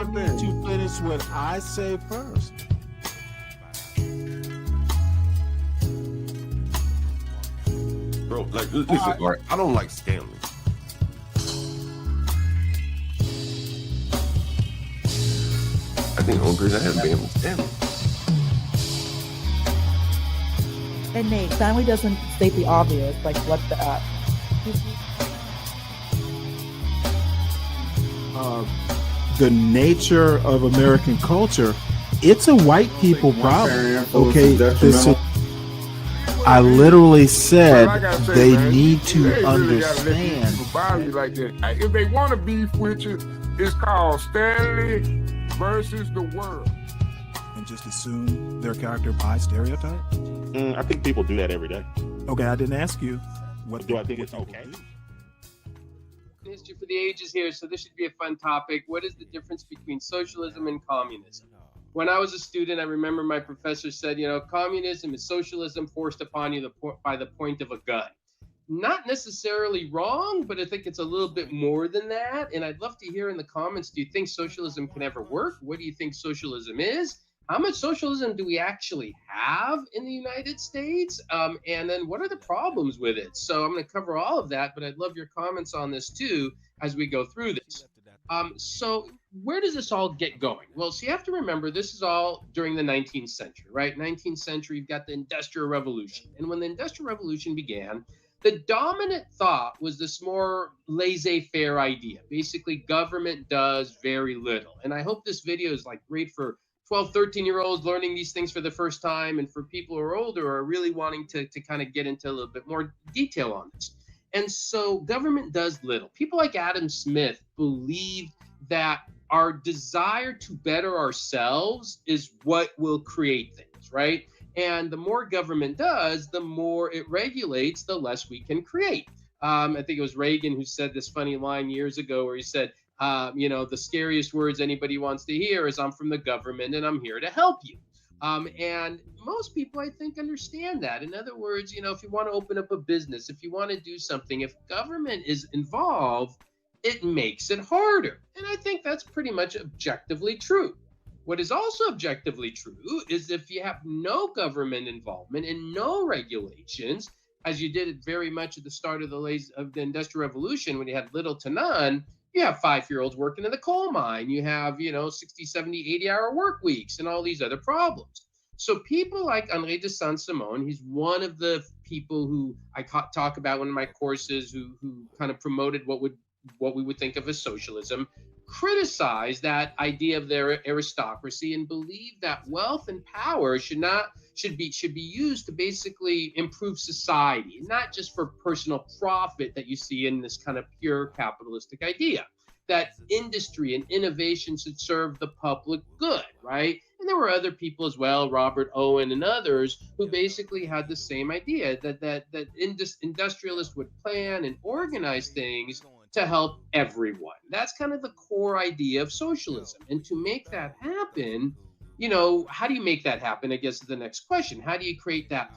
me to finish what I say first. Bro, like, listen, Art, I don't like Stanley. I think the only person I have been was Stanley. And Nate, Stanley doesn't state the obvious, like what the the nature of American culture, it's a white people problem. Okay, this is, I literally said they need to understand. Like that. If they want to beef with you, it's called Stanley versus the world. And just assume their character by stereotype? I think people do that every day. Okay, I didn't ask you. What do I think it's okay? History for the ages here, so this should be a fun topic. What is the difference between socialism and communism? When I was a student, I remember my professor said, you know, communism is socialism forced upon you by the point of a gun. Not necessarily wrong, but I think it's a little bit more than that. And I'd love to hear in the comments, do you think socialism can ever work? What do you think socialism is? How much socialism do we actually have in the United States? And then what are the problems with it? So I'm going to cover all of that, but I'd love your comments on this too as we go through this. So where does this all get going? Well, so you have to remember, this is all during the 19th century, right? 19th century, you've got the Industrial Revolution. And when the Industrial Revolution began, the dominant thought was this more laissez-faire idea. Basically, government does very little. And I hope this video is like great for 12, 13-year-olds learning these things for the first time, and for people who are older or are really wanting to kind of get into a little bit more detail on this. And so government does little. People like Adam Smith believed that our desire to better ourselves is what will create things, right? And the more government does, the more it regulates, the less we can create. I think it was Reagan who said this funny line years ago where he said, you know, the scariest words anybody wants to hear is I'm from the government and I'm here to help you. And most people, I think, understand that. In other words, you know, if you want to open up a business, if you want to do something, if government is involved, it makes it harder. And I think that's pretty much objectively true. What is also objectively true is if you have no government involvement and no regulations, as you did it very much at the start of the Industrial Revolution when you had little to none, you have 5-year-olds working in the coal mine. You have, you know, 60, 70, 80-hour work weeks and all these other problems. So people like Henri de Saint-Simon, he's one of the people who I talk about in my courses who kind of promoted what we would think of as socialism, criticized that idea of their aristocracy and believed that wealth and power should be used to basically improve society, not just for personal profit that you see in this kind of pure capitalistic idea, that industry and innovation should serve the public good, right? And there were other people as well, Robert Owen and others, who basically had the same idea that industrialists would plan and organize things to help everyone. That's kind of the core idea of socialism. And to make that happen, you know, how do you make that happen? I guess is the next question. How do you create that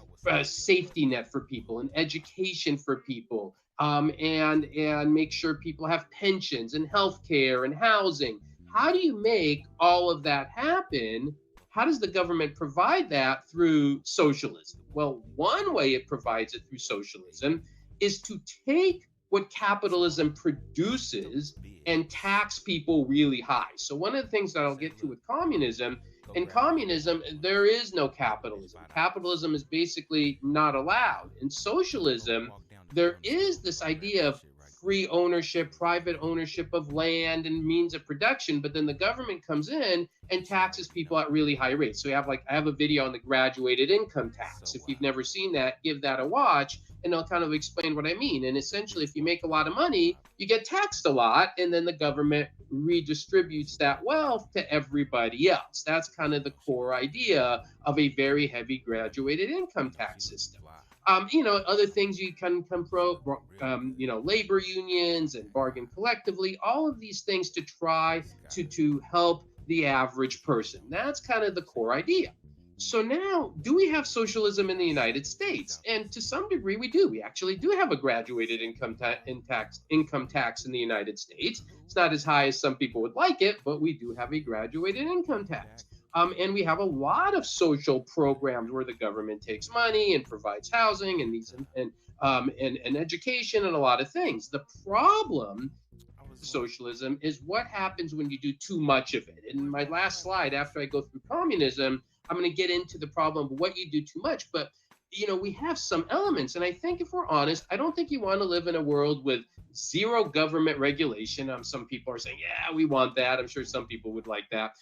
safety net for people and education for people, and make sure people have pensions and healthcare and housing? How do you make all of that happen? How does the government provide that through socialism? Well, one way it provides it through socialism is to take what capitalism produces and tax people really high. So one of the things that I'll get to with communism, in communism, there is no capitalism. Capitalism is basically not allowed. In socialism, there is this idea of free ownership, private ownership of land and means of production, but then the government comes in and taxes people at really high rates. So I have a video on the graduated income tax. If you've never seen that, give that a watch, and I'll kind of explain what I mean. And essentially, if you make a lot of money, you get taxed a lot, and then the government redistributes that wealth to everybody else. That's kind of the core idea of a very heavy graduated income tax system. You know, other things you can you know, labor unions and bargain collectively, all of these things to try to help the average person. That's kind of the core idea. So now, do we have socialism in the United States? And to some degree, we do. We actually do have a graduated income tax in the United States. It's not as high as some people would like it, but we do have a graduated income tax. And we have a lot of social programs where the government takes money and provides housing and education and a lot of things. The problem socialism is what happens when you do too much of it. In my last slide, after I go through communism, I'm going to get into the problem of what you do too much. But, we have some elements. And I think if we're honest, I don't think you want to live in a world with zero government regulation. Some people are saying, yeah, we want that. I'm sure some people would like that.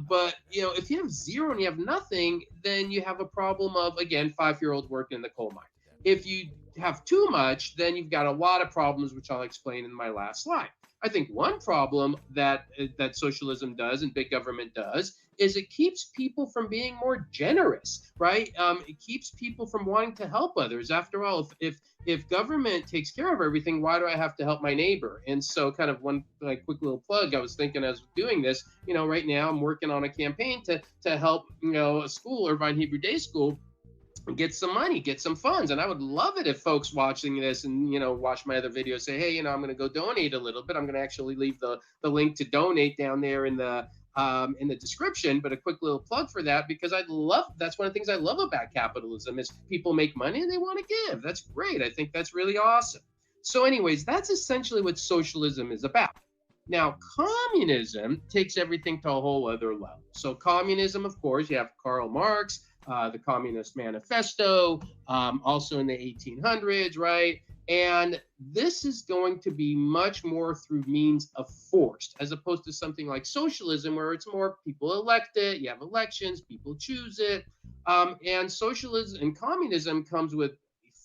But, if you have zero and you have nothing, then you have a problem of, again, 5-year-olds working in the coal mine. If you have too much, then you've got a lot of problems, which I'll explain in my last slide. I think one problem that socialism does and big government does is it keeps people from being more generous, right? It keeps people from wanting to help others. After all, if government takes care of everything, why do I have to help my neighbor? And so, kind of one quick little plug. I was thinking as doing this, right now I'm working on a campaign to help a school, Irvine Hebrew Day School, get some money, get some funds. And I would love it if folks watching this and, watch my other videos say, hey, I'm going to go donate a little bit. I'm going to actually leave the link to donate down there in the description, but a quick little plug for that, because that's one of the things I love about capitalism is people make money and they want to give. That's great. I think that's really awesome. So anyways, that's essentially what socialism is about. Now, communism takes everything to a whole other level. So communism, of course, you have Karl Marx, the Communist Manifesto, also in the 1800s, right? And this is going to be much more through means of force, as opposed to something like socialism, where it's more people elect it, you have elections, people choose it. And socialism and communism comes with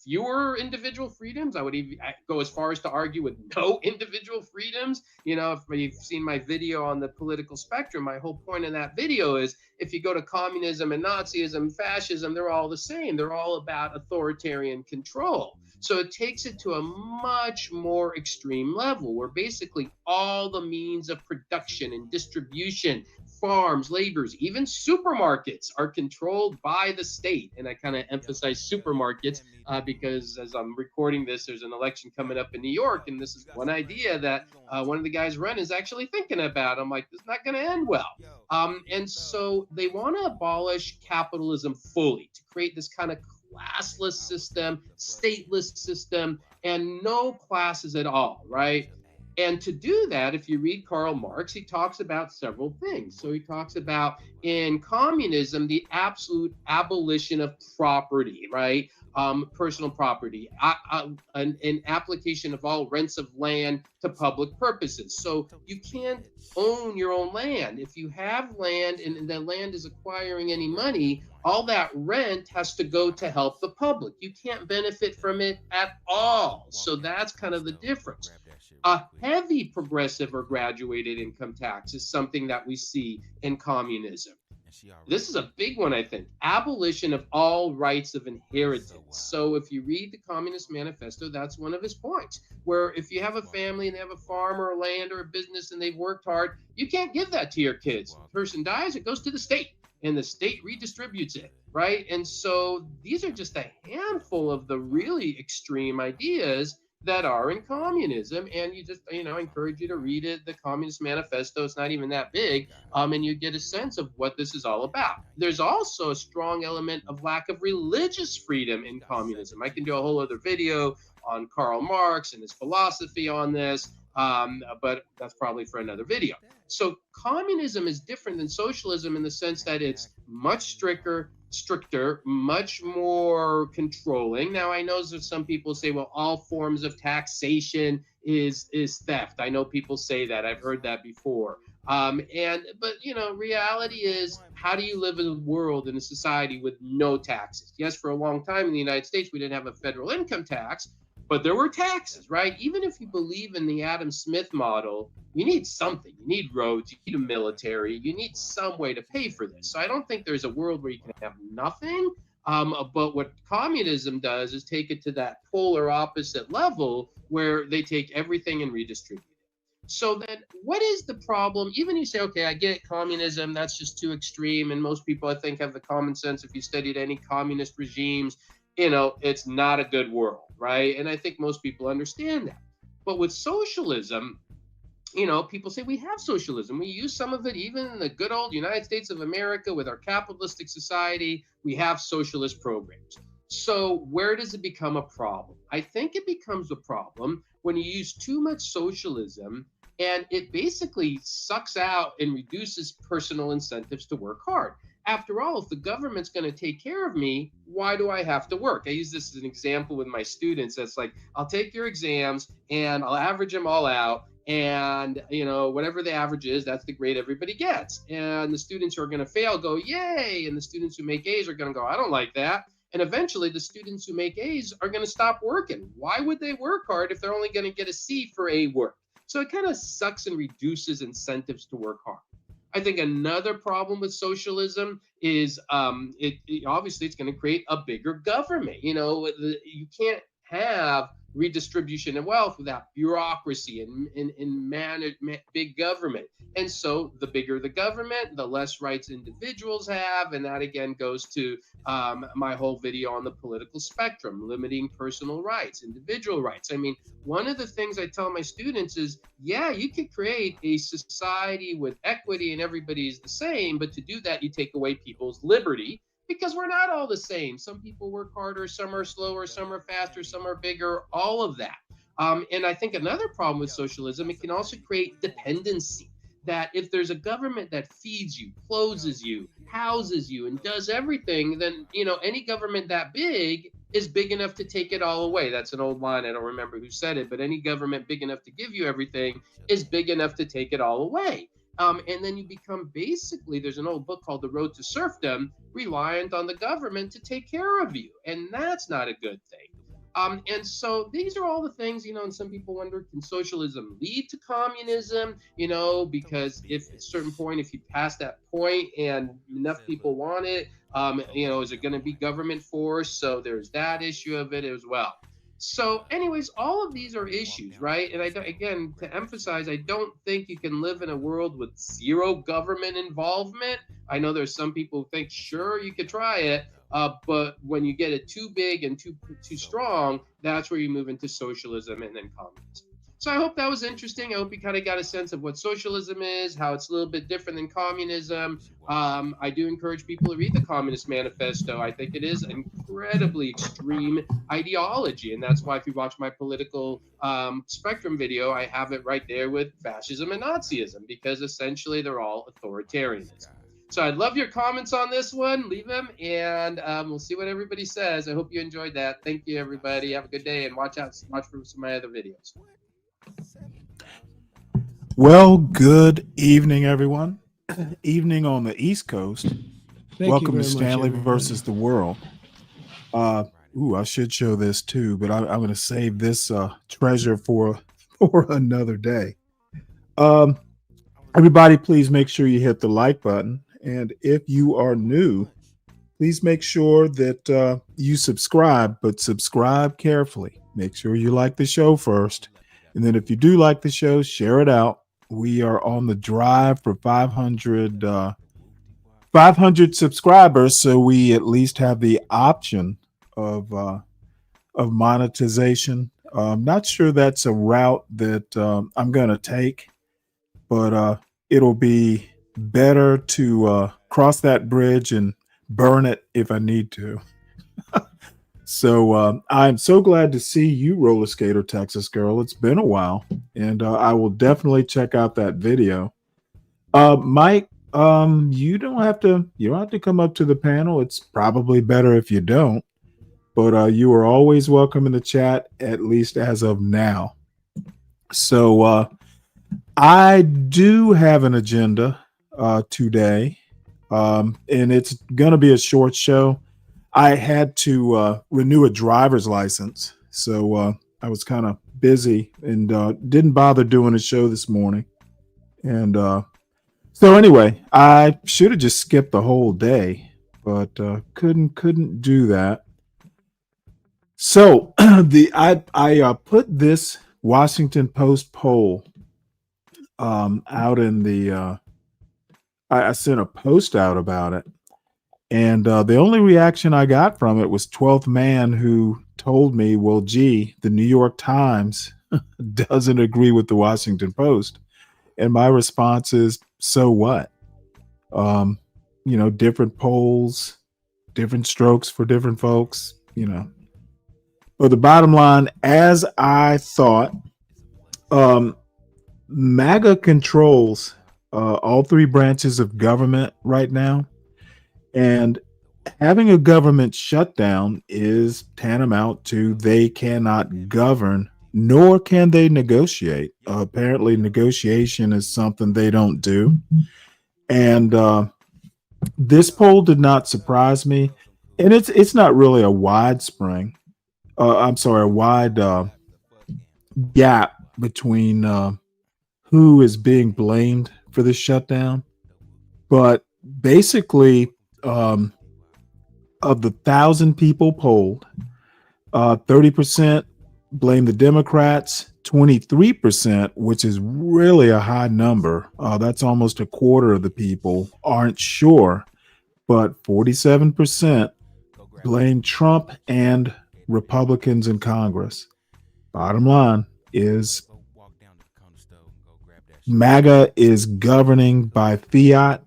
fewer individual freedoms. I would even go as far as to argue with no individual freedoms. If you've seen my video on the political spectrum, my whole point in that video is if you go to communism and Nazism, fascism, they're all the same. They're all about authoritarian control. So it takes it to a much more extreme level where basically all the means of production and distribution, farms, laborers, even supermarkets are controlled by the state. And I kind of emphasize supermarkets because as I'm recording this, there's an election coming up in New York. And this is one idea that one of the guys running is actually thinking about. I'm like, this is not going to end well. And so they want to abolish capitalism fully to create this kind of classless system, stateless system, and no classes at all, right? And to do that, if you read Karl Marx, he talks about several things. So he talks about in communism, the absolute abolition of property, right? Personal property, an application of all rents of land to public purposes. So you can't own your own land. If you have land and the land is acquiring any money, all that rent has to go to help the public. You can't benefit from it at all. So that's kind of the difference. A heavy progressive or graduated income tax is something that we see in communism. This is a big one, I think. Abolition of all rights of inheritance. So if you read the Communist Manifesto, that's one of his points, where if you have a family and they have a farm or a land or a business and they've worked hard, you can't give that to your kids. If the person dies, it goes to the state and the state redistributes it, right? And so these are just a handful of the really extreme ideas that are in communism, and you just, I encourage you to read it, the Communist Manifesto. It's not even that big, and you get a sense of what this is all about. There's also a strong element of lack of religious freedom in communism. I can do a whole other video on Karl Marx and his philosophy on this, but that's probably for another video. So communism is different than socialism in the sense that it's much stricter, much more controlling. Now, I know that some people say, well, all forms of taxation is theft. I know people say that. I've heard that before. But reality is, how do you live in a world, in a society with no taxes? Yes, for a long time in the United States, we didn't have a federal income tax, but there were taxes, right? Even if you believe in the Adam Smith model, you need something. You need roads, you need a military, you need some way to pay for this. So I don't think there's a world where you can have nothing. But what communism does is take it to that polar opposite level where they take everything and redistribute it. So then what is the problem? Even you say, okay, I get communism, that's just too extreme. And most people, I think, have the common sense. If you studied any communist regimes, it's not a good world, right? And I think most people understand that. But with socialism, people say we have socialism. We use some of it even in the good old United States of America with our capitalistic society. We have socialist programs. So where does it become a problem? I think it becomes a problem when you use too much socialism and it basically sucks out and reduces personal incentives to work hard. After all, if the government's going to take care of me, why do I have to work? I use this as an example with my students. That's like, I'll take your exams and I'll average them all out. And, whatever the average is, that's the grade everybody gets. And the students who are going to fail go, yay. And the students who make A's are going to go, I don't like that. And eventually the students who make A's are going to stop working. Why would they work hard if they're only going to get a C for A work? So it kind of sucks and reduces incentives to work hard. I think another problem with socialism is obviously it's going to create a bigger government. You can't have redistribution of wealth without bureaucracy and big government. And so the bigger the government, the less rights individuals have. And that again goes to my whole video on the political spectrum, limiting personal rights, individual rights. I mean, one of the things I tell my students is, yeah, you could create a society with equity and everybody's the same, but to do that, you take away people's liberty because we're not all the same. Some people work harder, some are slower, some are faster, some are bigger, all of that. And I think another problem with socialism, it can also create dependency. That if there's a government that feeds you, clothes you, houses you, and does everything, then, any government that big is big enough to take it all away. That's an old line. I don't remember who said it, but any government big enough to give you everything is big enough to take it all away. And then you become basically, there's an old book called The Road to Serfdom, reliant on the government to take care of you. And that's not a good thing. And so these are all the things, and some people wonder, can socialism lead to communism? Because if at a certain point, if you pass that point and enough people want it, is it going to be government force? So there's that issue of it as well. So anyways, all of these are issues, right? And again, to emphasize, I don't think you can live in a world with zero government involvement. I know there's some people who think, sure, you could try it. But when you get it too big and too strong, that's where you move into socialism and then communism. So I hope that was interesting. I hope you kind of got a sense of what socialism is, how it's a little bit different than communism. I do encourage people to read the Communist Manifesto. I think it is an incredibly extreme ideology. And that's why if you watch my political spectrum video, I have it right there with fascism and Nazism, because essentially they're all authoritarianism. So I'd love your comments on this one. Leave them, and we'll see what everybody says. I hope you enjoyed that. Thank you, everybody. Have a good day, and watch for some of my other videos. Well, good evening, everyone. Evening on the East Coast. Welcome to Stanley versus the World. I should show this too, but I'm going to save this treasure for another day. Everybody, please make sure you hit the like button. And if you are new, please make sure that you subscribe, but subscribe carefully. Make sure you like the show first. And then if you do like the show, share it out. We are on the drive for 500 subscribers, so we at least have the option of monetization. I'm not sure that's a route that I'm going to take, but it'll be better to cross that bridge and burn it if I need to. So I'm so glad to see you, Roller Skater Texas Girl. It's been a while, and I will definitely check out that video. Mike, you don't have to come up to the panel. It's probably better if you don't, but you are always welcome in the chat, at least as of now. So I do have an agenda today, and it's going to be a short show. I had to renew a driver's license, so I was kind of busy and didn't bother doing a show this morning. And so anyway, I should have just skipped the whole day, but couldn't do that. So I put this Washington Post poll out in the. I sent a post out about it, and the only reaction I got from it was 12th Man, who told me, "Well, gee, the New York Times doesn't agree with the Washington Post," and my response is, "So what? Um, different polls, different strokes for different folks. But the bottom line, as I thought, um, MAGA controls all three branches of government right now. And having a government shutdown is tantamount to they cannot govern, nor can they negotiate. Apparently, negotiation is something they don't do. And this poll did not surprise me. And it's not really a wide spring. I'm sorry, a wide gap between who is being blamed for the shutdown. But basically, of the 1,000 people polled, 30% blame the Democrats, 23%, which is really a high number. That's almost a quarter of the people aren't sure, but 47% blame Trump and Republicans in Congress. Bottom line is MAGA is governing by fiat,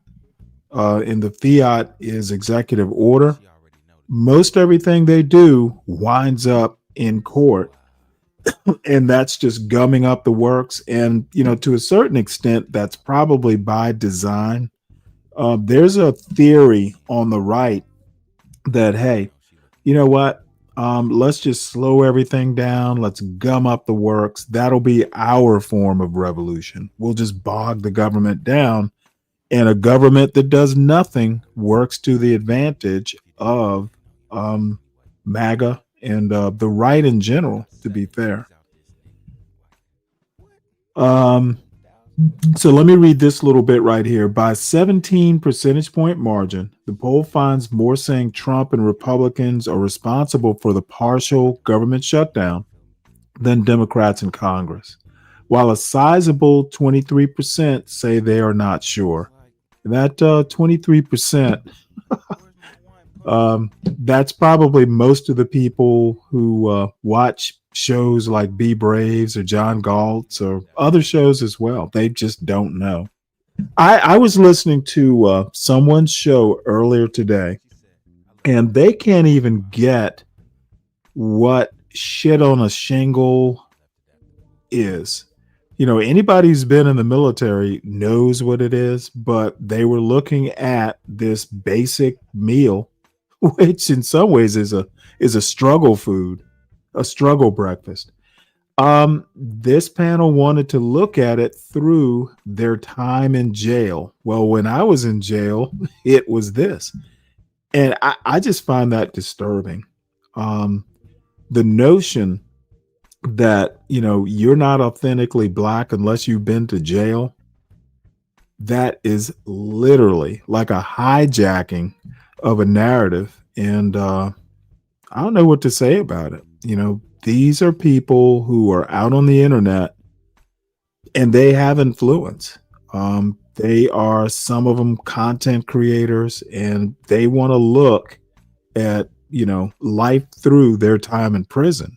and the fiat is executive order. Most everything they do winds up in court, and that's just gumming up the works. And, to a certain extent, that's probably by design. There's a theory on the right that, hey, you know what? Let's just slow everything down. Let's gum up the works. That'll be our form of revolution. We'll just bog the government down. And a government that does nothing works to the advantage of MAGA and the right in general, to be fair. So let me read this little bit right here. By 17 percentage point margin, the poll finds more saying Trump and Republicans are responsible for the partial government shutdown than Democrats in Congress, while a sizable 23% say they are not sure. That 23%, that's probably most of the people who watch shows like Be Braves or John Galt's or other shows as well. They just don't know. I was listening to someone's show earlier today, and they can't even get what shit on a shingle is. Anybody who's been in the military knows what it is, but they were looking at this basic meal, which in some ways is a struggle food, a struggle breakfast. This panel wanted to look at it through their time in jail. Well, when I was in jail, it was this. And I just find that disturbing. The notion that, you're not authentically black unless you've been to jail, that is literally like a hijacking of a narrative. And I don't know what to say about it. These are people who are out on the internet and they have influence. They are, some of them, content creators, and they want to look at, life through their time in prison.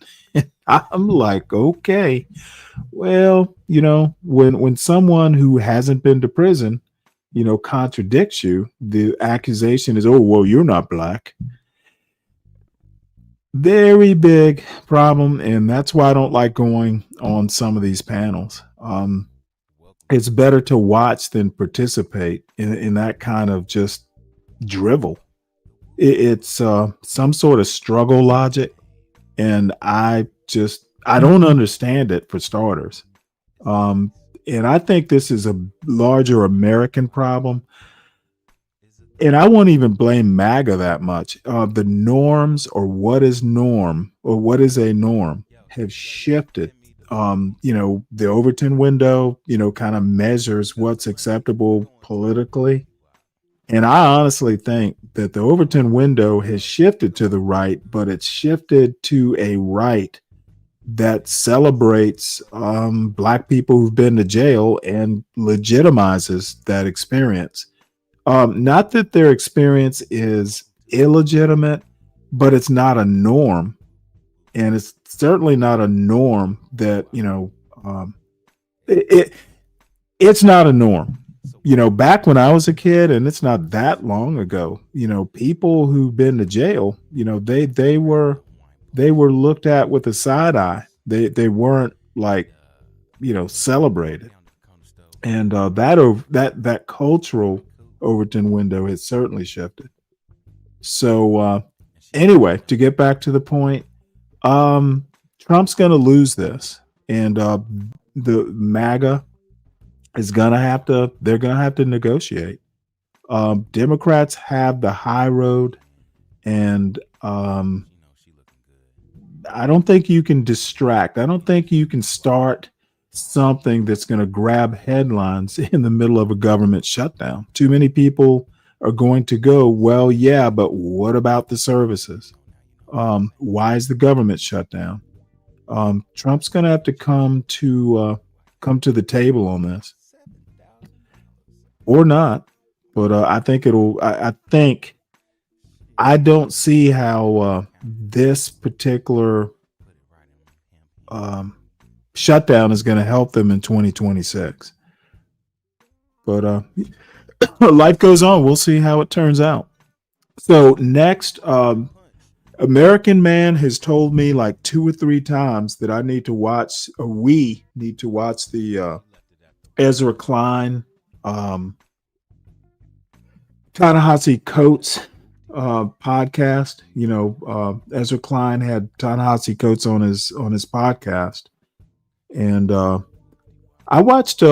I'm like, okay, well, when someone who hasn't been to prison, contradicts you, the accusation is, oh, well, you're not black. Very big problem. And that's why I don't like going on some of these panels. It's better to watch than participate in that kind of just drivel. It's some sort of struggle logic. And I don't understand it, for starters. And I think this is a larger American problem. And I won't even blame MAGA that much. The norms, or what is norm, or what is a norm, have shifted. The Overton window, kind of measures what's acceptable politically. And I honestly think that the Overton window has shifted to the right, but it's shifted to a right that celebrates black people who've been to jail and legitimizes that experience. Not that their experience is illegitimate, but it's not a norm, and it's certainly not a norm that it it's not a norm. Back when I was a kid, and it's not that long ago, people who've been to jail, they were looked at with a side eye. They weren't like, celebrated. And that cultural Overton window has certainly shifted. So anyway, to get back to the point, Trump's going to lose this, and the MAGA is going to have to. They're going to have to negotiate. Democrats have the high road, and I don't think you can distract. I don't think you can start something that's going to grab headlines in the middle of a government shutdown. Too many people are going to go, well, yeah, but what about the services? Why is the government shut down? Trump's going to have to come to the table on this, or not. But I think it'll. I don't see how this particular shutdown is going to help them in 2026. But life goes on. We'll see how it turns out. So next, American Man has told me like 2 or 3 times that I need to watch, or we need to watch the Ezra Klein, Ta-Nehisi Coates podcast. Ezra Klein had Ta-Nehisi Coates on his podcast, and I watched.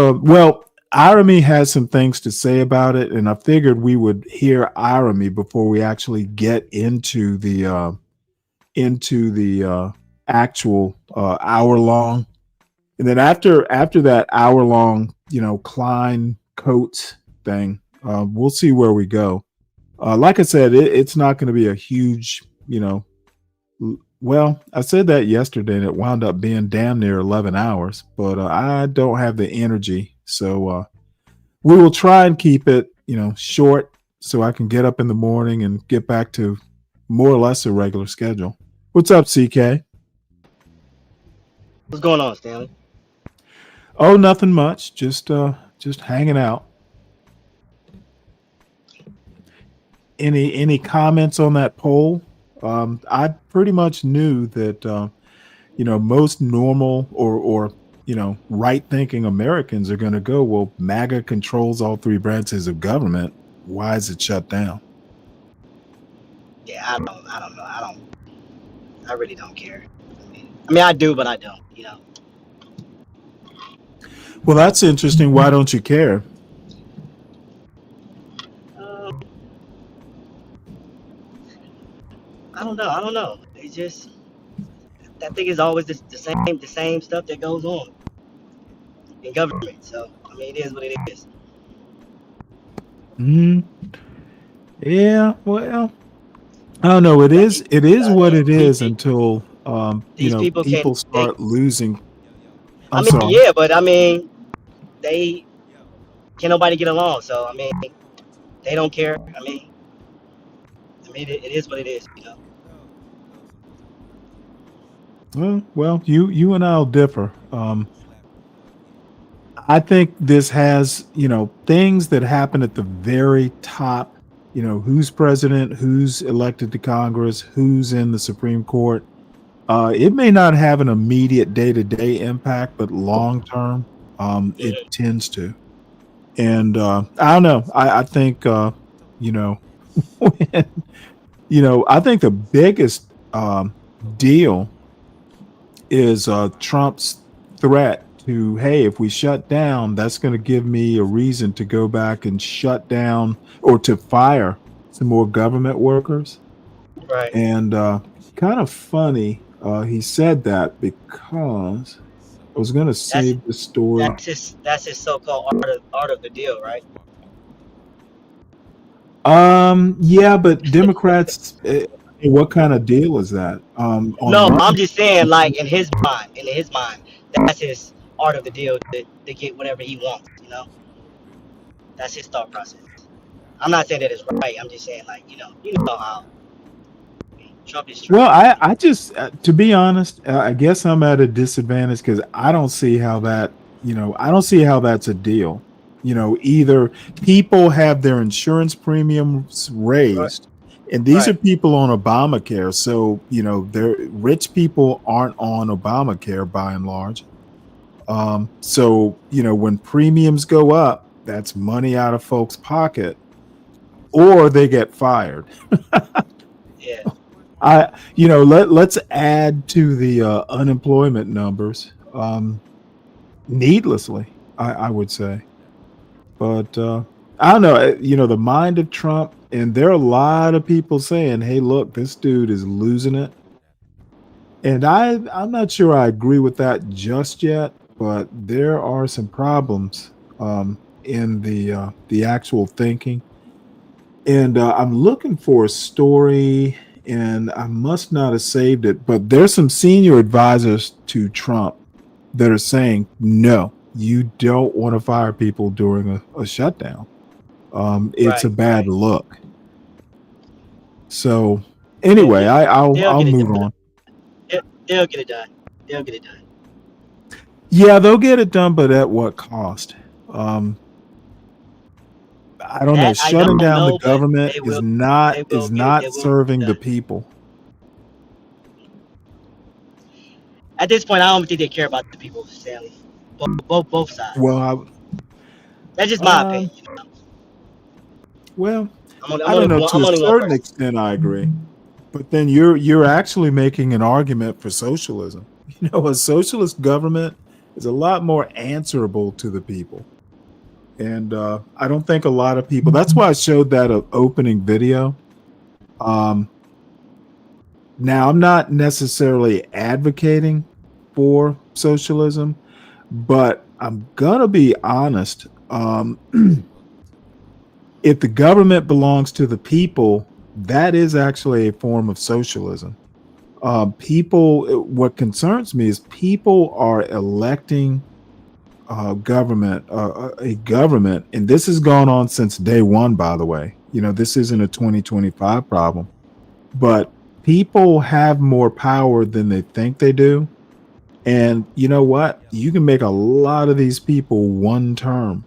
Irami has some things to say about it, and I figured we would hear Irami before we actually get into the actual hour long. And then after that hour long, Klein Coates thing, we'll see where we go. Like I said, it's not going to be a huge, well, I said that yesterday and it wound up being damn near 11 hours, but I don't have the energy. So we will try and keep it, short so I can get up in the morning and get back to more or less a regular schedule. What's up, CK? What's going on, Stanley? Oh, nothing much. Just hanging out. Any comments on that poll? I pretty much knew that most normal or right-thinking Americans are going to go, well, MAGA controls all 3 branches of government. Why is it shut down? Yeah, I don't know. I really don't care. I mean, I do, but I don't. Well, that's interesting. Why don't you care? I don't know. It's just, I think it's always the same stuff that goes on in government. So I mean, it is what it is. Yeah. Well, I don't know. It is what it is until people start losing. I'm sorry. Yeah, but I mean, can't nobody get along. So I mean, they don't care. I mean, it is what it is. Well, you and I'll differ. I think this has, things that happen at the very top, who's president, who's elected to Congress, who's in the Supreme Court. It may not have an immediate day-to-day impact, but long-term, it tends to. And I don't know. I think, I think the biggest deal is Trump's threat to, hey, if we shut down, that's going to give me a reason to go back and shut down or to fire some more government workers. Right. And kind of funny, he said that because I was going to save the story. That's his so-called art of the deal, right? Yeah, but Democrats, What kind of deal is that? On No, running? I'm just saying, like in his mind, that's his art of the deal to get whatever he wants. That's his thought process. I'm not saying that it's right. I'm just saying, like, you know how Trump is Well, Trump. I just, to be honest, I guess I'm at a disadvantage because I don't see how that, I don't see how that's a deal. Either people have their insurance premiums Right. raised, and these are Right. people on Obamacare. So, they're rich people aren't on Obamacare by and large. So, when premiums go up, that's money out of folks' pocket, or they get fired. Yeah. Let's add to the unemployment numbers needlessly, I would say. But I don't know. The mind of Trump, and there are a lot of people saying, "Hey, look, this dude is losing it." And I'm not sure I agree with that just yet, but there are some problems in the actual thinking. And I'm looking for a story, and I must not have saved it, but there's some senior advisors to Trump that are saying, no, you don't want to fire people during a shutdown. It's a Right. bad Right. look. So They'll anyway, get I'll they'll I'll get it move done. on. They'll get it done. They'll get it done. Yeah, they'll get it done, but at what cost? I don't know. That I Shutting don't down the know, but government they is will. not They will is get it. not They will get it serving the done. people. At this point, I don't think they care about the people, Stanley. Both sides. Well, That's just my I, opinion. well, I'm I only don't know. one. To I'm a only one certain person. extent, I agree. But then you're actually making an argument for socialism. A socialist government is a lot more answerable to the people, and I don't think a lot of people. That's why I showed that opening video. Um, Now, I'm not necessarily advocating for socialism, but I'm gonna be honest. If the government belongs to the people, that is actually a form of socialism. What concerns me is people are electing a government, and this has gone on since day one, by the way. This isn't a 2025 problem, but people have more power than they think they do. And you know what? You can make a lot of these people one term.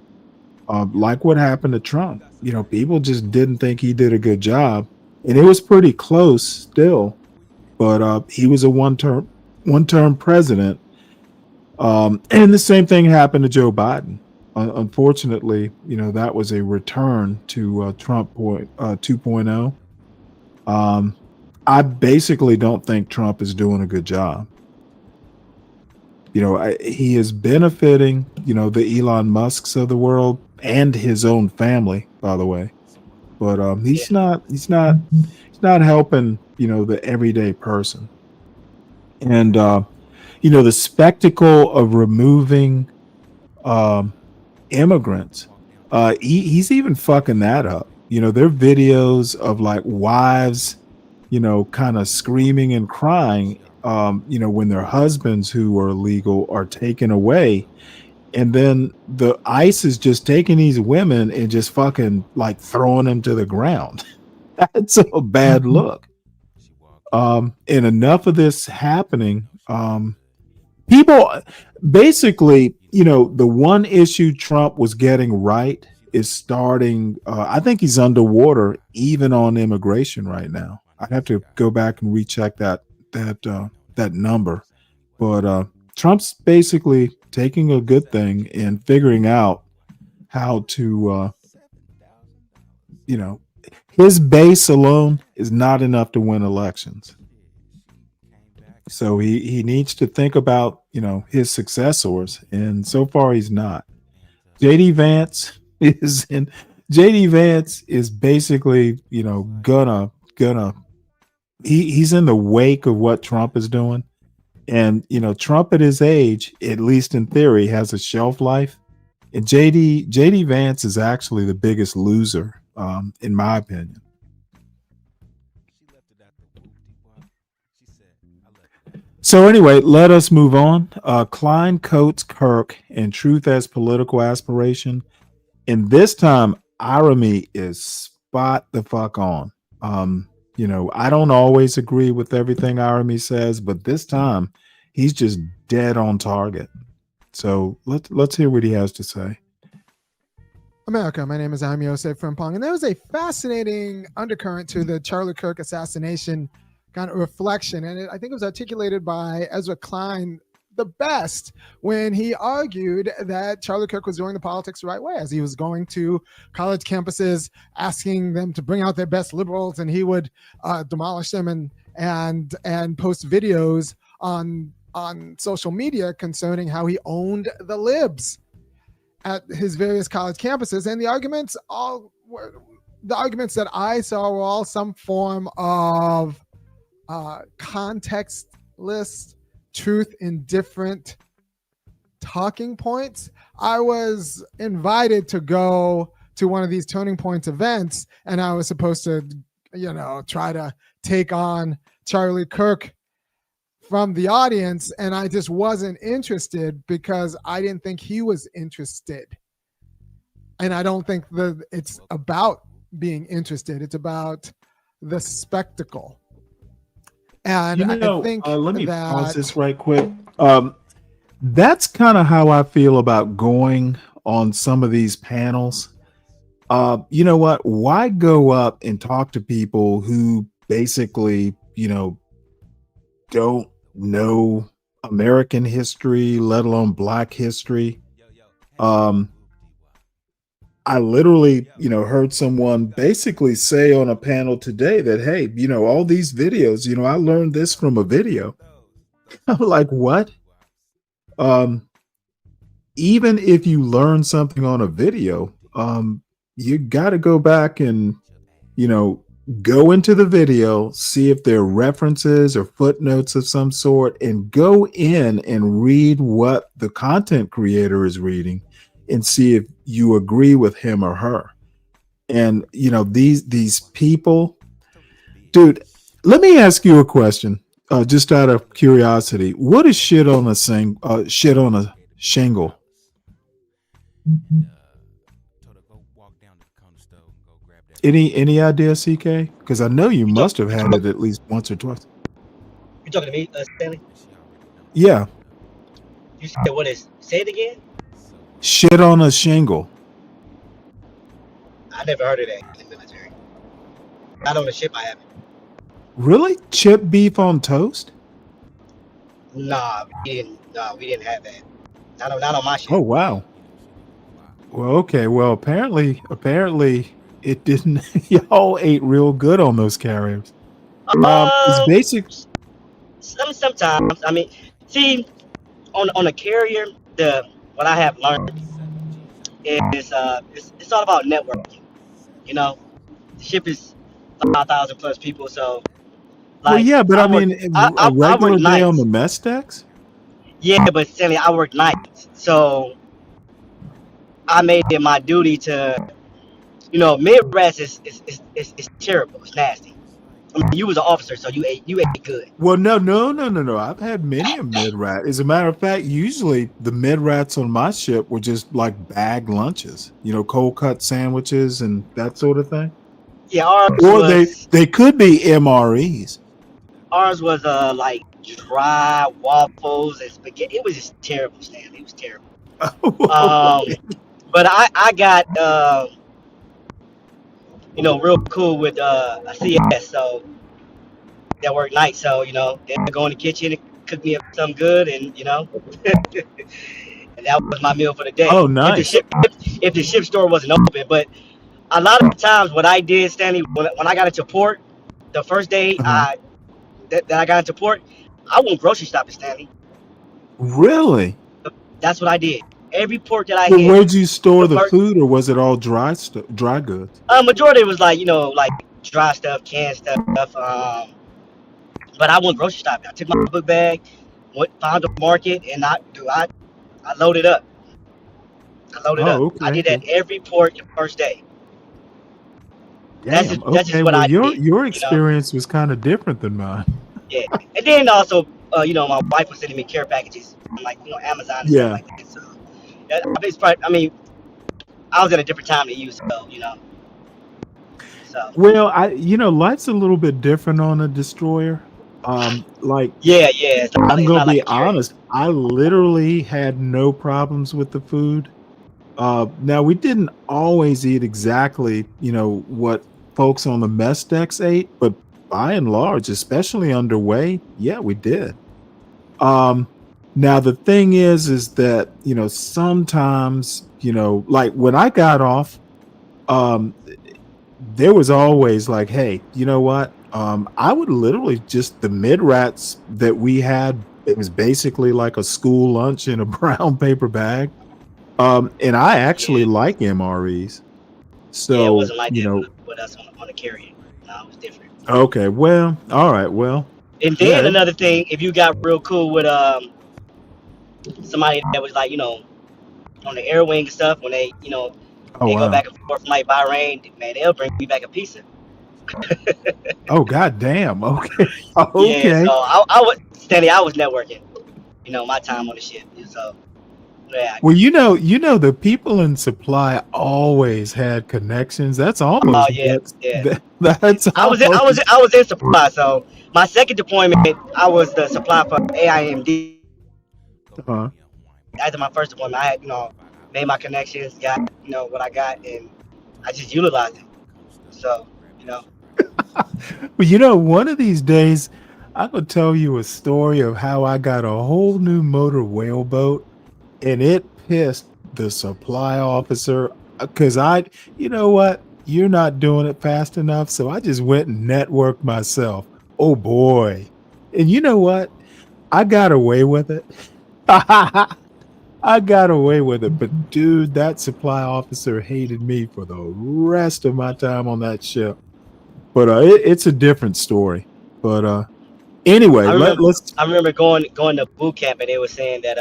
Like what happened to Trump. People just didn't think he did a good job. And it was pretty close still, but he was a one term president. And the same thing happened to Joe Biden. Unfortunately, that was a return to Trump 2.0. I basically don't think Trump is doing a good job. He is benefiting, the Elon Musks of the world and his own family, by the way. But Yeah. he's not helping, the everyday person. And the spectacle of removing um, immigrants, he's even fucking that up. There are videos of like wives, kind of screaming and crying, when their husbands who are illegal are taken away. And then the ICE is just taking these women and just fucking like throwing them to the ground. That's a bad look. And enough of this happening. People basically, the one issue Trump was getting right is starting. I think he's underwater even on immigration right now. I'd have to go back and recheck that number. But Trump's basically taking a good thing and figuring out how to, his base alone is not enough to win elections. So he needs to think about, his successors, and so far he's not. JD Vance is in JD Vance is basically, gonna he's in the wake of what Trump is doing. And Trump at his age, at least in theory, has a shelf life. And JD Vance is actually the biggest loser, in my opinion. So anyway, let us move on. Klein quotes Kirk and truth as political aspiration. And this time, irony is spot the fuck on. I don't always agree with everything Irony says, but this time he's just dead on target. So let's hear what he has to say. America, my name is Am Yosef from Pong, and there was a fascinating undercurrent to the Charlie Kirk assassination kind of reflection, and I think it was articulated by Ezra Klein the best when he argued that Charlie Kirk was doing the politics the right way, as he was going to college campuses asking them to bring out their best liberals, and he would demolish them and post videos on social media concerning how he owned the libs at his various college campuses. And the arguments that I saw were all some form of contextless truth in different talking points. I was invited to go to one of these Turning Points events, and I was supposed to, try to take on Charlie Kirk from the audience, and I just wasn't interested because I didn't think he was interested. And I don't think that it's about being interested. It's about the spectacle. And I think let me pause this right quick. That's kind of how I feel about going on some of these panels. You know what? Why go up and talk to people who basically, don't know American history, let alone Black history? I literally, heard someone basically say on a panel today that, hey, all these videos, I learned this from a video. I'm like, what? Even if you learn something on a video, you got to go back and, go into the video, see if there are references or footnotes of some sort, and go in and read what the content creator is reading and see if you agree with him or her. And, these people, dude, let me ask you a question, just out of curiosity. What is shit on a shingle? Any idea, CK? Because I know you must have had it at least once or twice. You talking to me, Stanley? Yeah. You said what is? Say it again. Shit on a shingle. I never heard of that in the military. Not on the ship, I haven't. Really? Chip beef on toast? Nah, we didn't have that. Not on my ship. Oh wow. Well, okay. Well, apparently it didn't. Y'all ate real good on those carriers. It's basic. Sometimes, I mean, see, on a carrier, what I have learned is it's all about networking. The ship is 5,000 plus people, so. Well, yeah, but I mean, a regular day on the mess decks. Yeah, but Stanley, I work nights, so I made it my duty to, mid-rest is terrible. It's nasty. I mean, you was an officer, so you ate good. Well, no. I've had many a mid-rat. As a matter of fact, usually the mid-rats on my ship were just like bag lunches, cold cut sandwiches and that sort of thing. Yeah, they could be MREs. Ours was like dry waffles and spaghetti. It was just terrible, Stanley. It was terrible. But I got real cool with a CS, so that worked nights. So they'd go in the kitchen and cook me up something good, and and that was my meal for the day. Oh, nice. If the ship store wasn't open, but a lot of the times what I did, Stanley, when I got into port, the first day that I got into port, I went grocery shopping, Stanley. Really? That's what I did. Every port that I hit. Where'd you store the food, or was it all dry goods? Majority was like dry stuff, canned stuff. But I went grocery shopping. I took my book bag, found a market, and I loaded up. Okay. I did that every port the first day. That's just what I did. Your experience was kind of different than mine. Yeah, and then also my wife was sending me care packages from like Amazon and Yeah. stuff like that. So it's probably, I mean, I was at a different time than you, so So Well, life's a little bit different on a destroyer. Like yeah, I'm it's gonna not like be a carrier. honest, I literally had no problems with the food. Now we didn't always eat exactly, what folks on the mess decks ate, but by and large, especially underway, yeah, we did. Um, Now the thing is that, sometimes, like when I got off, um, there was always like, hey, you know what? I would literally just the mid rats that we had, it was basically like a school lunch in a brown paper bag. And I actually Yeah, like MREs. it So, wasn't like that with us on the carrier. No, it was different. okay, well, all right, well, And yeah. then another thing, if you got real cool with somebody that was like on the air wing and stuff, when Oh they go wow. back and forth from like Bahrain, man, they'll bring me back a pizza. Oh god damn. Okay. Yeah, so Okay. I was Stanley. I was networking, my time on the ship. So yeah. Well, the people in supply always had connections. That's Oh almost yeah, yeah. that's I was almost in supply. So my second deployment, I was the supply for AIMD. uh, After my first deployment, I had made my connections, got what I got, and I just utilized it. So well, one of these days I'm gonna tell you a story of how I got a whole new motor whaleboat and it pissed the supply officer because you know what? You're not doing it fast enough. So I just went and networked myself. Oh boy. And you know what? I got away with it. I got away with it. But dude, that supply officer hated me for the rest of my time on that ship. But it's a different story. But anyway, let's. I remember going to boot camp, and they were saying that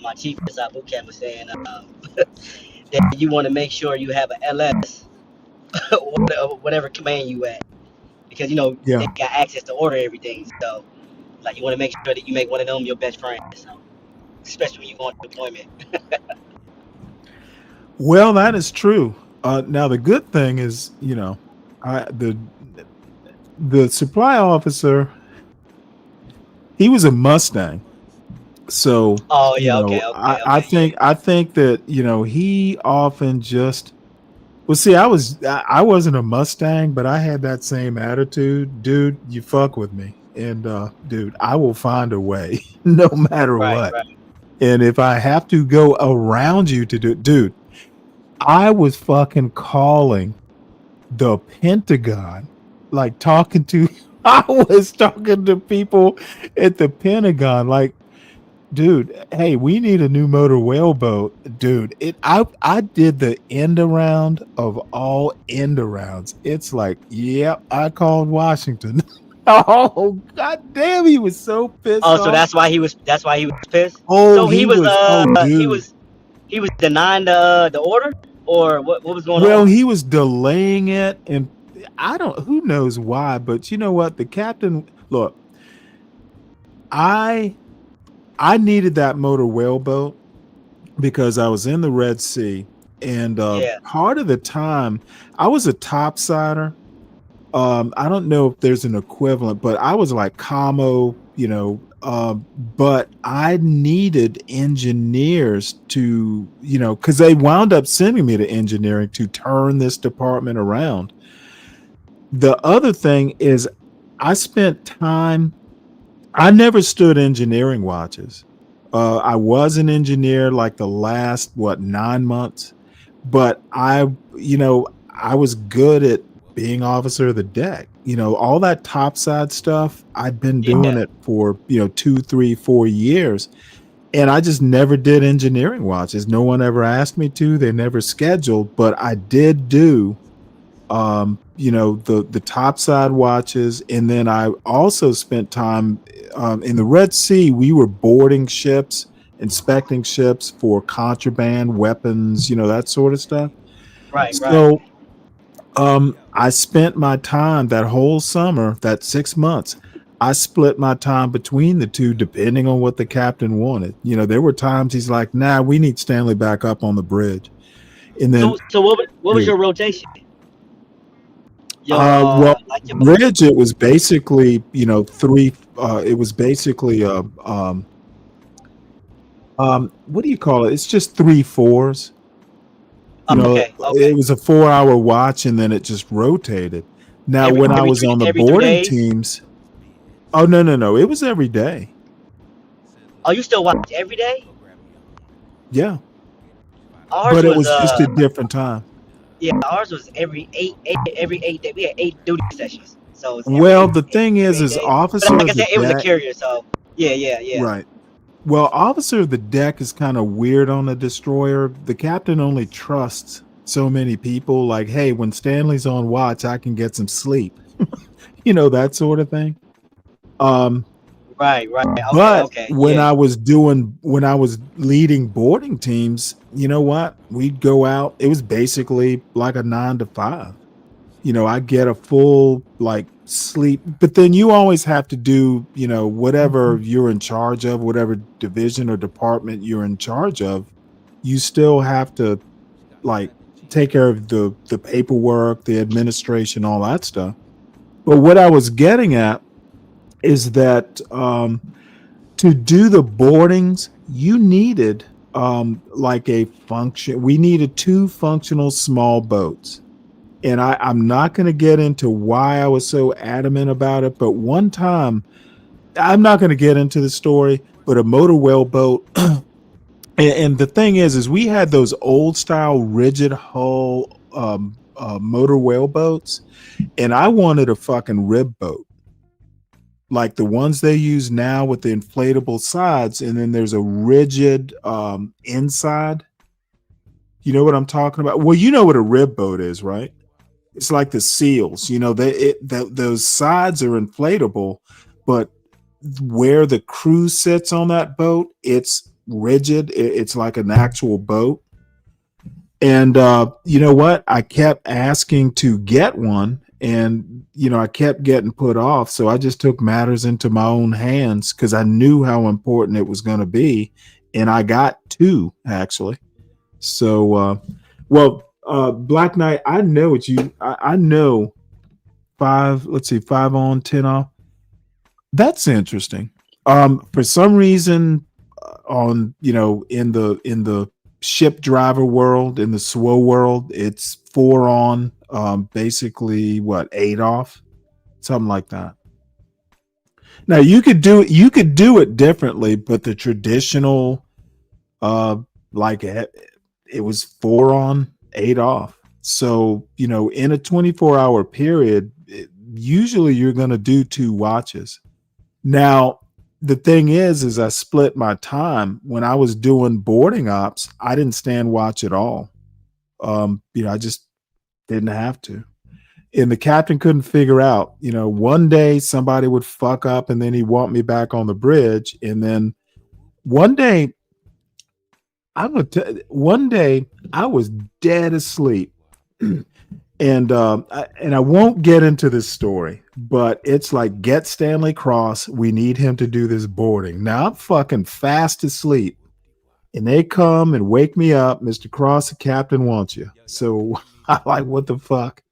my chief inside boot camp was saying that you want to make sure you have an LS, whatever command you at, because Yeah. they got access to order everything. So like you want to make sure that you make one of them your best friend. So especially when you go on deployment. Well, that is true. Now the good thing is, the supply officer, he was a Mustang. So, Oh yeah, okay. I think that, he often just well, see, I wasn't a Mustang, but I had that same attitude. Dude, you fuck with me. And dude, I will find a way no matter what. Right. And if I have to go around you to do it, dude, I was fucking calling the Pentagon, like I was talking to people at the Pentagon, like, dude, hey, we need a new motor whaleboat, dude. I did the end around of all end arounds. It's like, yep, I called Washington. Oh god damn, he was so pissed Oh, so off. that's why he was pissed. Oh, So he was dude. he was denying the order, or what was going Well, on? he was delaying it, and who knows why, but you know what? The captain, look, I needed that motor whaleboat because I was in the Red Sea, and Yeah. part of the time I was a topsider. I don't know if there's an equivalent, but I was like commo, but I needed engineers to, because they wound up sending me to engineering to turn this department around. The other thing is I spent time, I never stood engineering watches. I was an engineer like the last, 9 months, but I was good at being officer of the deck. All that topside stuff, I'd been doing it for, 2, 3, 4 years. And I just never did engineering watches. No one ever asked me to. They never scheduled, but I did do the topside watches. And then I also spent time in the Red Sea. We were boarding ships, inspecting ships for contraband, weapons, that sort of stuff. Right. So I spent my time that whole summer, that 6 months, I split my time between the two depending on what the captain wanted. You know, there were times he's like, nah, we need Stanley back up on the bridge. And then So what was your rotation? well, Like your bridge, it was basically, you know, three it was basically what do you call it? It's just 3 4s. You know, okay. it was a 4-hour watch and then it just rotated. Now, when I was on the every 2 boarding days? teams, oh no, it was every day. Oh, you still watch every day? Yeah, Ours but it was was just a different time. yeah, ours was every 8 days. We had 8 duty sessions. So it's Well, the thing is every 8 days. officer But like I of the said, it was a deck, carrier, so yeah. right. Well, officer of the deck is kind of weird on a destroyer. The captain only trusts so many people. Like, hey, when Stanley's on watch, I can get some sleep. You know, that sort of thing. Right. But Okay. when Yeah. I was leading boarding teams, you know what? We'd go out. It was basically like a 9 to 5. You know, I get a full like sleep, but then you always have to do, you know, whatever you're in charge of, whatever division or department you're in charge of, you still have to like take care of the paperwork, the administration, all that stuff. But what I was getting at is that to do the boardings, you needed like a function. We needed 2 functional small boats. And I'm not going to get into why I was so adamant about it, but one time, I'm not going to get into the story, but a motor whale boat. And the thing is we had those old style rigid hull motor whale boats, and I wanted a fucking rib boat. Like the ones they use now with the inflatable sides, and then there's a rigid inside. You know what I'm talking about? Well, you know what a rib boat is, right? It's like the seals, you know, those sides are inflatable, but where the crew sits on that boat, it's rigid. It's like an actual boat. And you know what? I kept asking to get one, and you know, I kept getting put off. So I just took matters into my own hands because I knew how important it was going to be, and I got 2 actually. So, Black Knight, I know what I know 5, let's see, 5 on, 10 off. That's interesting. For some reason, on, you know, in the ship driver world, in the SWO world, it's 4 on, basically what, 8 off, something like that. Now you could do it differently, but the traditional, like it was 4 on, 8 off. So, you know, in a 24-hour period, usually you're going to do 2 watches. Now, the thing is I split my time. When I was doing boarding ops, I didn't stand watch at all. You know, I just didn't have to. And the captain couldn't figure out, you know, one day somebody would fuck up and then he'd want me back on the bridge. And then one day, one day I was dead asleep, and I won't get into this story, but it's like, get Stanley Cross. We need him to do this boarding. Now I'm fucking fast asleep, and they come and wake me up. Mr. Cross, the captain wants you. So I'm like, what the fuck?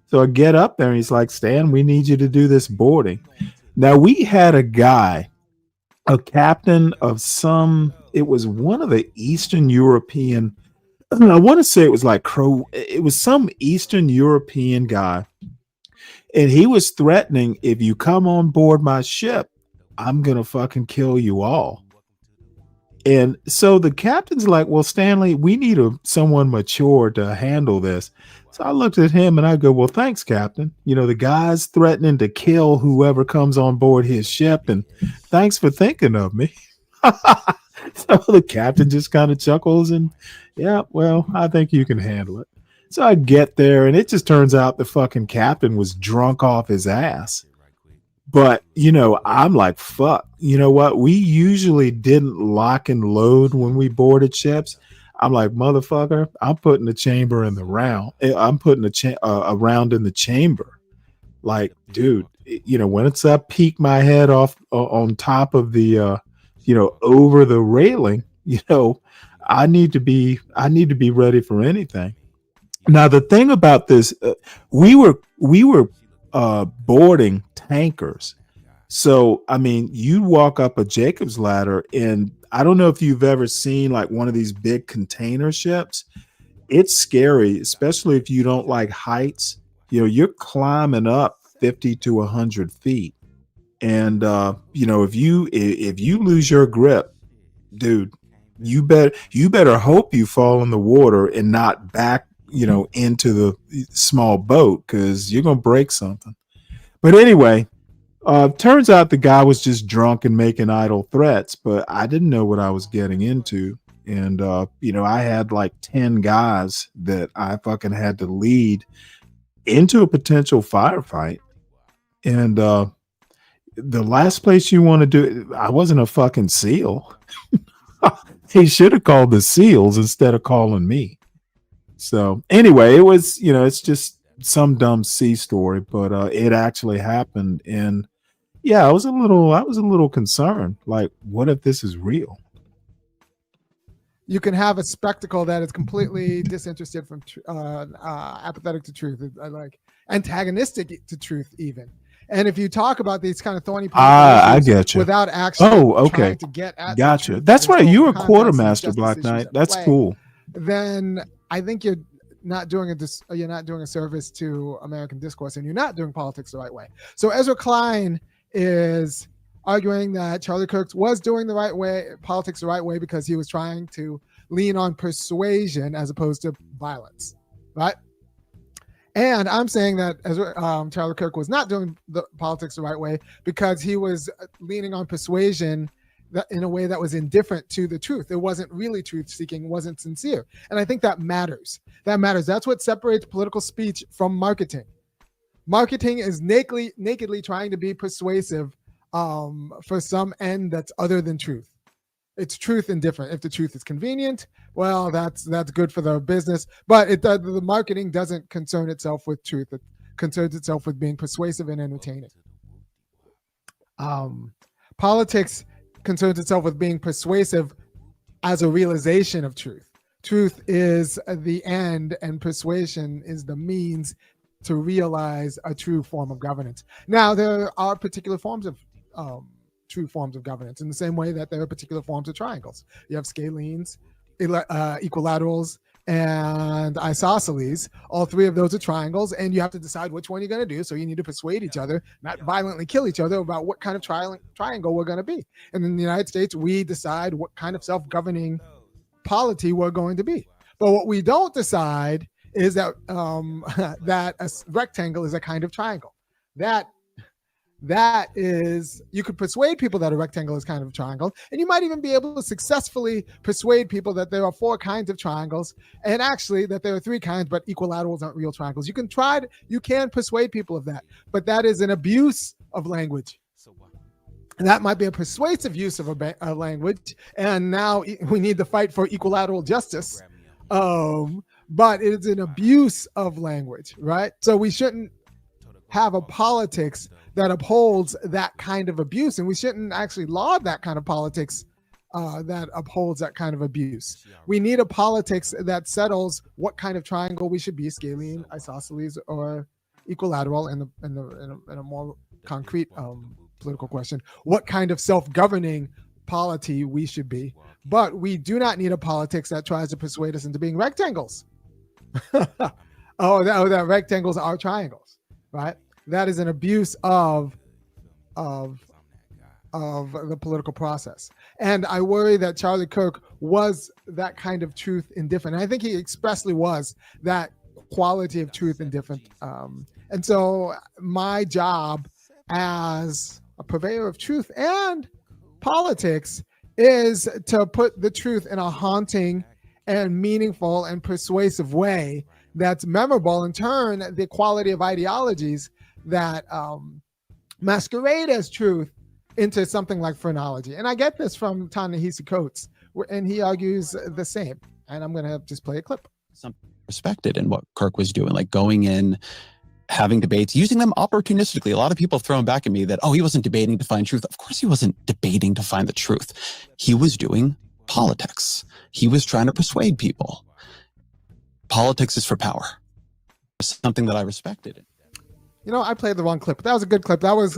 So I get up there, and he's like, Stan, we need you to do this boarding. Now we had a guy, a captain of it was one of the Eastern European, I want to say it was like it was some Eastern European guy. And he was threatening, if you come on board my ship, I'm going to fucking kill you all. And so the captain's like, well, Stanley, we need someone mature to handle this. So I looked at him and I go, well, thanks, Captain. You know, the guy's threatening to kill whoever comes on board his ship. And thanks for thinking of me. So the captain just kind of chuckles and, yeah, well, I think you can handle it. So I get there, and it just turns out the fucking captain was drunk off his ass. But, you know, I'm like, fuck, you know what? We usually didn't lock and load when we boarded ships. I'm like, motherfucker, I'm putting the chamber in the round. I'm putting a round in the chamber. Like, dude, when it's up, peek my head off on top of the, over the railing, I need to be ready for anything. Now, the thing about this, we were boarding tankers. So, I mean, you walk up a Jacob's ladder, and I don't know if you've ever seen like one of these big container ships. It's scary, especially if you don't like heights. You're climbing up 50 to 100 feet. And, if you lose your grip, dude, you better hope you fall in the water and not back, into the small boat, because you're going to break something. But anyway, turns out the guy was just drunk and making idle threats, but I didn't know what I was getting into. And, I had like 10 guys that I fucking had to lead into a potential firefight. And the last place you want to do it, I wasn't a fucking SEAL. He should have called the SEALs instead of calling me. So anyway, it was, it's just some dumb sea story, but it actually happened. And yeah, I was a little concerned. Like, what if this is real? You can have a spectacle that is completely disinterested from apathetic to truth, like antagonistic to truth even. And if you talk about these kind of thorny I get you. without actually trying to get at gotcha. That's right. You were a quartermaster, Black Knight. That's cool. Then I think you're not doing a service to American discourse, and you're not doing politics the right way. So Ezra Klein is arguing that Charlie Kirk was doing politics the right way, because he was trying to lean on persuasion as opposed to violence, right? And I'm saying that Charlie Kirk was not doing the politics the right way because he was leaning on persuasion in a way that was indifferent to the truth. It wasn't really truth-seeking, wasn't sincere. And I think that matters. That's what separates political speech from marketing. Marketing is nakedly trying to be persuasive for some end that's other than truth. It's truth indifferent. If the truth is convenient, well, that's good for the business. But the marketing doesn't concern itself with truth. It concerns itself with being persuasive and entertaining. Politics concerns itself with being persuasive as a realization of truth. Truth is the end, and persuasion is the means to realize a true form of governance. Now, there are particular forms of true forms of governance, in the same way that there are particular forms of triangles. You have scalenes, equilaterals, and isosceles. All three of those are triangles, and you have to decide which one you're going to do. So you need to persuade each other, not violently kill each other, about what kind of triangle we're going to be. And in the United States, we decide what kind of self-governing polity we're going to be. But what we don't decide is that that a rectangle is a kind of triangle. That is, you could persuade people that a rectangle is kind of a triangle, and you might even be able to successfully persuade people that there are 4 kinds of triangles, and actually that there are 3 kinds, but equilaterals aren't real triangles. You can persuade people of that, but that is an abuse of language. And that might be a persuasive use of a language, and now we need to fight for equilateral justice. But it is an abuse of language, right? So we shouldn't have a politics that upholds that kind of abuse, and we shouldn't actually laud that kind of politics that upholds that kind of abuse. We need a politics that settles what kind of triangle we should be, scalene, isosceles, or equilateral, in a more concrete political question, what kind of self-governing polity we should be. But we do not need a politics that tries to persuade us into being rectangles. that rectangles are triangles, right? That is an abuse of the political process. And I worry that Charlie Kirk was that kind of truth indifferent. And I think he expressly was that quality of truth indifferent. And so my job as a purveyor of truth and politics is to put the truth in a haunting and meaningful and persuasive way that's memorable, and turn the quality of ideologies that masquerade as truth into something like phrenology. And I get this from Ta-Nehisi Coates, and he argues the same. And I'm going to just play a clip. Some respected in what Kirk was doing, like going in having debates, using them opportunistically. A lot of people have thrown back at me that, oh, he wasn't debating to find truth. Of course he wasn't debating to find the truth. He was doing politics. He was trying to persuade people. Politics is for power. Something that I respected. You know, I played the wrong clip, but that was a good clip. That was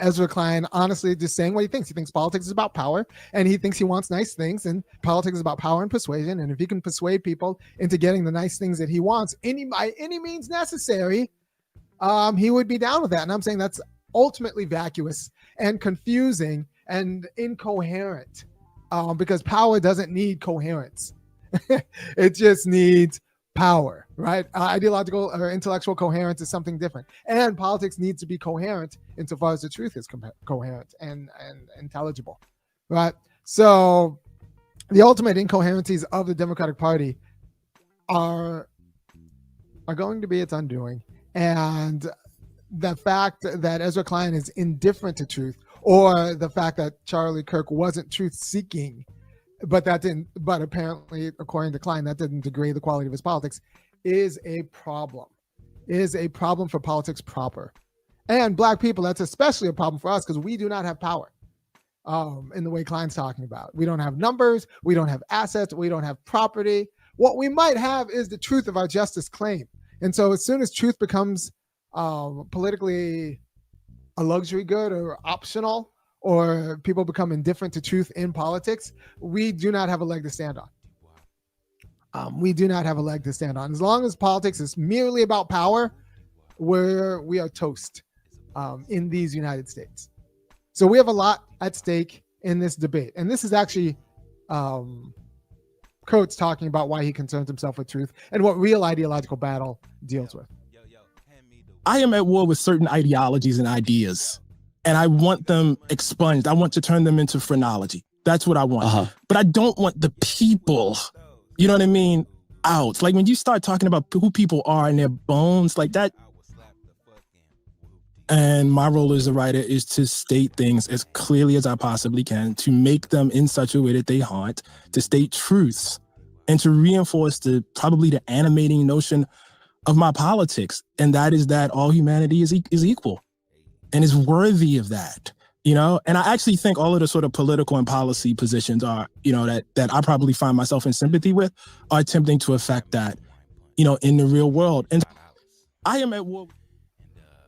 Ezra Klein honestly just saying what he thinks. He thinks politics is about power, and he thinks he wants nice things, and politics is about power and persuasion. And if he can persuade people into getting the nice things that he wants by any means necessary, he would be down with that. And I'm saying that's ultimately vacuous and confusing and incoherent, because power doesn't need coherence. It just needs power, right? Ideological or intellectual coherence is something different, and politics needs to be coherent insofar as the truth is coherent and intelligible, right? So the ultimate incoherencies of the Democratic Party are going to be its undoing, and the fact that Ezra Klein is indifferent to truth, or the fact that Charlie Kirk wasn't truth-seeking, but apparently, according to Klein, that didn't degrade the quality of his politics, is a problem. Is a problem for politics proper. And Black people, that's especially a problem for us because we do not have power in the way Klein's talking about. We don't have numbers, we don't have assets, we don't have property. What we might have is the truth of our justice claim. And so as soon as truth becomes politically a luxury good or optional, or people become indifferent to truth in politics, we do not have a leg to stand on. We do not have a leg to stand on. As long as politics is merely about power, we are toast in these United States. So we have a lot at stake in this debate. And this is actually Coates talking about why he concerns himself with truth and what real ideological battle deals with. I am at war with certain ideologies and ideas, and I want them expunged. I want to turn them into phrenology. That's what I want. But I don't want the people, you know what I mean, out. Like when you start talking about who people are and their bones, like that. And my role as a writer is to state things as clearly as I possibly can, to make them in such a way that they haunt, to state truths, and to reinforce probably the animating notion of my politics. And that is that all humanity is equal and is worthy of that, you know? And I actually think all of the sort of political and policy positions are, you know, that I probably find myself in sympathy with, are attempting to affect that, you know, in the real world. And I am at war.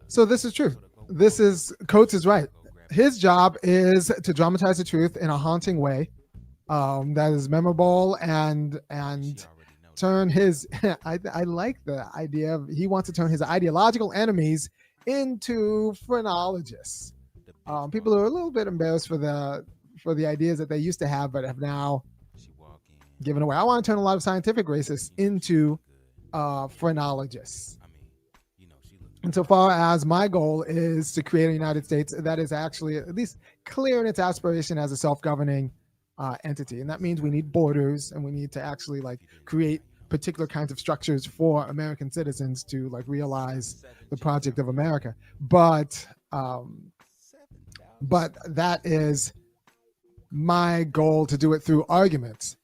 So this is true. Coates is right. His job is to dramatize the truth in a haunting way that is memorable and turn his, I like the idea of, he wants to turn his ideological enemies into phrenologists. People who are a little bit embarrassed for the ideas that they used to have, but have now given away. I want to turn a lot of scientific racists into phrenologists. Insofar as my goal is to create a United States that is actually at least clear in its aspiration as a self-governing entity. And that means we need borders, and we need to actually like create particular kinds of structures for American citizens to like realize the project of America. But that is my goal, to do it through arguments,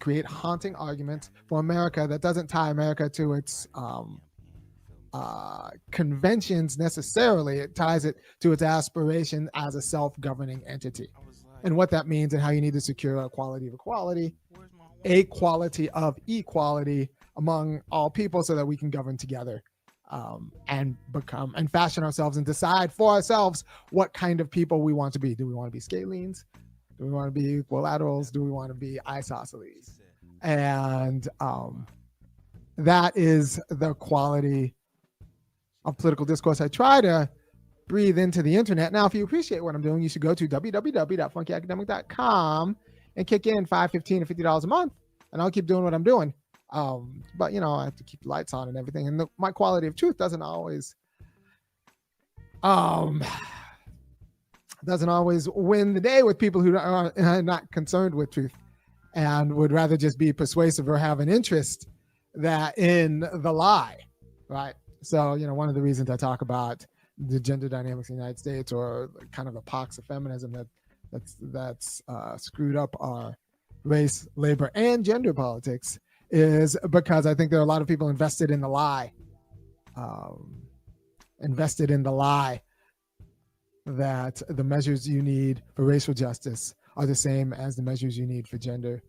create haunting arguments for America that doesn't tie America to its conventions necessarily. It ties it to its aspiration as a self-governing entity, and what that means, and how you need to secure a quality of equality, a quality of equality among all people, so that we can govern together and become and fashion ourselves and decide for ourselves what kind of people we want to be. Do we want to be scalenes? Do we want to be equilaterals? Do we want to be isosceles? And that is the quality of political discourse I try to breathe into the internet. Now, if you appreciate what I'm doing, you should go to www.funkyacademic.com and kick in $5, $15, or $50 a month, and I'll keep doing what I'm doing. But you know, I have to keep the lights on and everything, and my quality of truth doesn't always win the day with people who are not concerned with truth and would rather just be persuasive or have an interest in the lie, right? So, you know, one of the reasons I talk about the gender dynamics in the United States, or kind of the pox of feminism that's screwed up our race, labor, and gender politics, is because I think there are a lot of people invested in the lie invested in the lie that the measures you need for racial justice are the same as the measures you need for gender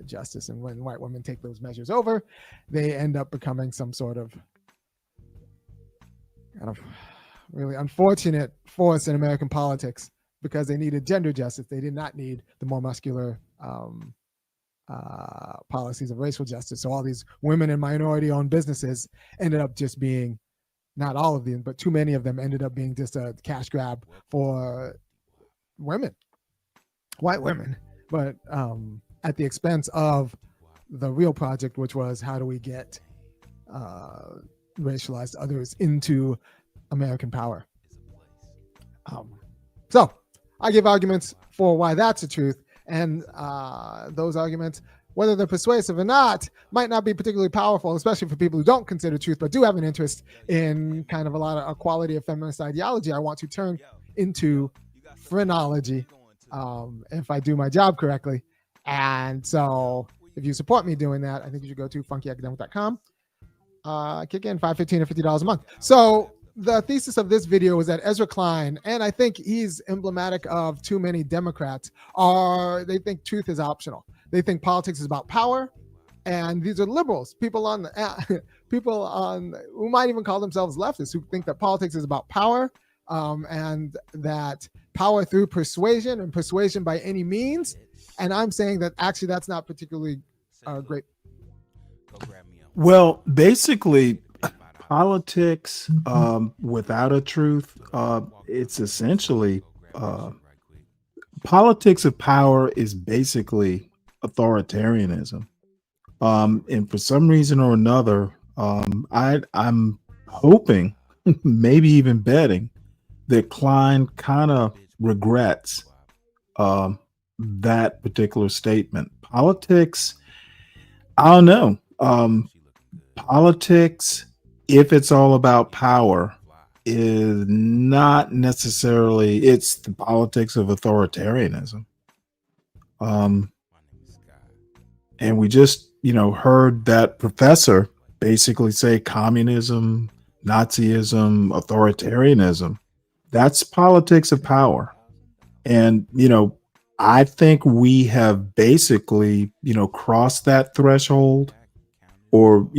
justice. And when white women take those measures over, they end up becoming some sort of kind of really unfortunate force in American politics because they needed gender justice. They did not need the more muscular policies of racial justice. So all these women and minority-owned businesses ended up just being, not all of them, but too many of them ended up being just a cash grab for women, white women, but at the expense of the real project, which was how do we get racialized others into American power. So I give arguments for why that's the truth, and those arguments, whether they're persuasive or not, might not be particularly powerful, especially for people who don't consider truth but do have an interest in kind of a lot of equality of feminist ideology. I want to turn into phrenology if I do my job correctly. And so if you support me doing that, I think you should go to funkyacademic.com. Kick in $5.15 or $50 a month. So the thesis of this video is that Ezra Klein, and I think he's emblematic of too many Democrats, they think truth is optional. They think politics is about power, and these are liberals, people on who might even call themselves leftists, who think that politics is about power, and that power through persuasion and persuasion by any means. And I'm saying that actually that's not particularly great. Well, basically, politics without a truth, it's essentially politics of power is basically authoritarianism. And for some reason or another, I'm hoping, maybe even betting, that Klein kind of regrets that particular statement. Politics, I don't know. Politics, if it's all about power, is not necessarily, it's the politics of authoritarianism. And we just, heard that professor basically say communism, Nazism, authoritarianism, that's politics of power. And, I think we have basically, crossed that threshold, or,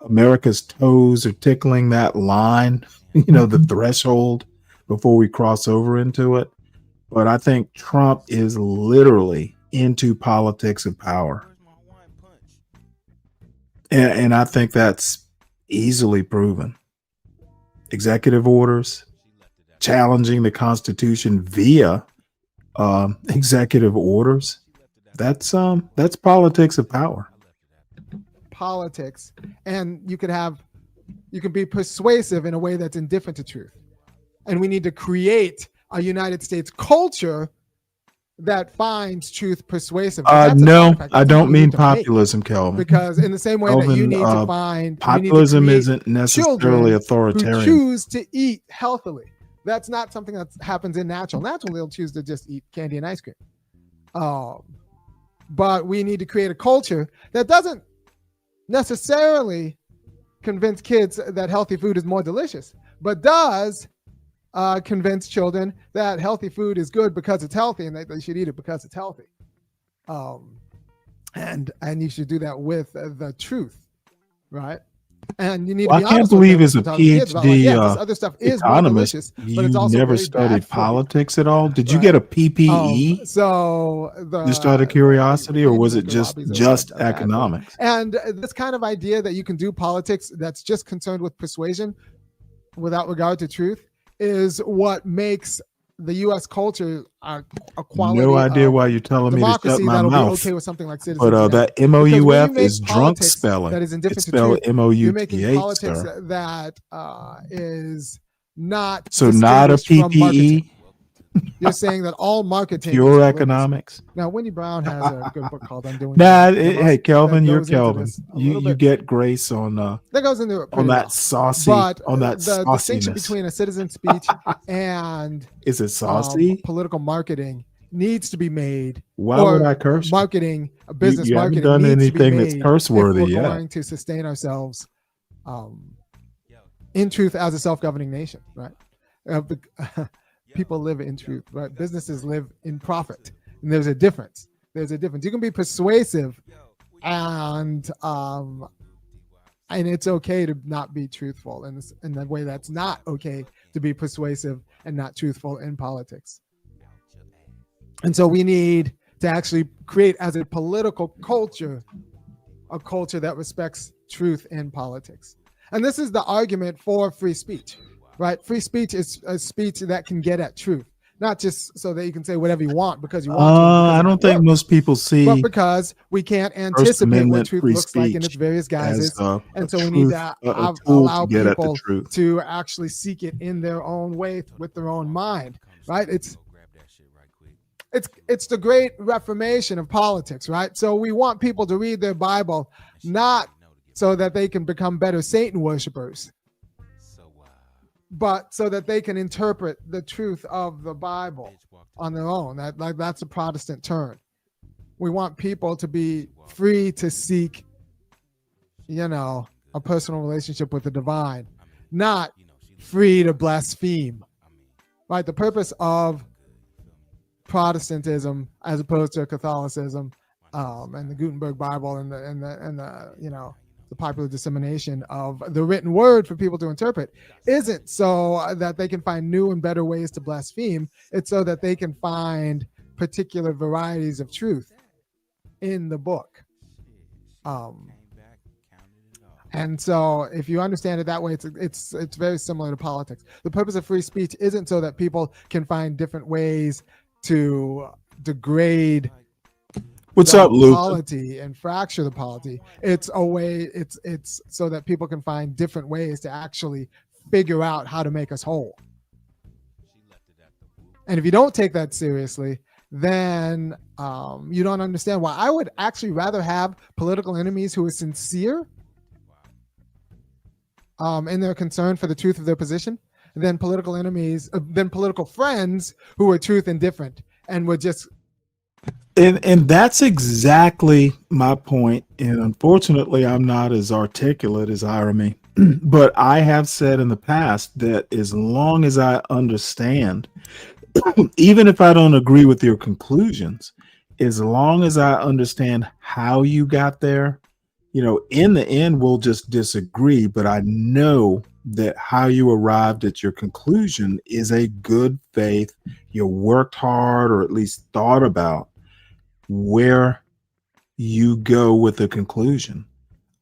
America's toes are tickling that line, the threshold before we cross over into it. But I think Trump is literally into politics of power. And I think that's easily proven. Executive orders, challenging the Constitution via executive orders. That's politics of power. Politics, and you can be persuasive in a way that's indifferent to truth. And we need to create a United States culture that finds truth persuasive. No, I don't mean populism, Kelvin. Because in the same way that you need to find populism isn't necessarily authoritarian. Who choose to eat healthily. That's not something that happens in natural. Naturally, they'll choose to just eat candy and ice cream. But we need to create a culture that doesn't necessarily convince kids that healthy food is more delicious, but does convince children that healthy food is good because it's healthy and that they should eat it because it's healthy. And you should do that with the truth, right? And you need to be I can't believe as a PhD this other stuff is economist, but it's also never really studied bad for politics at all. Did you get a PPE? Just out of curiosity, or was it just economics? And this kind of idea that you can do politics that's just concerned with persuasion without regard to truth is what makes the U.S. culture a quality. No idea why you're telling me to shut my mouth. Okay with something like citizenship. But that MOUF is drunk spelling. That is indifferent it's spelled MOUTH. You're making politics that is not. So not a PPE. You're saying that all marketing pure economics. Now, Wendy Brown has a good book called "Undoing." Hey, Kelvin, you're Kelvin. You get grace on that goes into it on that saucy, but on that the distinction between a citizen speech and is it saucy political marketing needs to be made. Why would I curse? Marketing, business you marketing haven't done needs anything to be that's made curse worthy if we're yet. going to sustain ourselves in truth as a self-governing nation, right? People live in truth, right? Businesses live in profit, and there's a difference. There's a difference. You can be persuasive, and it's okay to not be truthful in the way that's not okay to be persuasive and not truthful in politics. And so we need to actually create, as a political culture, a culture that respects truth in politics. And this is the argument for free speech, right? Free speech is a speech that can get at truth, not just so that you can say whatever you want because you want to. I don't think most people see, but because we can't anticipate what truth looks like in its various guises, and so we need to allow people to actually seek it in their own way with their own mind, right? It's the great reformation of politics, right? So we want people to read their Bible not so that they can become better Satan worshipers, but so that they can interpret the truth of the Bible on their own. That's a Protestant turn. We want people to be free to seek, a personal relationship with the divine, not free to blaspheme, right? The purpose of Protestantism as opposed to Catholicism, and the Gutenberg Bible and the popular dissemination of the written word for people to interpret isn't so that they can find new and better ways to blaspheme. It's so that they can find particular varieties of truth in the book. And so if you understand it that way, it's very similar to politics. The purpose of free speech isn't so that people can find different ways to degrade what's up, Luke? Polity and fracture the polity. It's a way. It's so that people can find different ways to actually figure out how to make us whole. And if you don't take that seriously, then you don't understand why. I would actually rather have political enemies who are sincere in their concern for the truth of their position than political enemies, than political friends who are truth indifferent and would just. And that's exactly my point. And unfortunately, I'm not as articulate as Irony, but I have said in the past that as long as I understand, even if I don't agree with your conclusions, as long as I understand how you got there, in the end, we'll just disagree. But I know that how you arrived at your conclusion is a good faith. You worked hard, or at least thought about where you go with the conclusion.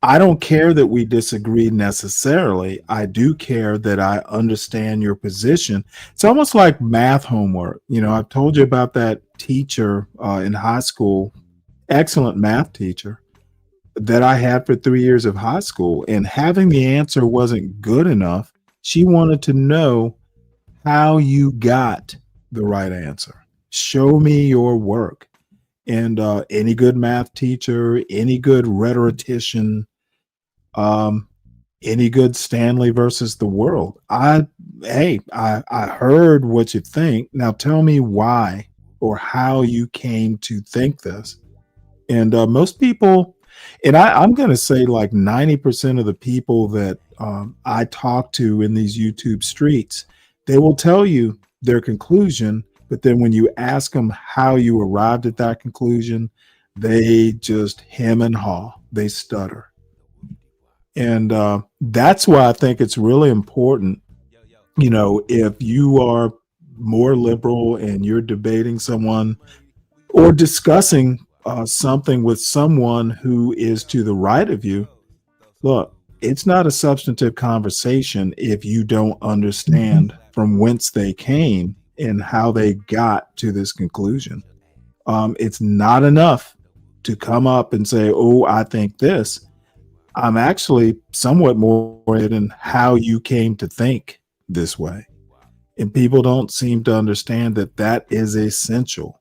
I don't care that we disagree necessarily. I do care that I understand your position. It's almost like math homework. I've told you about that teacher in high school, excellent math teacher that I had for 3 years of high school, and having the answer wasn't good enough. She wanted to know how you got the right answer. Show me your work. And any good math teacher, any good rhetorician, any good Stanley versus the world. I heard what you think. Now tell me why or how you came to think this. And most people, and I'm going to say like 90% of the people that I talk to in these YouTube streets, they will tell you their conclusion. But then when you ask them how you arrived at that conclusion, they just hem and haw. They stutter. And that's why I think it's really important, if you are more liberal and you're debating someone or discussing something with someone who is to the right of you, look, it's not a substantive conversation if you don't understand from whence they came and how they got to this conclusion. It's not enough to come up and say, oh, I think this. I'm actually somewhat more interested in how you came to think this way. And people don't seem to understand that that is essential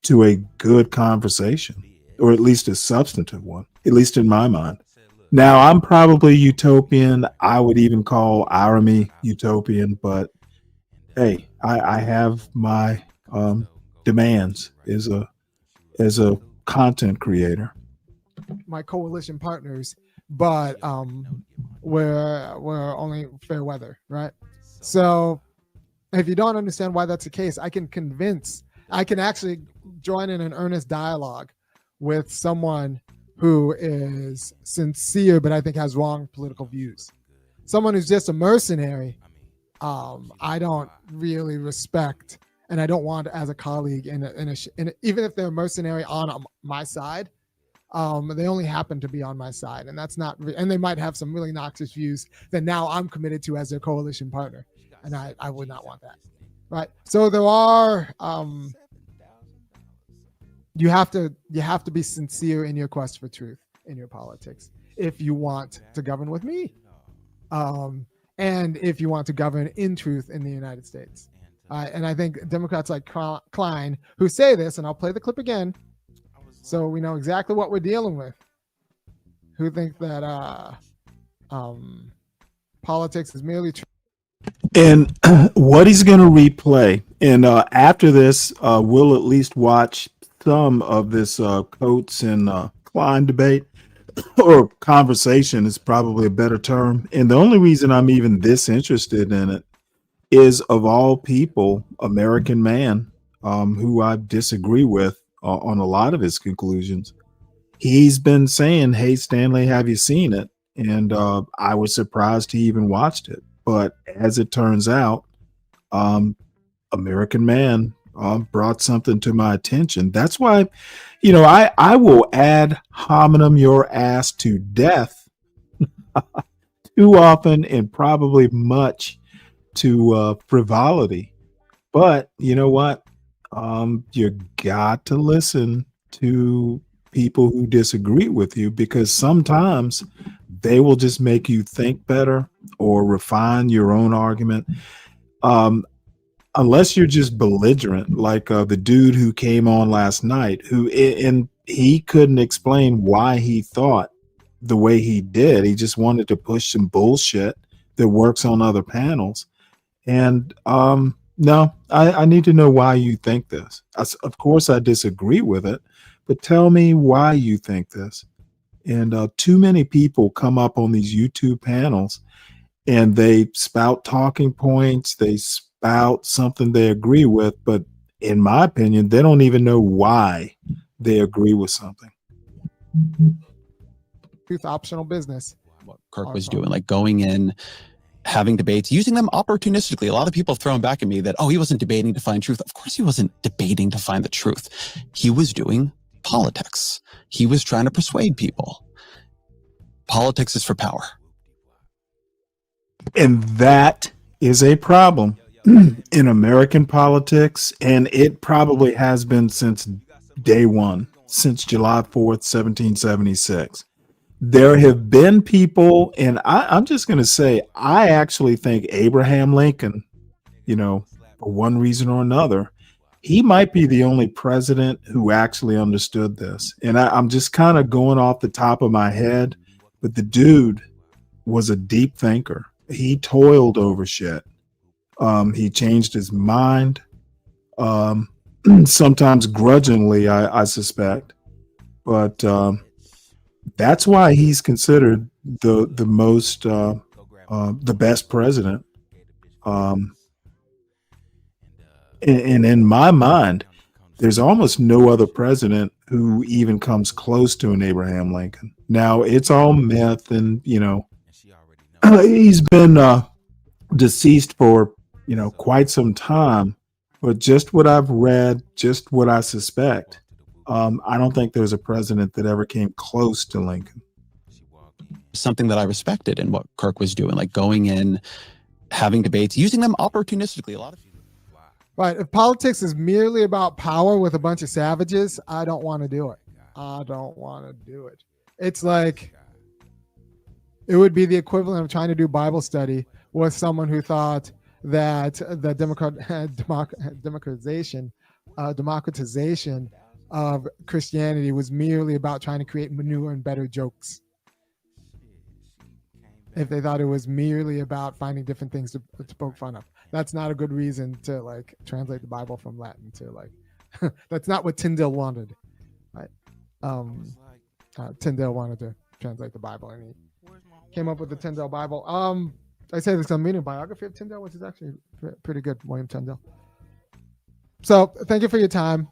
to a good conversation, or at least a substantive one, at least in my mind. Now, I'm probably utopian. I would even call Irony utopian, but hey, I have my demands as a content creator. My coalition partners but we're only fair weather, right? So if you don't understand why that's the case, I can actually join in an earnest dialogue with someone who is sincere, but I think has wrong political views. Someone who's just a mercenary, I don't really respect, and I don't want as a colleague even if they're a mercenary on my side. They only happen to be on my side, and that's not. And they might have some really noxious views that now I'm committed to as their coalition partner, and I would not want that. Right. So there are. You have to be sincere in your quest for truth in your politics if you want to govern with me, and if you want to govern in truth in the United States. And I think Democrats like Klein who say this, and I'll play the clip again, so we know exactly what we're dealing with, who think that politics is merely true. And what he's going to replay, and after this, we'll at least watch some of this Coates and Klein debate, or conversation is probably a better term. And the only reason I'm even this interested in it is, of all people, American Man, who I disagree with on a lot of his conclusions. He's been saying, "Hey, Stanley, have you seen it?" And I was surprised he even watched it. But as it turns out, American Man brought something to my attention. That's why, I will ad hominem your ass to death too often, and probably much to frivolity. But you know what? You got to listen to people who disagree with you, because sometimes they will just make you think better or refine your own argument. Unless you're just belligerent, like the dude who came on last night, and he couldn't explain why he thought the way he did. He just wanted to push some bullshit that works on other panels. And no, I need to know why you think this. Of course, I disagree with it, but tell me why you think this. And too many people come up on these YouTube panels and they spout talking points. They spout something they agree with, but in my opinion, they don't even know why they agree with something. Truth optional business. What Kirk was doing, like going in, having debates, using them opportunistically. A lot of people have thrown back at me that, oh, he wasn't debating to find truth. Of course he wasn't debating to find the truth. He was doing politics. He was trying to persuade people. Politics is for power. And that is a problem in American politics, and it probably has been since day one, since July 4th, 1776. There have been people, and I'm just going to say, I actually think Abraham Lincoln, for one reason or another, he might be the only president who actually understood this. And I'm just kind of going off the top of my head, but the dude was a deep thinker. He toiled over shit. He changed his mind, sometimes grudgingly, I suspect. But that's why he's considered the most the best president. And in my mind, there's almost no other president who even comes close to an Abraham Lincoln. Now, it's all myth, and he's been deceased for quite some time. But just what I've read, just what I suspect, I don't think there's a president that ever came close to Lincoln. Something that I respected in what Kirk was doing, like going in, having debates, using them opportunistically. A lot of people. Right. If politics is merely about power with a bunch of savages, I don't want to do it. I don't want to do it. It's like, it would be the equivalent of trying to do Bible study with someone who thought that the democratization of Christianity was merely about trying to create newer and better jokes. If they thought it was merely about finding different things to poke fun of, that's not a good reason to translate the Bible from Latin to that's not what Tyndale wanted, right? Tyndale wanted to translate the Bible, and he came up with the Tyndale Bible. I say this on meeting biography of Tyndale, which is actually pretty good, William Tyndale. So thank you for your time.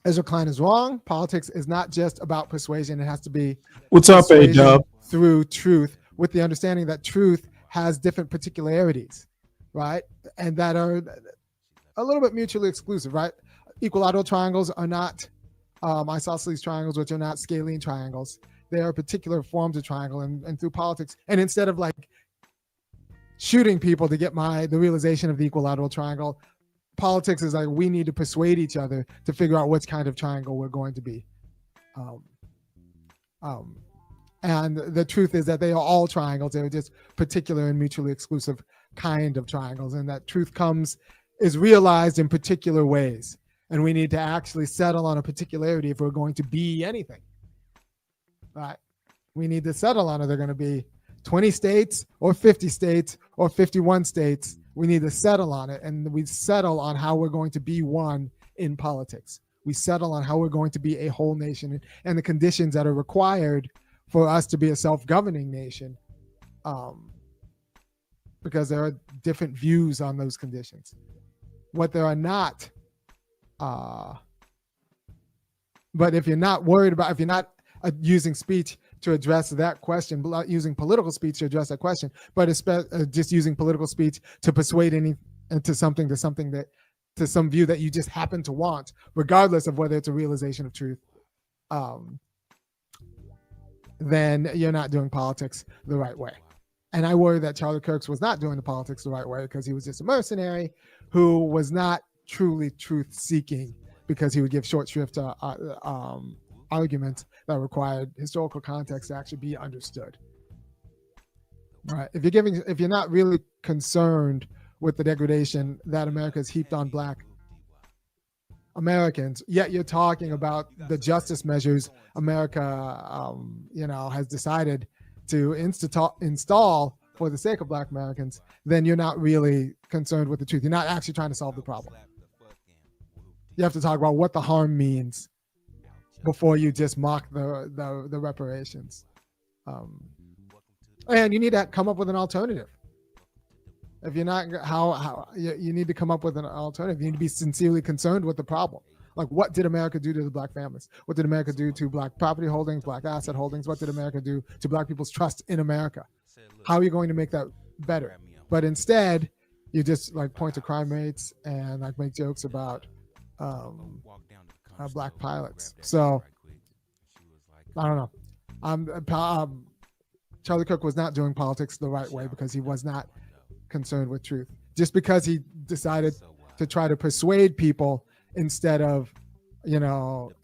Ezra Klein is wrong. Politics is not just about persuasion. It has to be What's up, A-Dub? Through truth, with the understanding that truth has different particularities, right? And that are a little bit mutually exclusive, right? Equilateral triangles are not isosceles triangles, which are not scalene triangles. They are particular forms of triangle, and through politics. And instead of like shooting people to get the realization of the equilateral triangle, politics is like we need to persuade each other to figure out which kind of triangle we're going to be. And the truth is that they are all triangles. They're just particular and mutually exclusive kind of triangles, and that truth is realized in particular ways. And we need to actually settle on a particularity if we're going to be anything. Right? We need to settle on, are there going to be 20 states or 50 states or 51 states? We need to settle on it, and we settle on how we're going to be one in politics. We settle on how we're going to be a whole nation and the conditions that are required for us to be a self-governing nation, because there are different views on those conditions. What there are not, but if you're not worried about, if you're not using speech to address that question, using political speech to address that question, but just using political speech to persuade to some view that you just happen to want, regardless of whether it's a realization of truth, then you're not doing politics the right way. And I worry that Charlie Kirk was not doing the politics the right way because he was just a mercenary who was not truly truth-seeking, because he would give short shrift to arguments that required historical context to actually be understood. Right? If you're not really concerned with the degradation that America has heaped on Black Americans, yet you're talking about the justice measures America, has decided to install for the sake of Black Americans, then you're not really concerned with the truth. You're not actually trying to solve the problem. You have to talk about what the harm means before you just mock the reparations. And you need to come up with an alternative. If you're not, you need to come up with an alternative. You need to be sincerely concerned with the problem. Like, what did America do to the Black families? What did America do to Black property holdings, Black asset holdings? What did America do to Black people's trust in America? How are you going to make that better? But instead, you just like point to crime rates and like make jokes about Black pilots. So I don't know. Charlie Kirk was not doing politics the right way because he was not concerned with truth. Just because he decided to try to persuade people instead of,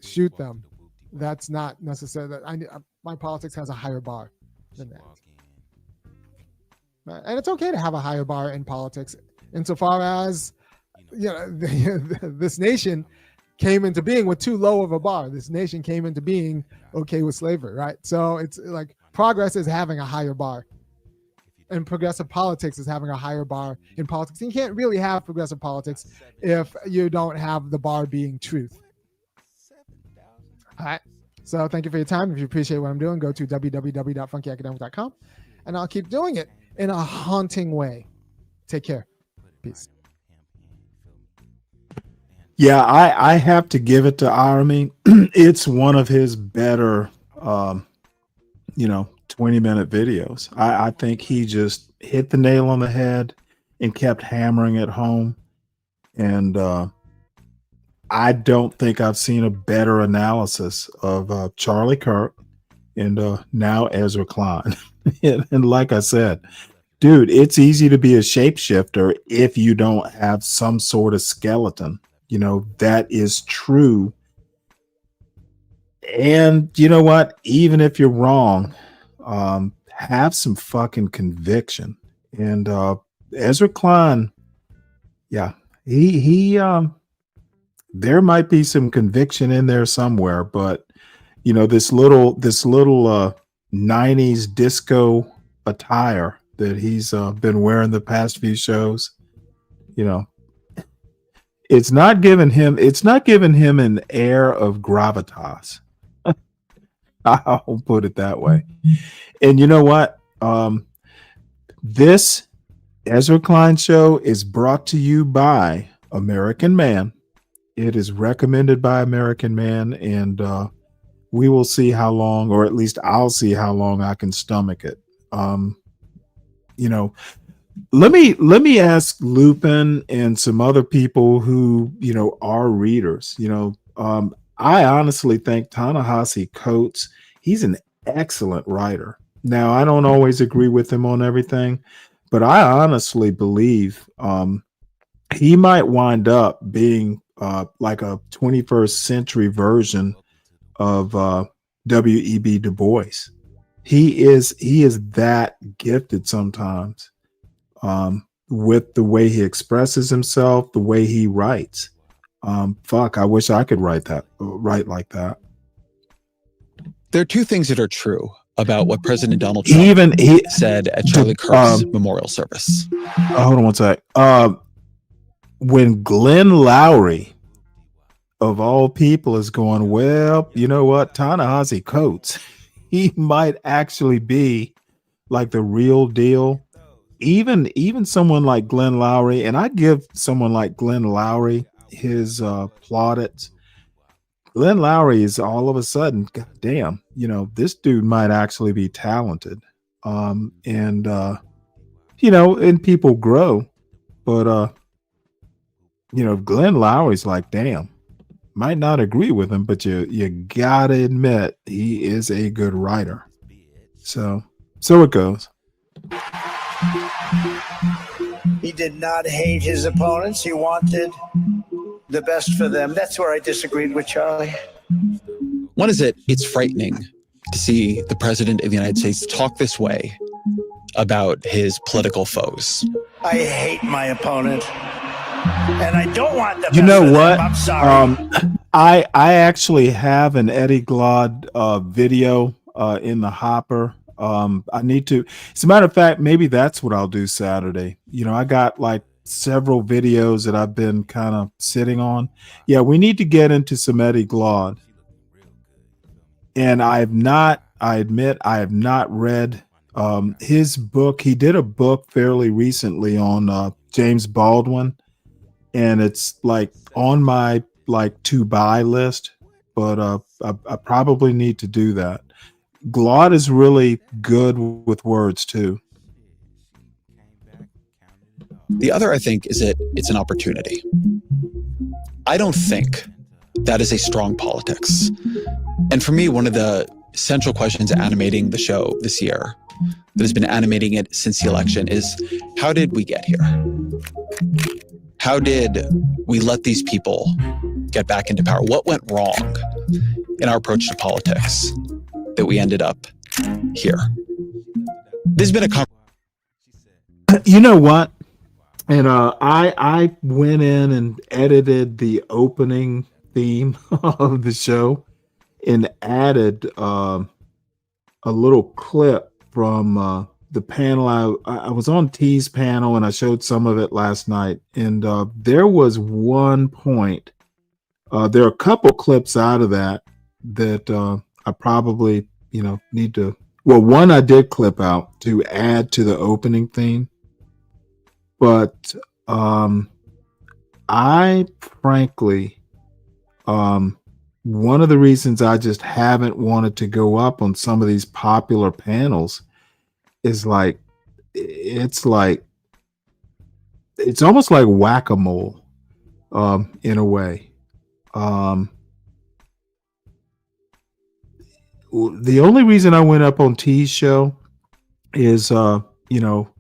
shoot them, that's not necessarily. My politics has a higher bar than that. And it's okay to have a higher bar in politics, insofar as this nation came into being with too low of a bar. This nation came into being okay with slavery, right? So it's like progress is having a higher bar, and progressive politics is having a higher bar in politics. And you can't really have progressive politics if you don't have the bar being truth. All right. So thank you for your time. If you appreciate what I'm doing, go to www.funkyacademic.com, and I'll keep doing it in a haunting way. Take care. Peace. Yeah, I have to give it to Army. It's one of his better, 20-minute videos. I think he just hit the nail on the head and kept hammering it home. And I don't think I've seen a better analysis of Charlie Kirk and now Ezra Klein. And like I said, dude, it's easy to be a shapeshifter if you don't have some sort of skeleton. That is true. And you know what? Even if you're wrong, have some fucking conviction. And Ezra Klein, yeah, he there might be some conviction in there somewhere, but this little 90s disco attire that he's been wearing the past few shows, it's not giving him an air of gravitas. I'll put it that way. And you know what? This Ezra Klein show is brought to you by American Man. It is recommended by American Man, and we will see how long, or at least I'll see how long I can stomach it. You know, let me ask Lupin and some other people who, you know, are readers. You know, I honestly think Ta-Nehisi Coates, he's an excellent writer. Now, I don't always agree with him on everything, but I honestly believe he might wind up being like a 21st century version of W.E.B. Du Bois. He is that gifted sometimes, with the way he expresses himself, the way he writes. I wish I could write like that. There are two things that are true about what President Donald Trump said at Charlie Kirk's memorial service. Hold on one sec. When Glenn Lowry, of all people, is going, well, you know what, Ta-Nehisi Coates, he might actually be like the real deal. Even someone like Glenn Lowry, and I give someone like Glenn Lowry his plaudits. Glenn Lowry is all of a sudden, God damn, you know, this dude might actually be talented. And you know, and people grow, but you know, Glenn Lowry's like, damn, might not agree with him, but you gotta admit he is a good writer. So it goes. He did not hate his opponents. He wanted the best for them. That's where I disagreed with Charlie. One is that it's frightening to see the president of the United States talk this way about his political foes. I hate my opponent, and I don't want the best. You know for what? them. I'm sorry. I actually have an Eddie Glaude video in the hopper. I need to, as a matter of fact, maybe that's what I'll do Saturday. You know, I got like several videos that I've been kind of sitting on. Yeah, we need to get into some Eddie Glaude. And I admit I have not read his book. He did a book fairly recently on James Baldwin, and it's like on my like to buy list, but I probably need to do that. Glaude is really good with words too. The other, I think, is that it's an opportunity. I don't think that is a strong politics. And for me, one of the central questions animating the show this year, that has been animating it since the election, is how did we get here? How did we let these people get back into power? What went wrong in our approach to politics that we ended up here? This has been a conversation. You know what? And I went in and edited the opening theme of the show and added a little clip from the panel. I was on T's panel and I showed some of it last night. And there was one point. There are a couple clips out of that I probably, you know, need to. Well, one I did clip out to add to the opening theme. But I frankly, one of the reasons I just haven't wanted to go up on some of these popular panels is it's almost like whack-a-mole in a way. The only reason I went up on T's show is, you know,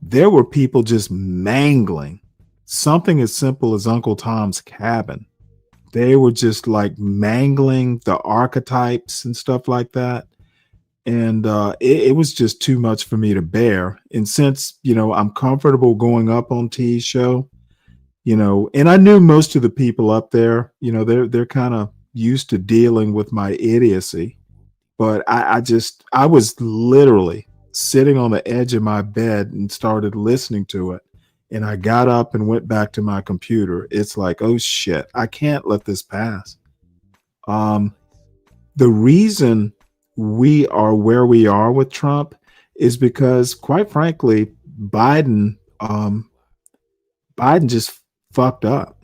there were people just mangling something as simple as Uncle Tom's Cabin. They were just like mangling the archetypes and stuff like that. And it was just too much for me to bear. And since, you know, I'm comfortable going up on T's show, you know, and I knew most of the people up there, you know, they're kind of used to dealing with my idiocy. But I was literally sitting on the edge of my bed and started listening to it. And I got up and went back to my computer. It's like, oh shit, I can't let this pass. The reason we are where we are with Trump is because, quite frankly, Biden just fucked up.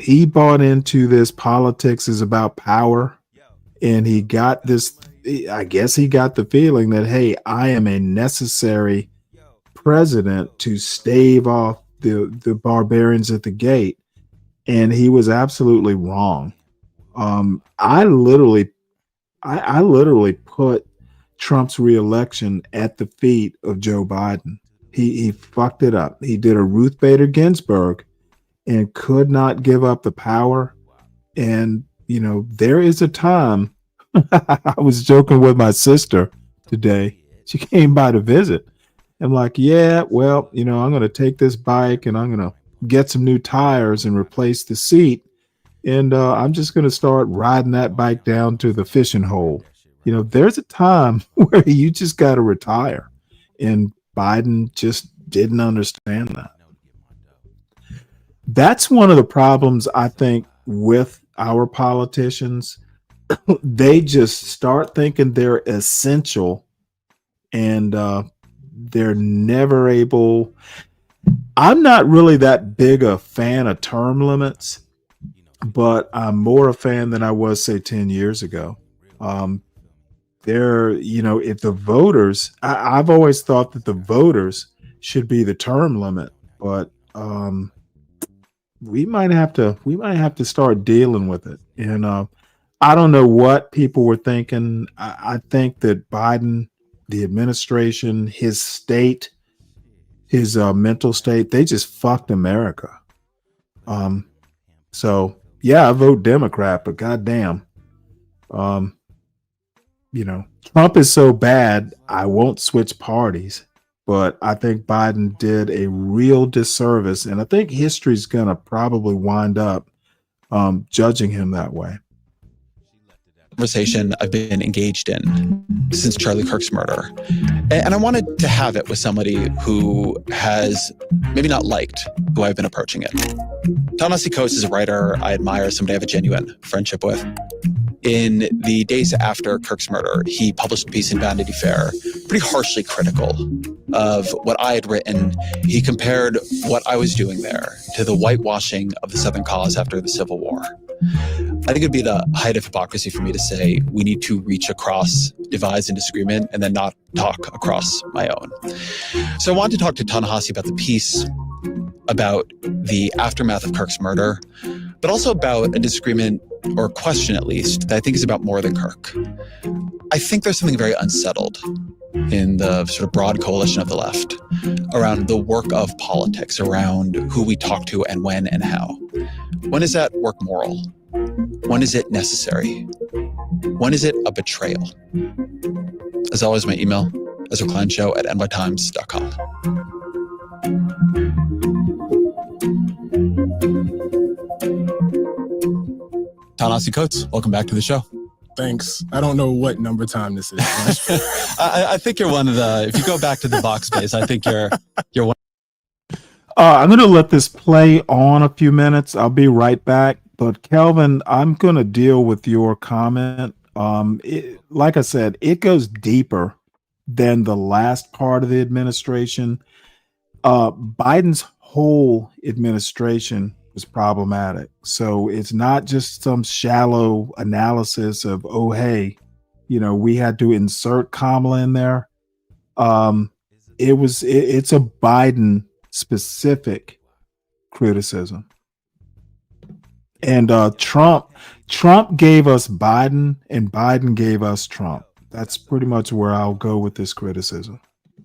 He bought into this politics is about power, and he got this. I guess he got the feeling that, hey, I am a necessary president to stave off the barbarians at the gate, and he was absolutely wrong. I literally put Trump's reelection at the feet of Joe Biden. He fucked it up. He did a Ruth Bader Ginsburg and could not give up the power. And, you know, there is a time, I was joking with my sister today. She came by to visit. I'm like, yeah, well, you know, I'm going to take this bike and I'm going to get some new tires and replace the seat. And I'm just going to start riding that bike down to the fishing hole. You know, there's a time where you just got to retire. And Biden just didn't understand that. That's one of the problems, I think, with our politicians. They just start thinking they're essential, and they're never able. I'm not really that big a fan of term limits, but I'm more a fan than I was, say, 10 years ago. You know, if the voters, I've always thought that the voters should be the term limit, but we might have to start dealing with it. And I don't know what people were thinking. I think that Biden, the administration, his state, his mental state, they just fucked America. So yeah, I vote Democrat, but goddamn, you know, Trump is so bad, I won't switch parties. But I think Biden did a real disservice, and I think history's gonna probably wind up judging him that way. Conversation I've been engaged in since Charlie Kirk's murder. And I wanted to have it with somebody who has maybe not liked who I've been approaching it. Ta-Nehisi Coates is a writer I admire, somebody I have a genuine friendship with. In the days after Kirk's murder, he published a piece in Vanity Fair, pretty harshly critical of what I had written. He compared what I was doing there to the whitewashing of the Southern cause after the Civil War. I think it'd be the height of hypocrisy for me to say we need to reach across divides and disagreement and then not talk across my own. So I wanted to talk to Ta-Nehisi about the piece, about the aftermath of Kirk's murder, but also about a disagreement, or a question at least, that I think is about more than Kirk. I think there's something very unsettled in the sort of broad coalition of the left around the work of politics, around who we talk to and when and how. When is that work moral? When is it necessary? When is it a betrayal? As always, my email, EzraKleinShow@nytimes.com. Ta-Nehisi Coates, welcome back to the show. Thanks. I don't know what number time this is. I think you're one of the, if you go back to the box space, I think you're one. I'm going to let this play on a few minutes. I'll be right back. But Kelvin, I'm going to deal with your comment. Like I said, it goes deeper than the last part of the administration. Biden's whole administration was problematic. So it's not just some shallow analysis of, oh, hey, you know, we had to insert Kamala in there. It's a Biden specific criticism. And Trump gave us Biden and Biden gave us Trump. That's pretty much where I'll go with this criticism.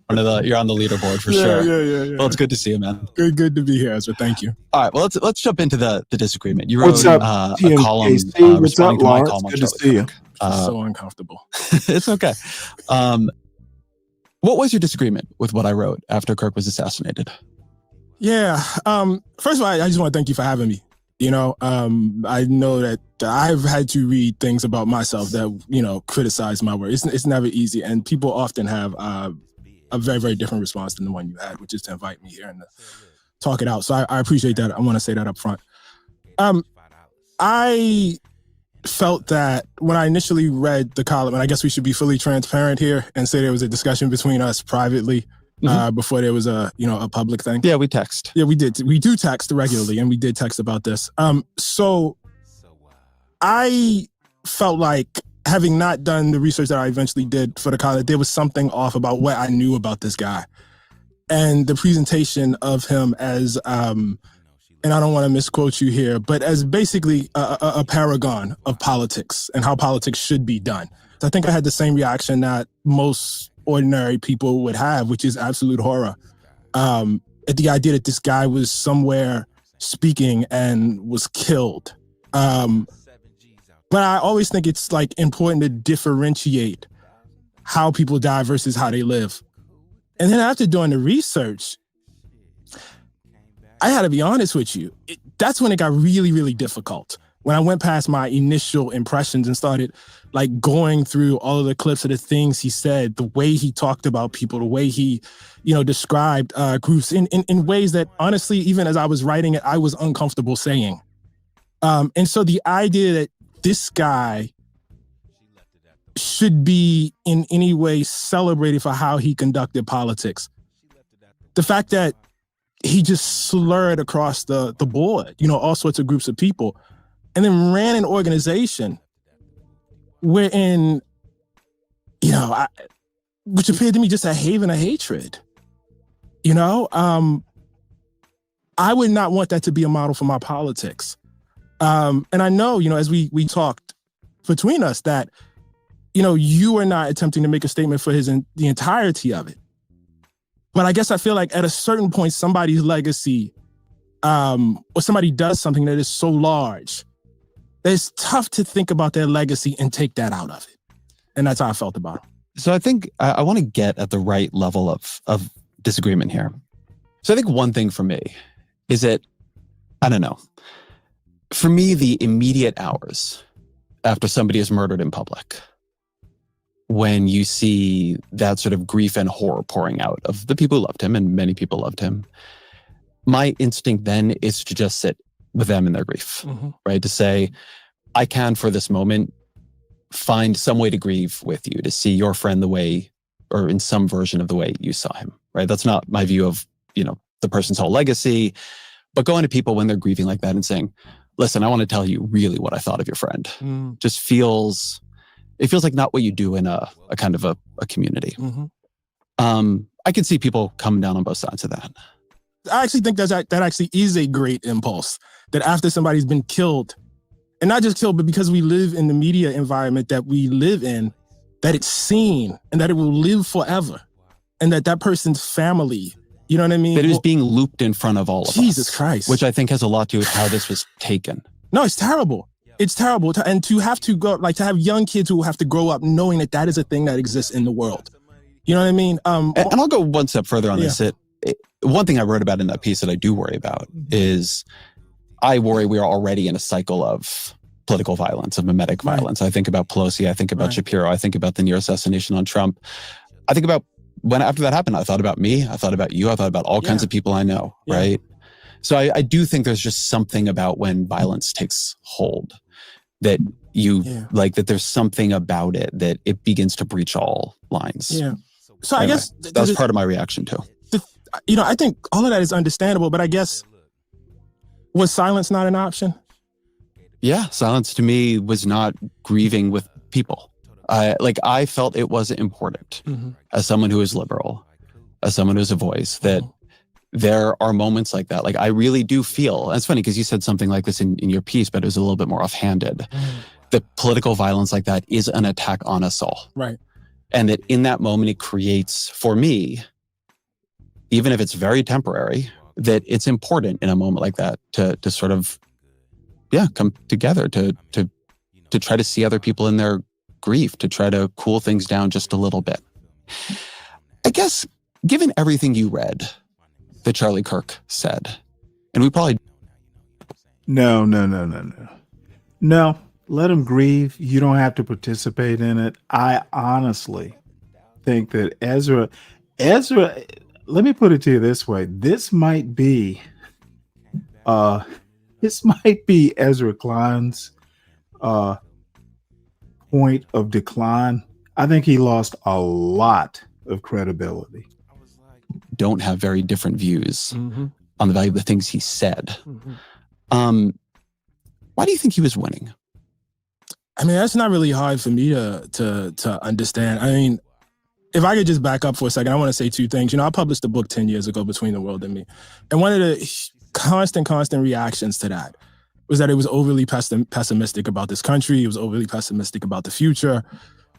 You're on the leaderboard for sure. Yeah. Well, it's good to see you, man. Good to be here, Ezra. Thank you. All right, well, let's jump into the disagreement. You wrote What's up, a column what's up, responding to my Lawrence? column on Good to Charlie see you. Kirk. So uncomfortable. It's okay. What was your disagreement with what I wrote after Kirk was assassinated? Yeah. First of all, I just want to thank you for having me. You know, I know that I've had to read things about myself that, you know, criticize my work. It's never easy. And people often have a very, very different response than the one you had, which is to invite me here and to talk it out. So I appreciate that. I want to say that up front. I felt that when I initially read the column, and I guess we should be fully transparent here and say there was a discussion between us privately before there was a public thing. Yeah, we text. Yeah, we did. We do text regularly, and we did text about this. So I felt like, having not done the research that I eventually did for the column, there was something off about what I knew about this guy. And the presentation of him as, and I don't want to misquote you here, but as basically a paragon of politics and how politics should be done. So I think I had the same reaction that most ordinary people would have, which is absolute horror. At the idea that this guy was somewhere speaking and was killed. But I always think it's like important to differentiate how people die versus how they live. And then after doing the research, I had to be honest with you. That's when it got really, really difficult. When I went past my initial impressions and started like going through all of the clips of the things he said, the way he talked about people, the way he, described groups in ways that honestly, even as I was writing it, I was uncomfortable saying. And so the idea that this guy should be in any way celebrated for how he conducted politics. The fact that he just slurred across the board, all sorts of groups of people, and then ran an organization wherein, which appeared to me just a haven of hatred. I would not want that to be a model for my politics. And I know, as we talked between us that, you are not attempting to make a statement for the entirety of it. But I guess I feel like at a certain point, somebody's legacy, or somebody does something that is so large, that it's tough to think about their legacy and take that out of it. And that's how I felt about it. So I think I want to get at the right level of disagreement here. So I think one thing for me is that, I don't know, for me, the immediate hours after somebody is murdered in public, when you see that sort of grief and horror pouring out of the people who loved him, and many people loved him, my instinct then is to just sit with them in their grief, right? To say, I can, for this moment, find some way to grieve with you, to see your friend the way, or in some version of the way you saw him, right? That's not my view of, the person's whole legacy, but going to people when they're grieving like that and saying, listen, I want to tell you really what I thought of your friend. Just feels like not what you do in a kind of a community. I can see people coming down on both sides of that. I actually think that actually is a great impulse, that after somebody's been killed, and not just killed, but because we live in the media environment that we live in, that it's seen and that it will live forever, and that person's family, you know what I mean? That it was being looped in front of all of us. Jesus Christ. Which I think has a lot to do with how this was taken. No, it's terrible. It's terrible. And to have to go, to have young kids who have to grow up knowing that is a thing that exists in the world. You know what I mean? And I'll go one step further on this. One thing I wrote about in that piece that I do worry about is I worry we are already in a cycle of political violence, of mimetic violence. I think about Pelosi. I think about Shapiro. I think about the near assassination on Trump. I think about when after that happened, I thought about me. I thought about you. I thought about all kinds of people I know, right? So I do think there's just something about when violence takes hold that that there's something about it that it begins to breach all lines. Yeah. So anyway, I guess that was part of my reaction too. I think all of that is understandable, but I guess, was silence not an option? Yeah, silence to me was not grieving with people. I felt it was important as someone who is liberal, as someone who has a voice, that there are moments like that. Like I really do feel, and it's funny because you said something like this in your piece, but it was a little bit more offhanded. The political violence like that is an attack on us all. Right. And that in that moment, it creates, for me, even if it's very temporary, that it's important in a moment like that to sort of, come together, to try to see other people in their grief, to try to cool things down just a little bit. I guess, given everything you read that Charlie Kirk said, and we probably... No, let him grieve. You don't have to participate in it. I honestly think that Ezra, let me put it to you this way. This might be Ezra Klein's point of decline, I think he lost a lot of credibility. Don't have very different views on the value of the things he said. Why do you think he was winning? I mean, that's not really hard for me to understand. I mean, if I could just back up for a second, I want to say two things. You know, I published a book 10 years ago, Between the World and Me. And one of the constant reactions to that was that it was overly pessimistic about this country. It was overly pessimistic about the future.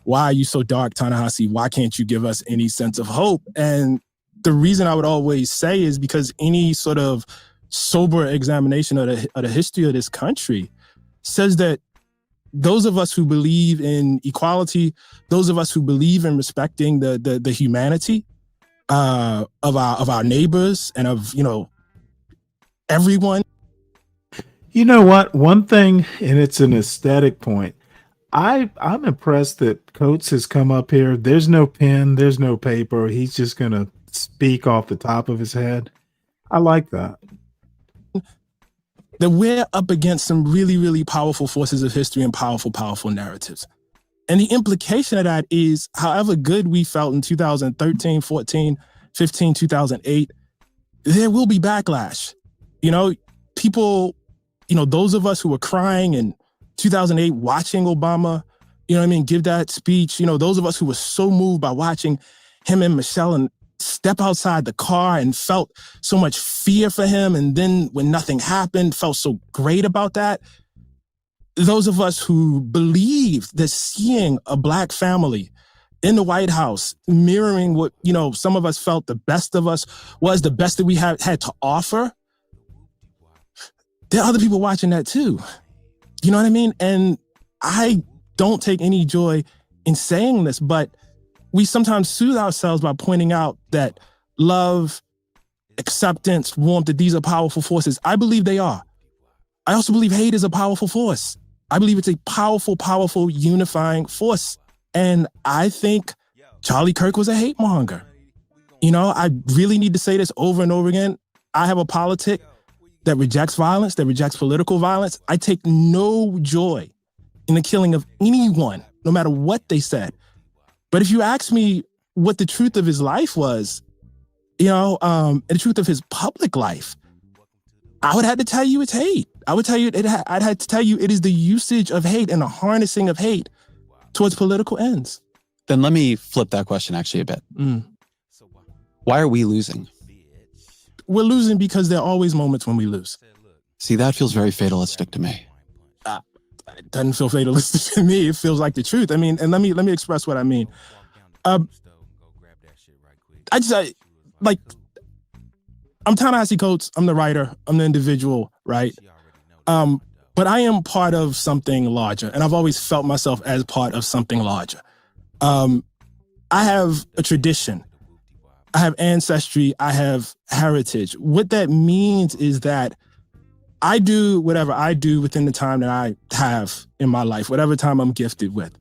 Why are you so dark, Ta-Nehisi? Why can't you give us any sense of hope? And the reason I would always say is because any sort of sober examination of the history of this country says that those of us who believe in equality, those of us who believe in respecting the humanity of our neighbors and of, you know, everyone. You know what? One thing, and it's an aesthetic point. I'm impressed that Coates has come up here. There's no pen, there's no paper. He's just going to speak off the top of his head. I like that. That we're up against some really powerful forces of history and powerful narratives. And the implication of that is, however good we felt in 2013, 14, 15, 2008, there will be backlash. You know, people, you know, those of us who were crying in 2008 watching Obama, you know what I mean, give that speech, you know, those of us who were so moved by watching him and Michelle and step outside the car and felt so much fear for him, and then when nothing happened, felt so great about that. Those of us who believed that seeing a Black family in the White House mirroring what, you know, some of us felt the best of us was, the best that we had to offer, there are other people watching that too. You know what I mean? And I don't take any joy in saying this, but we sometimes soothe ourselves by pointing out that love, acceptance, warmth, that these are powerful forces. I believe they are. I also believe hate is a powerful force. I believe it's a powerful unifying force. And I think Charlie Kirk was a hate monger. You know, I really need to say this over and over again. I have a politic that rejects violence, that rejects political violence. I take no joy in the killing of anyone, no matter what they said. But if you ask me what the truth of his life was, you know, and the truth of his public life, I would have to tell you it's hate. I would tell you, I'd have to tell you it is the usage of hate and the harnessing of hate towards political ends. Then let me flip that question actually a bit. Why are we losing? We're losing because there are always moments when we lose. See, that feels very fatalistic to me. It doesn't feel fatalistic to me. It feels like the truth. I mean, and let me express what I mean. I'm Ta-Nehisi Coates. I'm the writer. I'm the individual, right? But I am part of something larger, and I've always felt myself as part of something larger. I have a tradition. I have ancestry. I have heritage. What that means is that I do whatever I do within the time that I have in my life, whatever time I'm gifted with.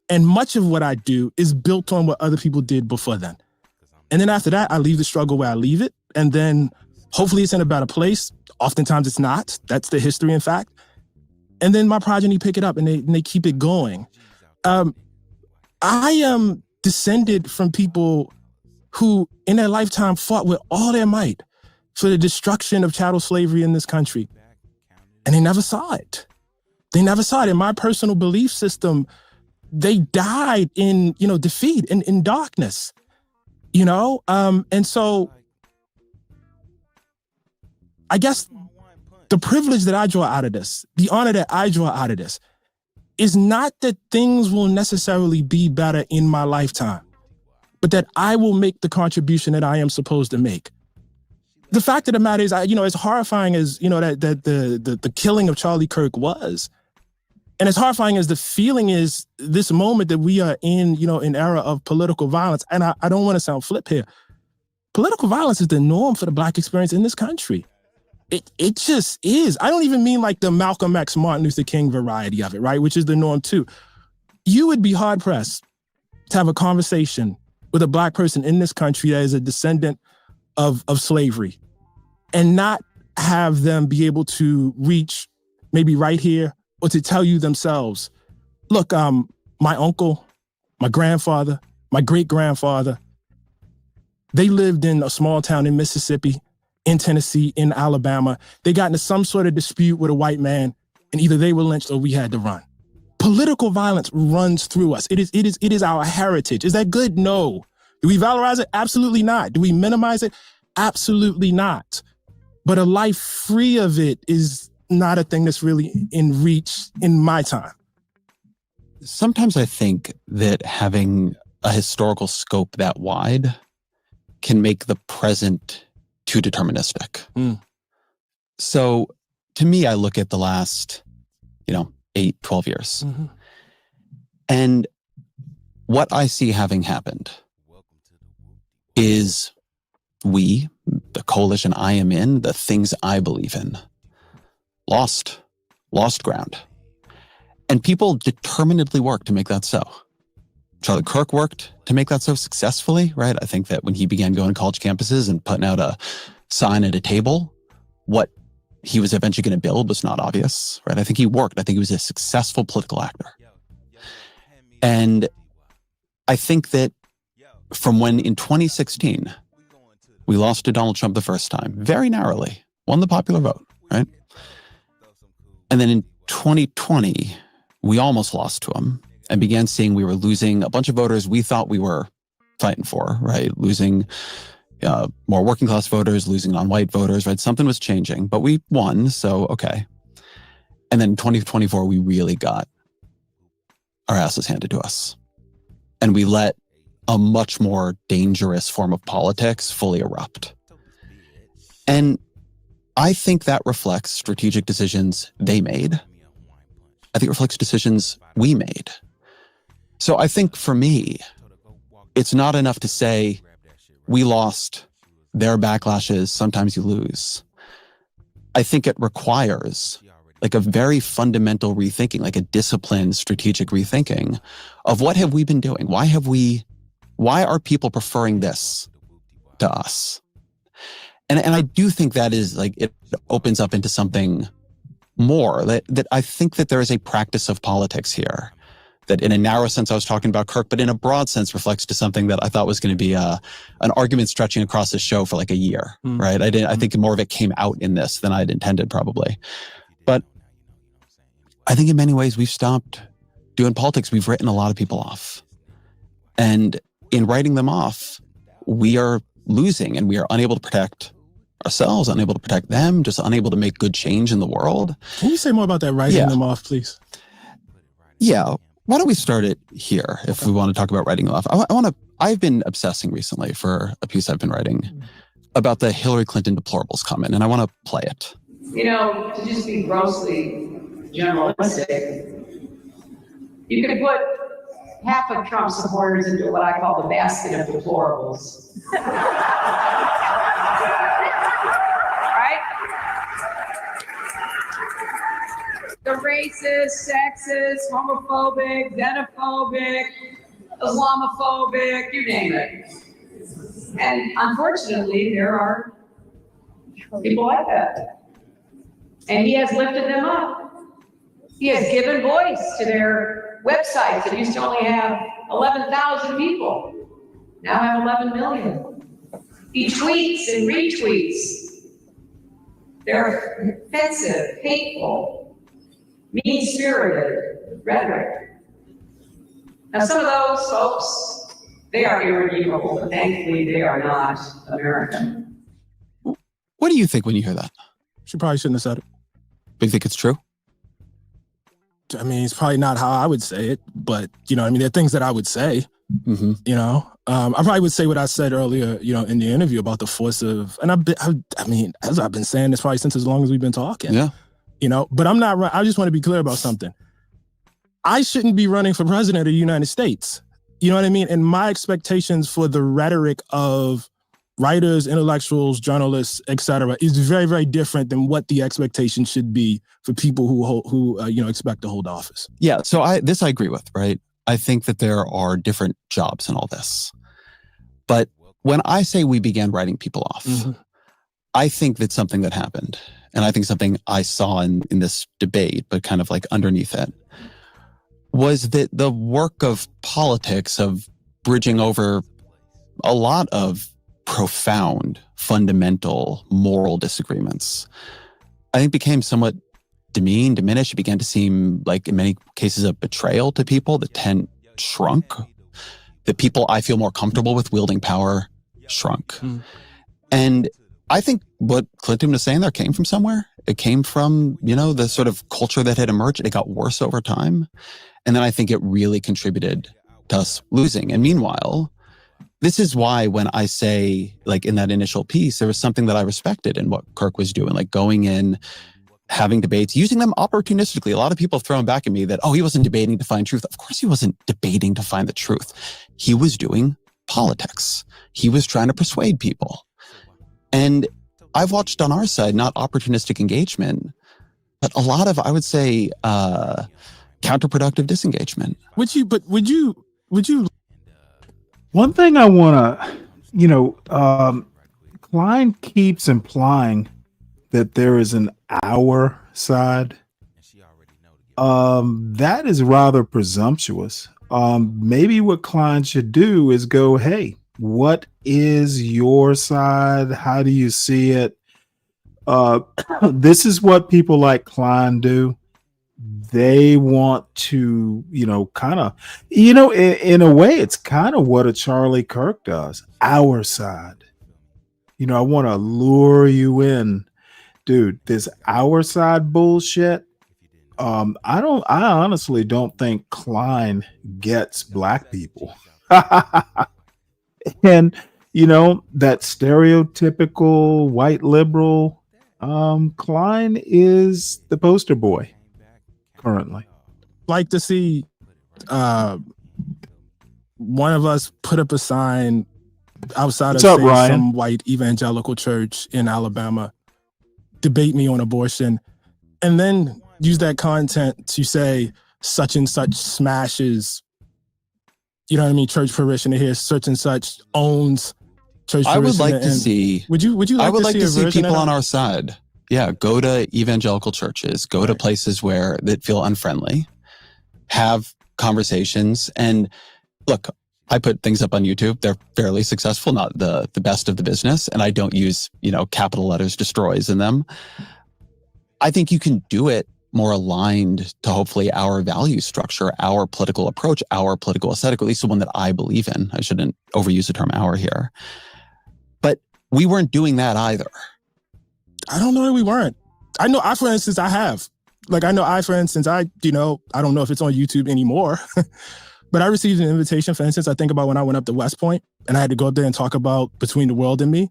And much of what I do is built on what other people did before then. And then after that, I leave the struggle where I leave it. And then hopefully it's in a better place. Oftentimes it's not. That's the history, in fact. And then my progeny pick it up and they keep it going. I am descended from people who in their lifetime fought with all their might for the destruction of chattel slavery in this country. And they never saw it. They never saw it. In my personal belief system, they died in, you know, defeat, in darkness, you know? And so I guess the privilege that I draw out of this, the honor that I draw out of this, is not that things will necessarily be better in my lifetime, but that I will make the contribution that I am supposed to make. The fact of the matter is, you know, as horrifying as, you know, that the killing of Charlie Kirk was, and as horrifying as the feeling is, this moment that we are in, you know, an era of political violence, and I don't want to sound flip here, political violence is the norm for the Black experience in this country. It just is. I don't even mean like the Malcolm X, Martin Luther King variety of it, right? Which is the norm too. You would be hard pressed to have a conversation with a Black person in this country that is a descendant of slavery and not have them be able to reach maybe right here or to tell you themselves Look, my uncle, my grandfather, my great-grandfather, they lived in a small town in Mississippi, in Tennessee, in Alabama. They got into some sort of dispute with a white man, and either they were lynched or we had to run. Political violence runs through us. It is our heritage. Is that good? No. Do we valorize it? Absolutely not. Do we minimize it? Absolutely not. But a life free of it is not a thing that's really in reach in my time. Sometimes I think that having a historical scope that wide can make the present too deterministic. So to me, I look at the last, 8, 12 years. And what I see having happened is we, the coalition I am in, the things I believe in, lost ground. And people determinedly worked to make that so. Charlie Kirk worked to make that so successfully, right? I think that when he began going to college campuses and putting out a sign at a table, what he was eventually going to build was not obvious, right? I think he worked. I think he was a successful political actor. And I think that from when in 2016, we lost to Donald Trump the first time, very narrowly, won the popular vote, right? And then in 2020, we almost lost to him and began seeing we were losing a bunch of voters we thought we were fighting for, right? Losing more working class voters, losing non-white voters, right? Something was changing, but we won, so okay. And then in 2024, we really got our asses handed to us. And we let a much more dangerous form of politics fully erupt. And I think that reflects strategic decisions they made. I think it reflects decisions we made. So I think for me, it's not enough to say we lost, there are backlashes, sometimes you lose. I think it requires like a very fundamental rethinking, like a disciplined strategic rethinking of what have we been doing? Why are people preferring this to us? And I do think that is like, it opens up into something more that I think that there is a practice of politics here that in a narrow sense I was talking about Kirk, but in a broad sense reflects to something that I thought was going to be an argument stretching across the show for like a year, right? I think more of it came out in this than I'd intended probably. But I think in many ways we've stopped doing politics. We've written a lot of people off. And in writing them off, we are losing and we are unable to protect ourselves, unable to protect them, just unable to make good change in the world. Can you say more about that writing them off, please? Yeah. Why don't we start it here if we want to talk about writing them off? I've been obsessing recently for a piece I've been writing about the Hillary Clinton deplorables comment, and I want to play it. To just be grossly generalistic, you could put half of Trump supporters into what I call the basket of deplorables. Right? The racist, sexist, homophobic, xenophobic, Islamophobic, you name it. And unfortunately, there are people like that. And he has lifted them up. He has given voice to their websites that used to only have 11,000 people, now have 11 million. He tweets and retweets. They're offensive, hateful, mean-spirited rhetoric. Now, some of those folks, they are irredeemable, but thankfully they are not American. What do you think when you hear that? She probably shouldn't have said it. Do you think it's true? I mean, it's probably not how I would say it, but, there are things that I would say, I probably would say what I said earlier, in the interview about the force of, and as I've been saying this probably since as long as we've been talking, but I'm not, I just want to be clear about something. I shouldn't be running for president of the United States. You know what I mean? And my expectations for the rhetoric of writers, intellectuals, journalists, et cetera, is very, very different than what the expectation should be for people who expect to hold office. Yeah, so I agree with, right? I think that there are different jobs in all this. But when I say we began writing people off, I think that something that happened, and I think something I saw in this debate, but kind of like underneath it, was that the work of politics, of bridging over a lot of profound, fundamental, moral disagreements, I think became somewhat demeaned, diminished. It began to seem like, in many cases, a betrayal to people. The tent shrunk. The people I feel more comfortable with wielding power shrunk. And I think what Clinton was saying there came from somewhere. It came from, the sort of culture that had emerged. It got worse over time. And then I think it really contributed to us losing. And meanwhile, this is why when I say, like in that initial piece, there was something that I respected in what Kirk was doing, like going in, having debates, using them opportunistically. A lot of people have thrown back at me that, he wasn't debating to find truth. Of course he wasn't debating to find the truth. He was doing politics. He was trying to persuade people. And I've watched on our side, not opportunistic engagement, but a lot of, I would say, counterproductive disengagement. Would you? One thing I want to, Klein keeps implying that there is an our side. That is rather presumptuous. Maybe what Klein should do is go, hey, what is your side? How do you see it? This is what people like Klein do. They want to, kind of, in a way, it's kind of what a Charlie Kirk does. Our side. I want to lure you in. Dude, this our side bullshit. I honestly don't think Klein gets black people. And, that stereotypical white liberal, Klein is the poster boy currently. Like to see one of us put up a sign outside of some white evangelical church in Alabama, debate me on abortion, and then use that content to say such and such smashes, church parishioner here, such and such owns church parishioner. I would like to see. Would you like to see people on our side? Yeah, go to evangelical churches, go to places that feel unfriendly, have conversations, and look, I put things up on YouTube. They're fairly successful, not the best of the business, and I don't use, capital letters destroys in them. I think you can do it more aligned to hopefully our value structure, our political approach, our political aesthetic, or at least the one that I believe in. I shouldn't overuse the term our here. But we weren't doing that either. I don't know that we weren't. I know for instance, I have. I don't know if it's on YouTube anymore, but I received an invitation, for instance, I think about when I went up to West Point and I had to go up there and talk about Between the World and Me.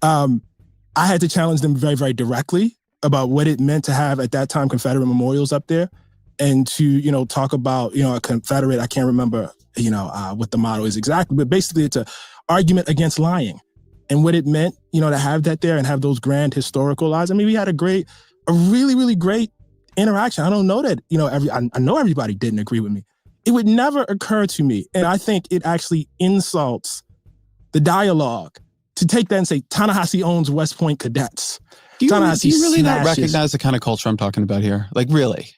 I had to challenge them very, very directly about what it meant to have, at that time, Confederate memorials up there, and to, talk about, a Confederate, I can't remember, what the motto is exactly, but basically it's an argument against lying and what it meant, to have that there and have those grand historical lies. I mean, we had a really, really great interaction. I don't know that, I know everybody didn't agree with me. It would never occur to me, and I think it actually insults the dialogue to take that and say, Ta-Nehisi owns West Point cadets. Do you really not recognize the kind of culture I'm talking about here? Like, really?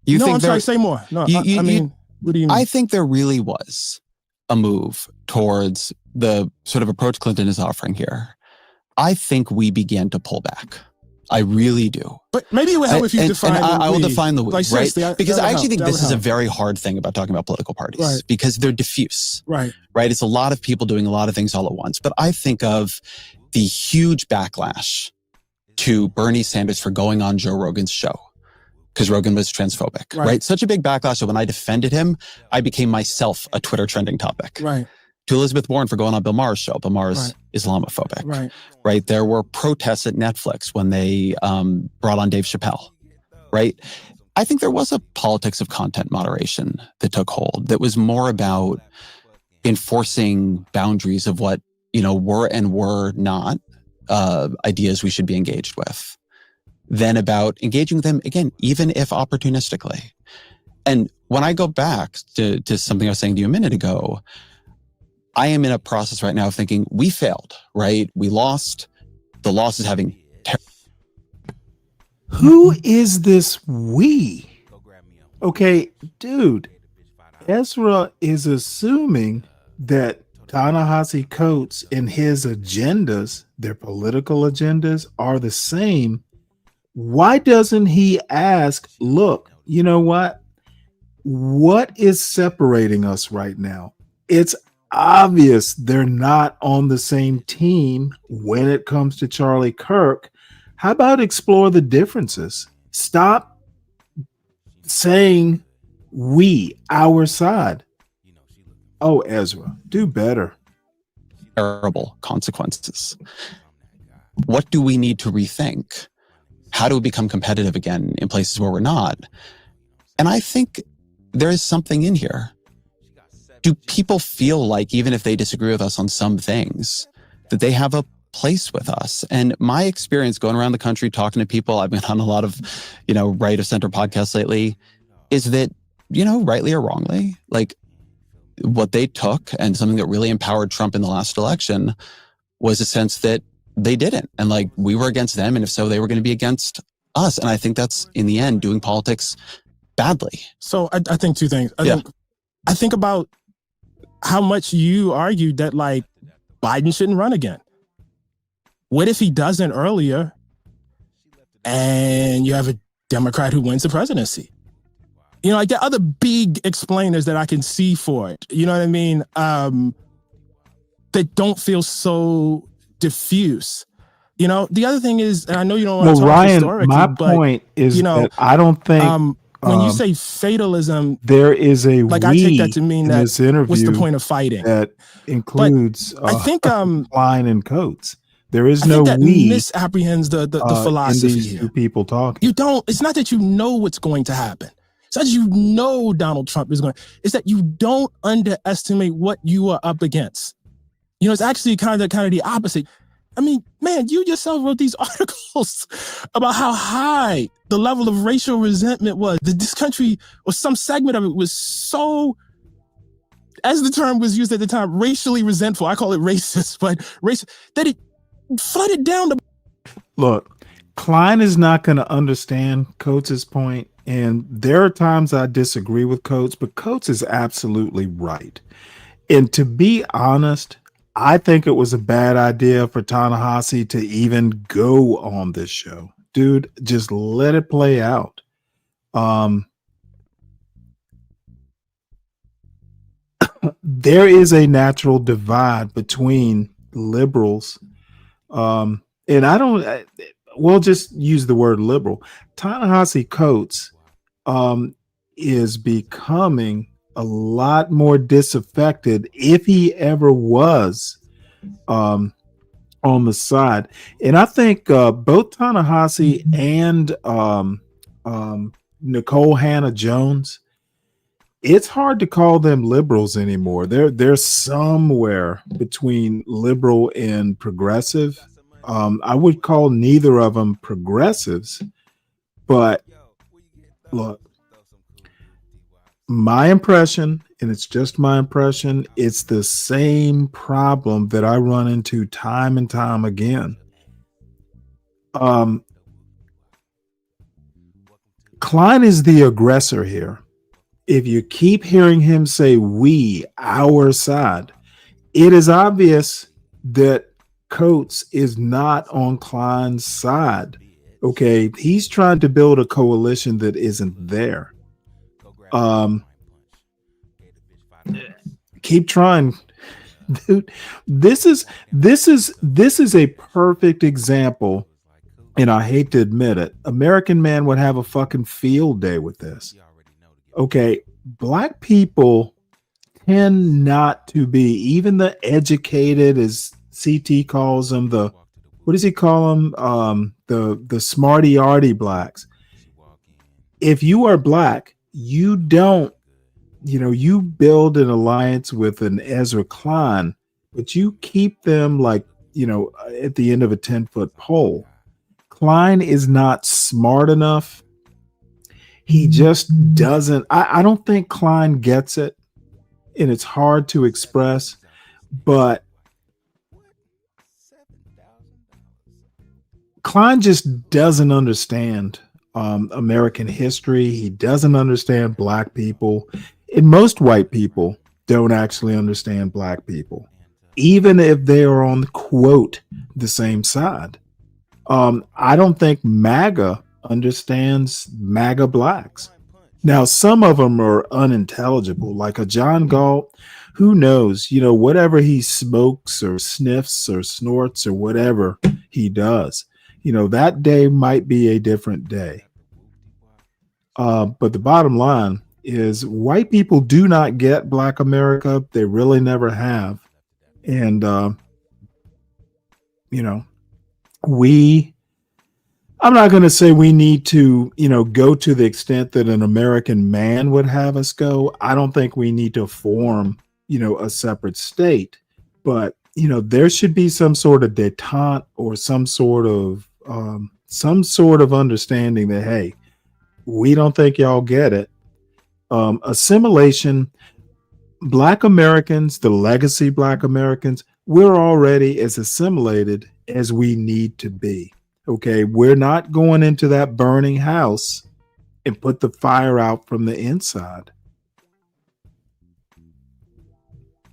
Say more. No, what do you mean? I think there really was a move towards the sort of approach Clinton is offering here. I think we began to pull back. I really do. But maybe it would help if you define the we. I will define the we, right? Because I actually think this is a help. very hard thing about talking about political parties, right, because they're diffuse. Right. Right? It's a lot of people doing a lot of things all at once. But I think of the huge backlash to Bernie Sanders for going on Joe Rogan's show because Rogan was transphobic, right? Such a big backlash that when I defended him, I became myself a Twitter trending topic. Right. To Elizabeth Warren for going on Bill Maher's show. Bill Maher's Islamophobic. Right. There were protests at Netflix when they brought on Dave Chappelle. Right. I think there was a politics of content moderation that took hold that was more about enforcing boundaries of what, were and were not ideas we should be engaged with, than about engaging with them, again, even if opportunistically. And when I go back to something I was saying to you a minute ago, I am in a process right now of thinking we failed, right? We lost. The loss is having... Who is this we? Okay, dude, Ezra is assuming that Ta-Nehisi Coates and his agendas, their political agendas, are the same. Why doesn't he ask, look, you know what? What is separating us right now? It's obvious they're not on the same team when it comes to Charlie Kirk. How about explore the differences? Stop saying we, our side. Oh, Ezra, do better. Terrible consequences. What do we need to rethink? How do we become competitive again in places where we're not? And I think there is something in here. Do people feel like, even if they disagree with us on some things, that they have a place with us? And my experience going around the country, talking to people, I've been on a lot of, right of center podcasts lately, is that, rightly or wrongly, like what they took and something that really empowered Trump in the last election was a sense that they didn't. And like, we were against them. And if so, they were going to be against us. And I think that's, in the end, doing politics badly. So I think two things. I think about how much you argued that like Biden shouldn't run again. What if he doesn't earlier and you have a Democrat who wins the presidency? Like there are other big explainers that I can see for it. You know what I mean? That don't feel so diffuse. The other thing is, and I know you don't want to talk Ryan, historically, my but point is that I don't think when you say fatalism, there is a like I take that to mean that this interview what's the point of fighting? That includes I think Klein and Coates. There is I no think that we misapprehends the philosophy in these here. two people talking. You don't. It's not that you know what's going to happen. It's not that you know Donald Trump is going. It's that you don't underestimate what you are up against. It's actually kind of the opposite. I mean, man, you yourself wrote these articles about how high the level of racial resentment was. That this country, or some segment of it, was so, as the term was used at the time, racially resentful. I call it racist, but racist, that it flooded down the. Look, Klein is not going to understand Coates' point, and there are times I disagree with Coates, but Coates is absolutely right. And to be honest, I think it was a bad idea for Ta-Nehisi to even go on this show. Dude, just let it play out. There is a natural divide between liberals. And I don't, we'll just use the word liberal. Ta-Nehisi Coates is becoming a lot more disaffected, if he ever was, on the side. And I think both Ta-Nehisi and Nicole Hannah-Jones, it's hard to call them liberals anymore. They're somewhere between liberal and progressive. I would call neither of them progressives, but look, my impression, and it's just my impression, it's the same problem that I run into time and time again. Klein is the aggressor here. If you keep hearing him say we, our side, it is obvious that Coates is not on Klein's side. Okay, he's trying to build a coalition that isn't there. Keep trying, dude. This is a perfect example, and I hate to admit it. American Man would have a fucking field day with this. Okay, black people tend not to be, even the educated, as CT calls them, the, what does he call them? The smarty arty blacks. If you are black, you don't, you build an alliance with an Ezra Klein, but you keep them like, at the end of a 10-foot pole. Klein is not smart enough. He just doesn't. I don't think Klein gets it, and it's hard to express, but Klein just doesn't understand American history. He doesn't understand black people. And most white people don't actually understand black people, even if they are on, quote, the same side. I don't think MAGA understands MAGA blacks. Now, some of them are unintelligible, like a John Galt. Who knows? Whatever he smokes or sniffs or snorts or whatever he does, that day might be a different day. But the bottom line is white people do not get Black America. They really never have. And, I'm not going to say we need to, go to the extent that an American man would have us go. I don't think we need to form, a separate state, but, there should be some sort of detente or some sort of understanding that, hey, we don't think y'all get it. Assimilation, Black Americans, the legacy Black Americans, we're already as assimilated as we need to be. Okay, we're not going into that burning house and put the fire out from the inside.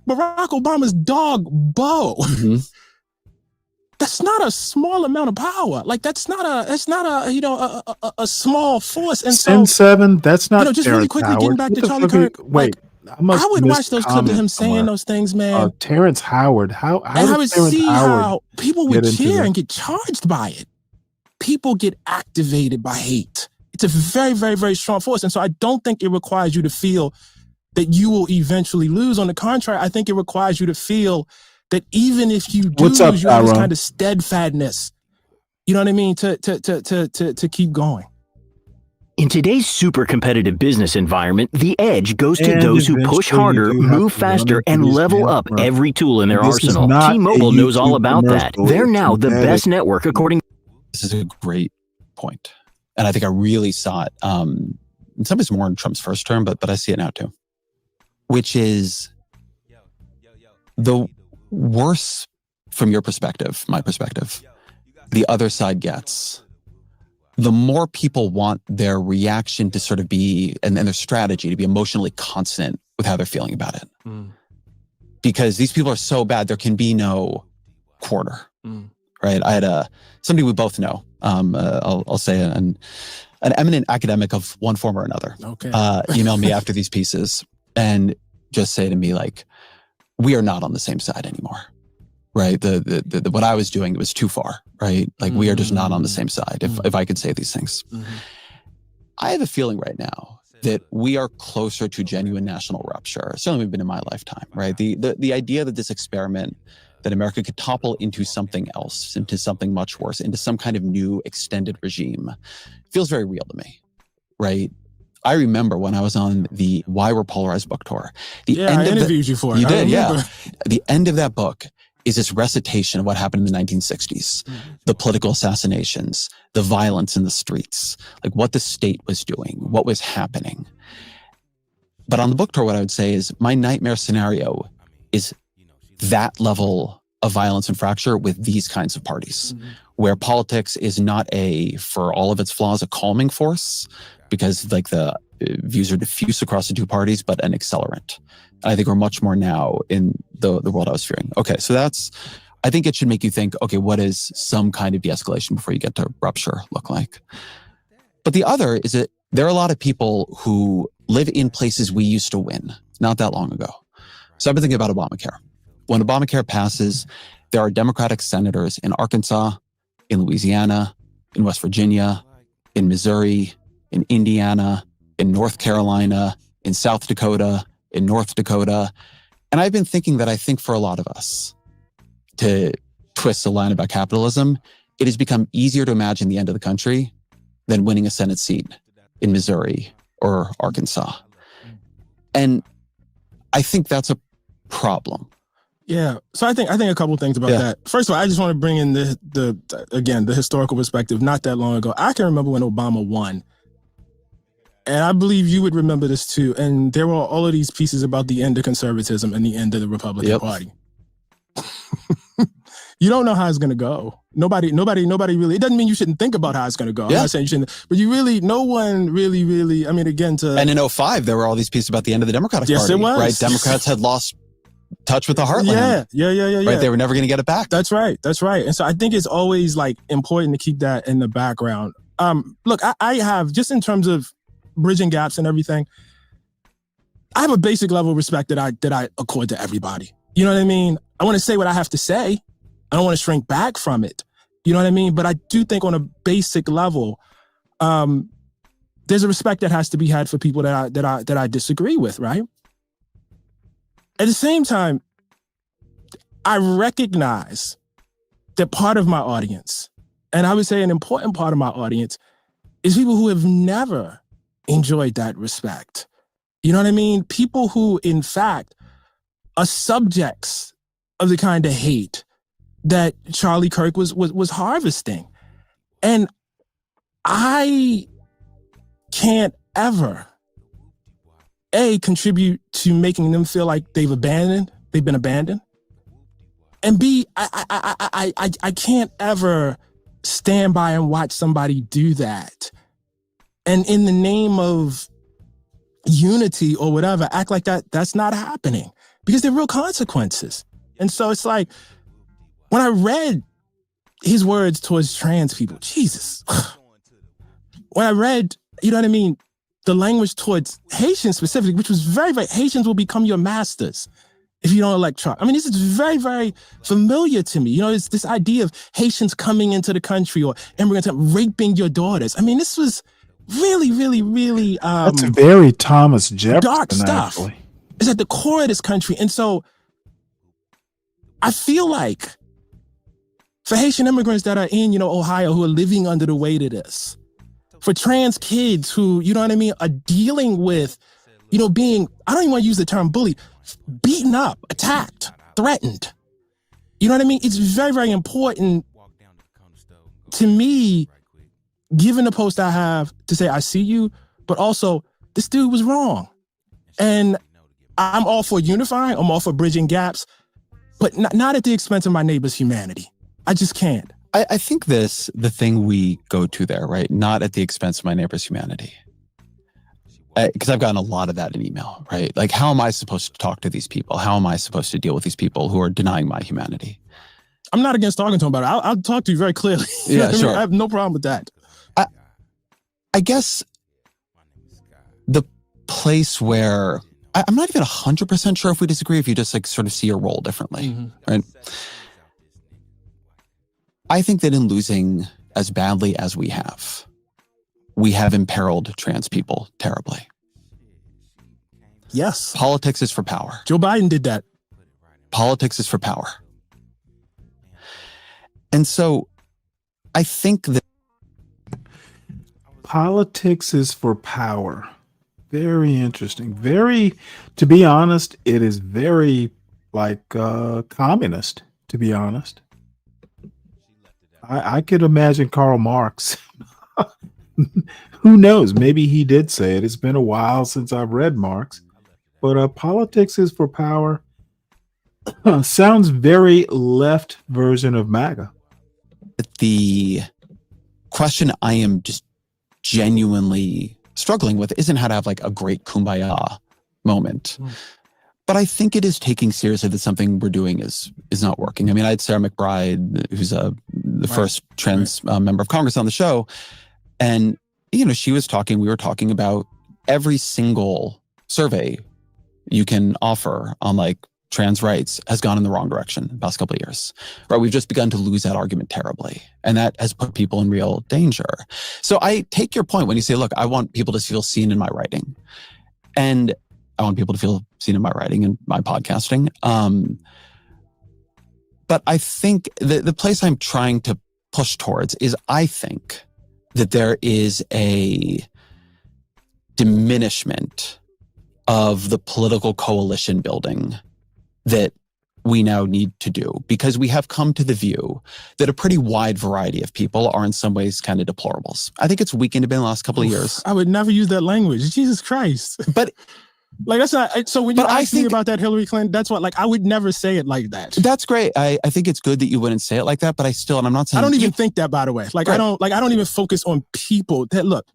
Barack Obama's dog, Bo. Mm-hmm. That's not a small amount of power. Like that's not a small force. And Sin so 7, that's not just Terrence really quickly Howard. getting back to Charlie Kirk. Wait, I would watch those clips of him saying those things, man. Terrence Howard. How and I would Terrence see Howard how people would cheer and get charged by it. People get activated by hate. It's a very, very, very strong force. And so I don't think it requires you to feel that you will eventually lose. On the contrary, I think it requires you to feel that even if you do lose, you have this kind of steadfastness. You know what I mean? To keep going. In today's super competitive business environment, the edge goes to those who push harder, move faster, and level up every tool in their arsenal. T-Mobile knows all about that. They're now the best network according. This is a great point. And I think I really saw it, in some ways more in Trump's first term, but I see it now too. Which is the worse from your perspective, my perspective, the other side gets, the more people want their reaction to sort of be, and their strategy to be emotionally consonant with how they're feeling about it. Mm. Because these people are so bad, there can be no quarter. Mm. Right? I had somebody we both know, I'll say an eminent academic of one form or another, email me after these pieces and just say to me, like, we are not on the same side anymore, right? The what I was doing, it was too far, right? Like, we are just not on the same side, if I could say these things. Mm-hmm. I have a feeling right now that we are closer to genuine national rupture. Certainly we've been in my lifetime, right? The idea that this experiment, that America could topple into something else, into something much worse, into some kind of new extended regime, feels very real to me, right? I remember when I was on the Why We're Polarized book tour. I interviewed you for it. You did, yeah. The end of that book is this recitation of what happened in the 1960s, the political assassinations, the violence in the streets, like what the state was doing, what was happening. But on the book tour, what I would say is my nightmare scenario is that level of violence and fracture with these kinds of parties, where politics is not for all of its flaws, a calming force, because like the views are diffuse across the two parties, but an accelerant. I think we're much more now in the world I was fearing. Okay, so I think it should make you think, okay, what does some kind of de-escalation before you get to rupture look like? But the other is that there are a lot of people who live in places we used to win not that long ago. So I've been thinking about Obamacare. When Obamacare passes, there are Democratic senators in Arkansas, in Louisiana, in West Virginia, in Missouri, in Indiana, in North Carolina, in South Dakota, in North Dakota. And I've been thinking that I think for a lot of us, to twist the line about capitalism, it has become easier to imagine the end of the country than winning a Senate seat in Missouri or Arkansas. And I think that's a problem. Yeah. So I think a couple of things about that. First of all, I just want to bring in the historical perspective. Not that long ago, I can remember when Obama won. And I believe you would remember this too. And there were all of these pieces about the end of conservatism and the end of the Republican Party. you don't know how it's going to go. Nobody really, it doesn't mean you shouldn't think about how it's going to go. I'm not saying you shouldn't, but no one really, I mean, again, And in 2005, there were all these pieces about the end of the Democratic Party. Yes, it was. Right? Democrats had lost touch with the heartland. Yeah. Right? They were never going to get it back. That's right. And so I think it's always like important to keep that in the background. Look, I have, just in terms of bridging gaps and everything, I have a basic level of respect that I accord to everybody. You know what I mean? I want to say what I have to say. I don't want to shrink back from it. You know what I mean? But I do think on a basic level, there's a respect that has to be had for people that I disagree with, right? At the same time, I recognize that part of my audience, and I would say an important part of my audience, is people who have never enjoyed that respect. You know what I mean? People who, in fact, are subjects of the kind of hate that Charlie Kirk was harvesting. And I can't ever, A, contribute to making them feel like they've been abandoned. And B, I can't ever stand by and watch somebody do that. And in the name of unity or whatever, act like that's not happening, because there are real consequences. And so it's like, when I read his words towards trans people, Jesus, when I read, you know what I mean, the language towards Haitians specifically, which was very, very, Haitians will become your masters if you don't elect Trump. I mean, this is very, very familiar to me. You know, it's this idea of Haitians coming into the country or immigrants raping your daughters. I mean, this was really, really, really that's very Thomas Jefferson, dark stuff. Actually. It's at the core of this country. And so I feel like for Haitian immigrants that are in, Ohio, who are living under the weight of this, for trans kids who, you know what I mean, are dealing with, being, I don't even want to use the term bully, beaten up, attacked, threatened. You know what I mean? It's very, very important to me, given the post I have, to say, I see you, but also this dude was wrong. And I'm all for unifying. I'm all for bridging gaps, but not at the expense of my neighbor's humanity. I just can't. I think the thing we go to there, right? Not at the expense of my neighbor's humanity. Because I've gotten a lot of that in email, right? Like, how am I supposed to talk to these people? How am I supposed to deal with these people who are denying my humanity? I'm not against talking to them about it. I'll talk to you very clearly. Yeah, sure. I have no problem with that. I guess the place where I'm not even 100% sure if we disagree, if you just like sort of see your role differently, right? I think that in losing as badly as we have imperiled trans people terribly. Yes. Politics is for power. Joe Biden did that. Politics is for power. And so I think that politics is for power. Very interesting. To be honest, it is very communist, to be honest. I could imagine Karl Marx. Who knows? Maybe he did say it. It's been a while since I've read Marx. But politics is for power sounds very left version of MAGA. The question I am just genuinely struggling with isn't how to have like a great kumbaya moment. But I think it is taking seriously that something we're doing is not working. I mean, I had Sarah McBride, who's the first trans member of Congress on the show. And, we were talking about every single survey you can offer on like trans rights has gone in the wrong direction the past couple of years, right? We've just begun to lose that argument terribly. And that has put people in real danger. So I take your point when you say, look, I want people to feel seen in my writing. And I want people to feel seen in my writing and my podcasting. But I think the place I'm trying to push towards is I think that there is a diminishment of the political coalition building that we now need to do, because we have come to the view that a pretty wide variety of people are in some ways kind of deplorables. I think it's weakened a bit in the last couple of years. I would never use that language. Jesus Christ. But Like that's not. So when you ask me about that Hillary Clinton, that's what. Like I would never say it like that. That's great. I think it's good that you wouldn't say it like that. But and I'm not saying. I don't even think that, by the way. Like right. I don't even focus on people. That look,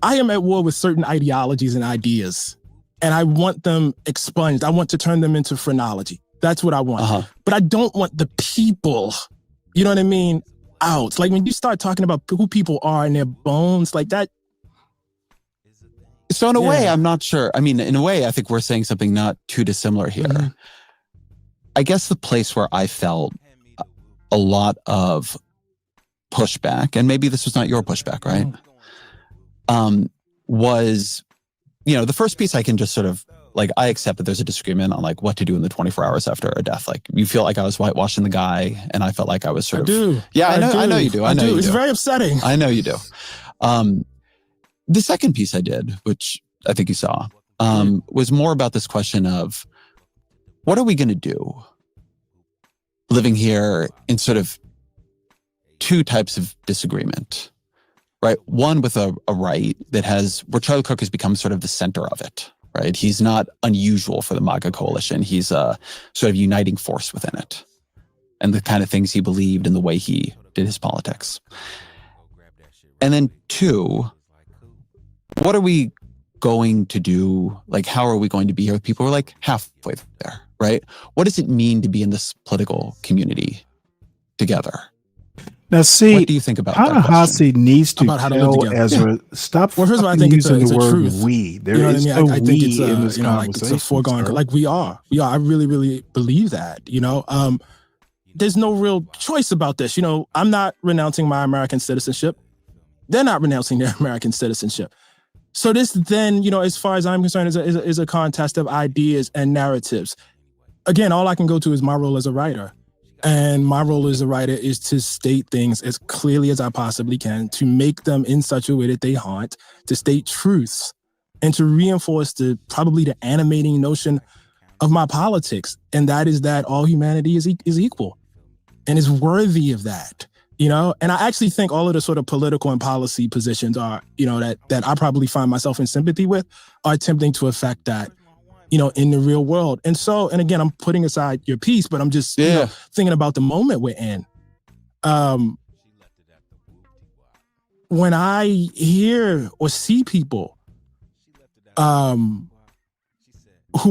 I am at war with certain ideologies and ideas, and I want them expunged. I want to turn them into phrenology. That's what I want. But I don't want the people. You know what I mean? Out. Like when you start talking about who people are and their bones, like that. So in a way, I'm not sure. I mean, in a way, I think we're saying something not too dissimilar here. Mm-hmm. I guess the place where I felt a lot of pushback, and maybe this was not your pushback, right? Was, the first piece I can just sort of, like, I accept that there's a disagreement on like what to do in the 24 hours after a death. Like you feel like I was whitewashing the guy, and I felt like I was sort of. Do. Yeah, I know you do. I know you do. It's very upsetting. I know you do. The second piece I did, which I think you saw, was more about this question of what are we going to do living here in sort of two types of disagreement, right? One with a right that where Charlie Kirk has become sort of the center of it, right? He's not unusual for the MAGA coalition. He's a sort of uniting force within it and the kind of things he believed and the way he did his politics. And then two, what are we going to do? Like, how are we going to be here with people who are like halfway there, right? What does it mean to be in this political community together? Now, see, what do you think about Ta-Nehisi needs to tell Ezra, stop first of all, I think using it's the a word truth. we. There I is no I think we it's in this conversation. Like it's a foregone. Like we are. I really, really believe that, there's no real choice about this. I'm not renouncing my American citizenship. They're not renouncing their American citizenship. So this then, as far as I'm concerned, is a contest of ideas and narratives. Again, all I can go to is my role as a writer. And my role as a writer is to state things as clearly as I possibly can, to make them in such a way that they haunt, to state truths, and to reinforce probably the animating notion of my politics. And that is that all humanity is equal and is worthy of that. And I actually think all of the sort of political and policy positions are, that I probably find myself in sympathy with, are attempting to affect that, in the real world. And so, and again, I'm putting aside your piece, but I'm just thinking about the moment we're in. When I hear or see people who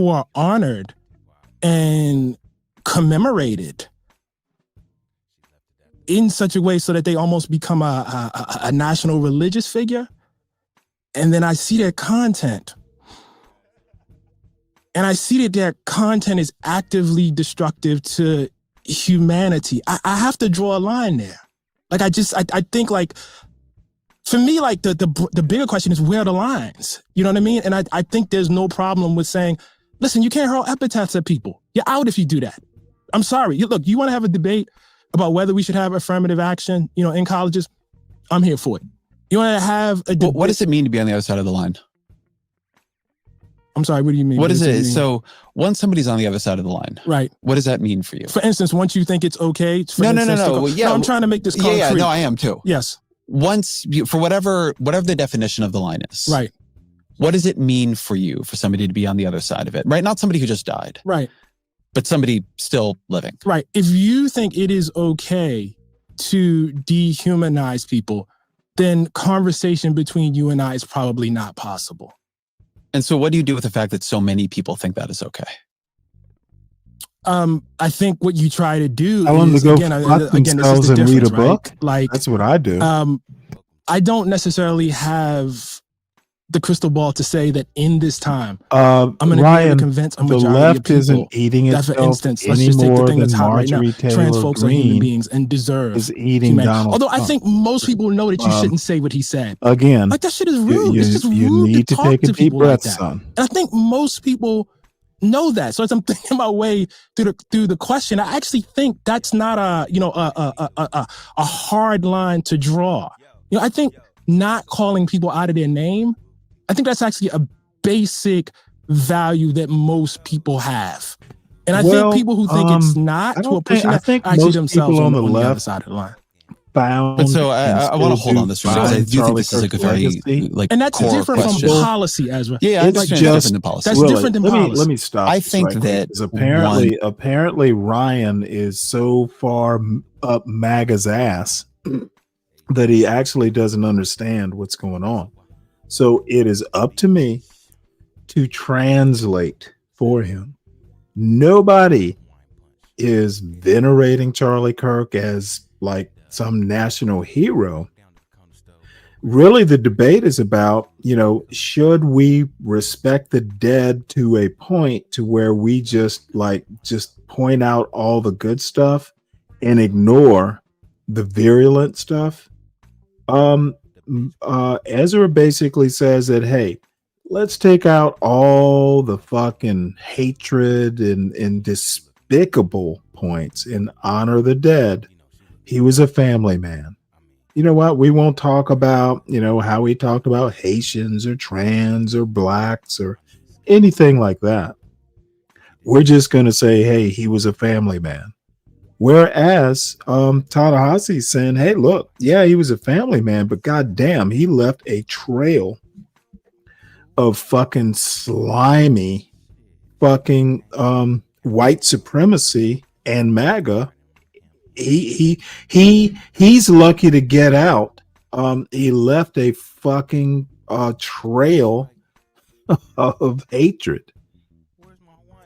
are honored and commemorated in such a way so that they almost become a national religious figure. And then I see their content. And I see that their content is actively destructive to humanity. I have to draw a line there. Like I think like, for me, like the bigger question is where are the lines? You know what I mean? And I think there's no problem with saying, listen, you can't hurl epithets at people. You're out if you do that. I'm sorry. Look, you want to have a debate about whether we should have affirmative action, in colleges? I'm here for it. You want to have a debate? What does it mean to be on the other side of the line? I'm sorry, what do you mean? What is it? So once somebody's on the other side of the line, right? What does that mean for you? For instance, once you think it's okay. No. No, I'm trying to make this concrete. Yeah, no, I am too. Yes. Once for whatever the definition of the line is, right? What does it mean for you for somebody to be on the other side of it, right? Not somebody who just died, right? But somebody still living, right? If you think it is okay to dehumanize people, then conversation between you and I is probably not possible. And so what do you do with the fact that so many people think that is okay? I think what you try to do I want is, to go again, this is the and read a difference, book. Right? Like that's what I do. I don't necessarily have the crystal ball to say that in this time, I'm going to convince a majority the left of people isn't eating that, itself for instance, any let's just take the more thing than that's hot right now. Marjorie Taylor Trans folks are human Greene beings and deserve is eating humanity. Donald Although I Trump. think most people know that you shouldn't say what he said. Again, like that shit is rude. It's just you rude need to to talk take a to deep people breath, like that. son. And I think most people know that. So as I'm thinking my way through the question, I actually think that's not a hard line to draw. I think not calling people out of their name, I think that's actually a basic value that most people have. And I think people who think it's not, who are pushing that, actually themselves on the other side of the line. found. But so I want to still hold on this because I do think Charlie this is like a Kirk's very legacy. like And that's core different question. from policy, Ezra. Yeah, I It's understand just it's different than policy. That's really, different than let policy. me stop. I this think right that quick, 'cause apparently Ryan is so far up MAGA's ass that he actually doesn't understand what's going on. So it is up to me to translate for him. Nobody is venerating Charlie Kirk as like some national hero. Really, the debate is about, should we respect the dead to a point to where we just point out all the good stuff and ignore the virulent stuff? Ezra basically says that, hey, let's take out all the fucking hatred and despicable points and honor the dead. He was a family man. You know what? We won't talk about, how he talked about Haitians or trans or blacks or anything like that. We're just going to say, hey, he was a family man. Whereas Ta-Nehisi's saying, hey, look, yeah, he was a family man, but goddamn, he left a trail of fucking slimy fucking white supremacy and MAGA. He's lucky to get out. He left a fucking trail of hatred,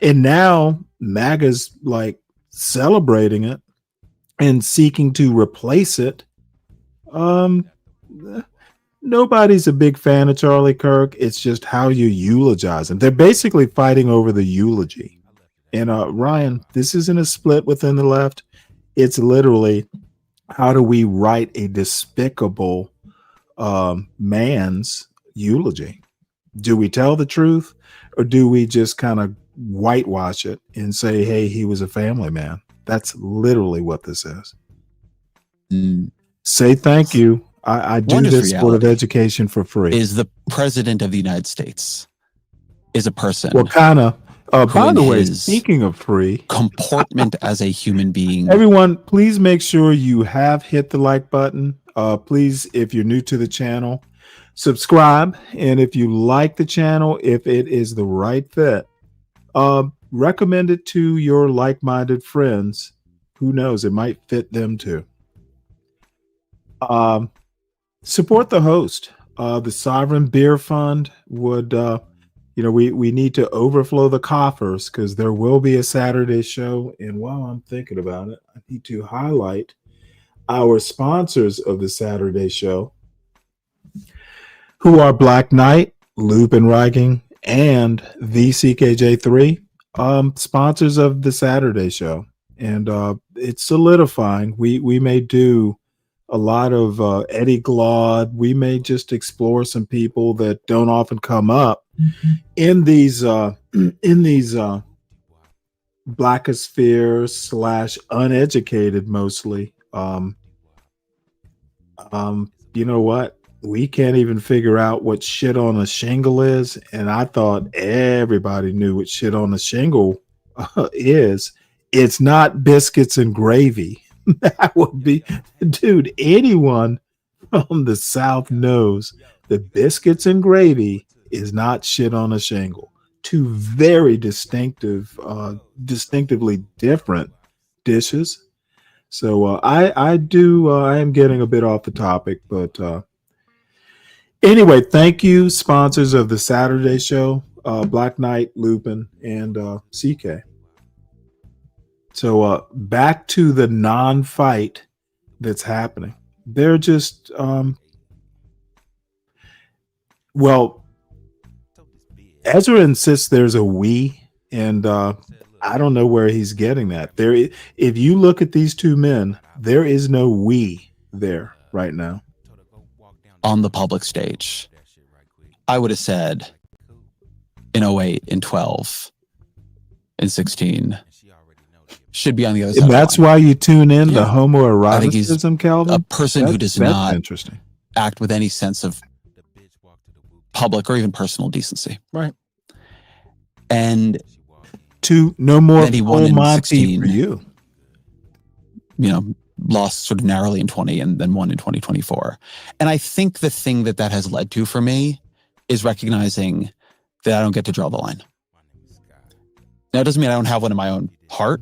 and now MAGA's like celebrating it and seeking to replace it. Nobody's a big fan of Charlie Kirk. It's just how you eulogize him. They're basically fighting over the eulogy. And Ryan, this isn't a split within the left. It's literally, how do we write a despicable man's eulogy? Do we tell the truth, or do we just kind of whitewash it and say, hey, he was a family man? That's literally what this is. Say thank you. I do this sort of education for free. Is the president of the United States is a person. Well, kind of. By the way, speaking of free, comportment as a human being. Everyone, please make sure you have hit the like button. Please, if you're new to the channel, subscribe. And if you like the channel, if it is the right fit, recommend it to your like-minded friends. Who knows? It might fit them too. Support the host. The Sovereign Beer Fund would, we need to overflow the coffers because there will be a Saturday show. And while I'm thinking about it, I need to highlight our sponsors of the Saturday show, who are Black Knight, Loop and Rigging, and VCKJ3, sponsors of the Saturday show. And it's solidifying. We may do a lot of Eddie Glaude. We may just explore some people that don't often come up in these blackosphere / uneducated mostly. You know what? We can't even figure out what shit on a shingle is, and I thought everybody knew what shit on a shingle is. It's not biscuits and gravy. That would be, dude, anyone from the South knows that biscuits and gravy is not shit on a shingle. Two very distinctively different dishes. So I am getting a bit off the topic, but anyway, thank you, sponsors of the Saturday show, Black Knight, Lupin, and CK. So back to the non-fight that's happening. They're just Ezra insists there's a we, and I don't know where he's getting that. If you look at these two men, there is no we there right now. On the public stage, I would have said in 08, in 12, in 16, should be on the other side. And that's why you tune in Yeah. the homoeroticism, Calvin. A person who does not interesting. act with any sense of public or even personal decency. Right. And to no more that he won in Monty 16 for you. lost sort of narrowly in 20 and then won in 2024. And I think the thing that has led to for me is recognizing that I don't get to draw the line. Now, it doesn't mean I don't have one in my own heart,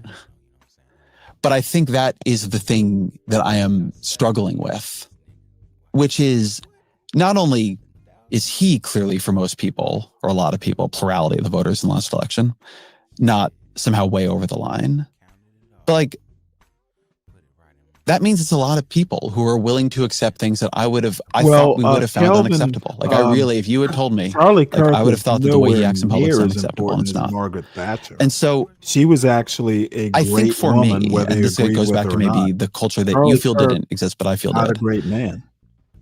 but I think that is the thing that I am struggling with, which is not only is he clearly for most people, or a lot of people, plurality of the voters in the last election, not somehow way over the line, but like, that means it's a lot of people who are willing to accept things that I thought we would have found unacceptable. Like I really, if you had told me, Charlie Kirk, I would have thought that the way he acts in public is unacceptable, and it's not. Margaret Thatcher. And so she was actually a great I think for woman, me, whether and this goes back to maybe the culture that you feel didn't exist, but I feel not did. a great man.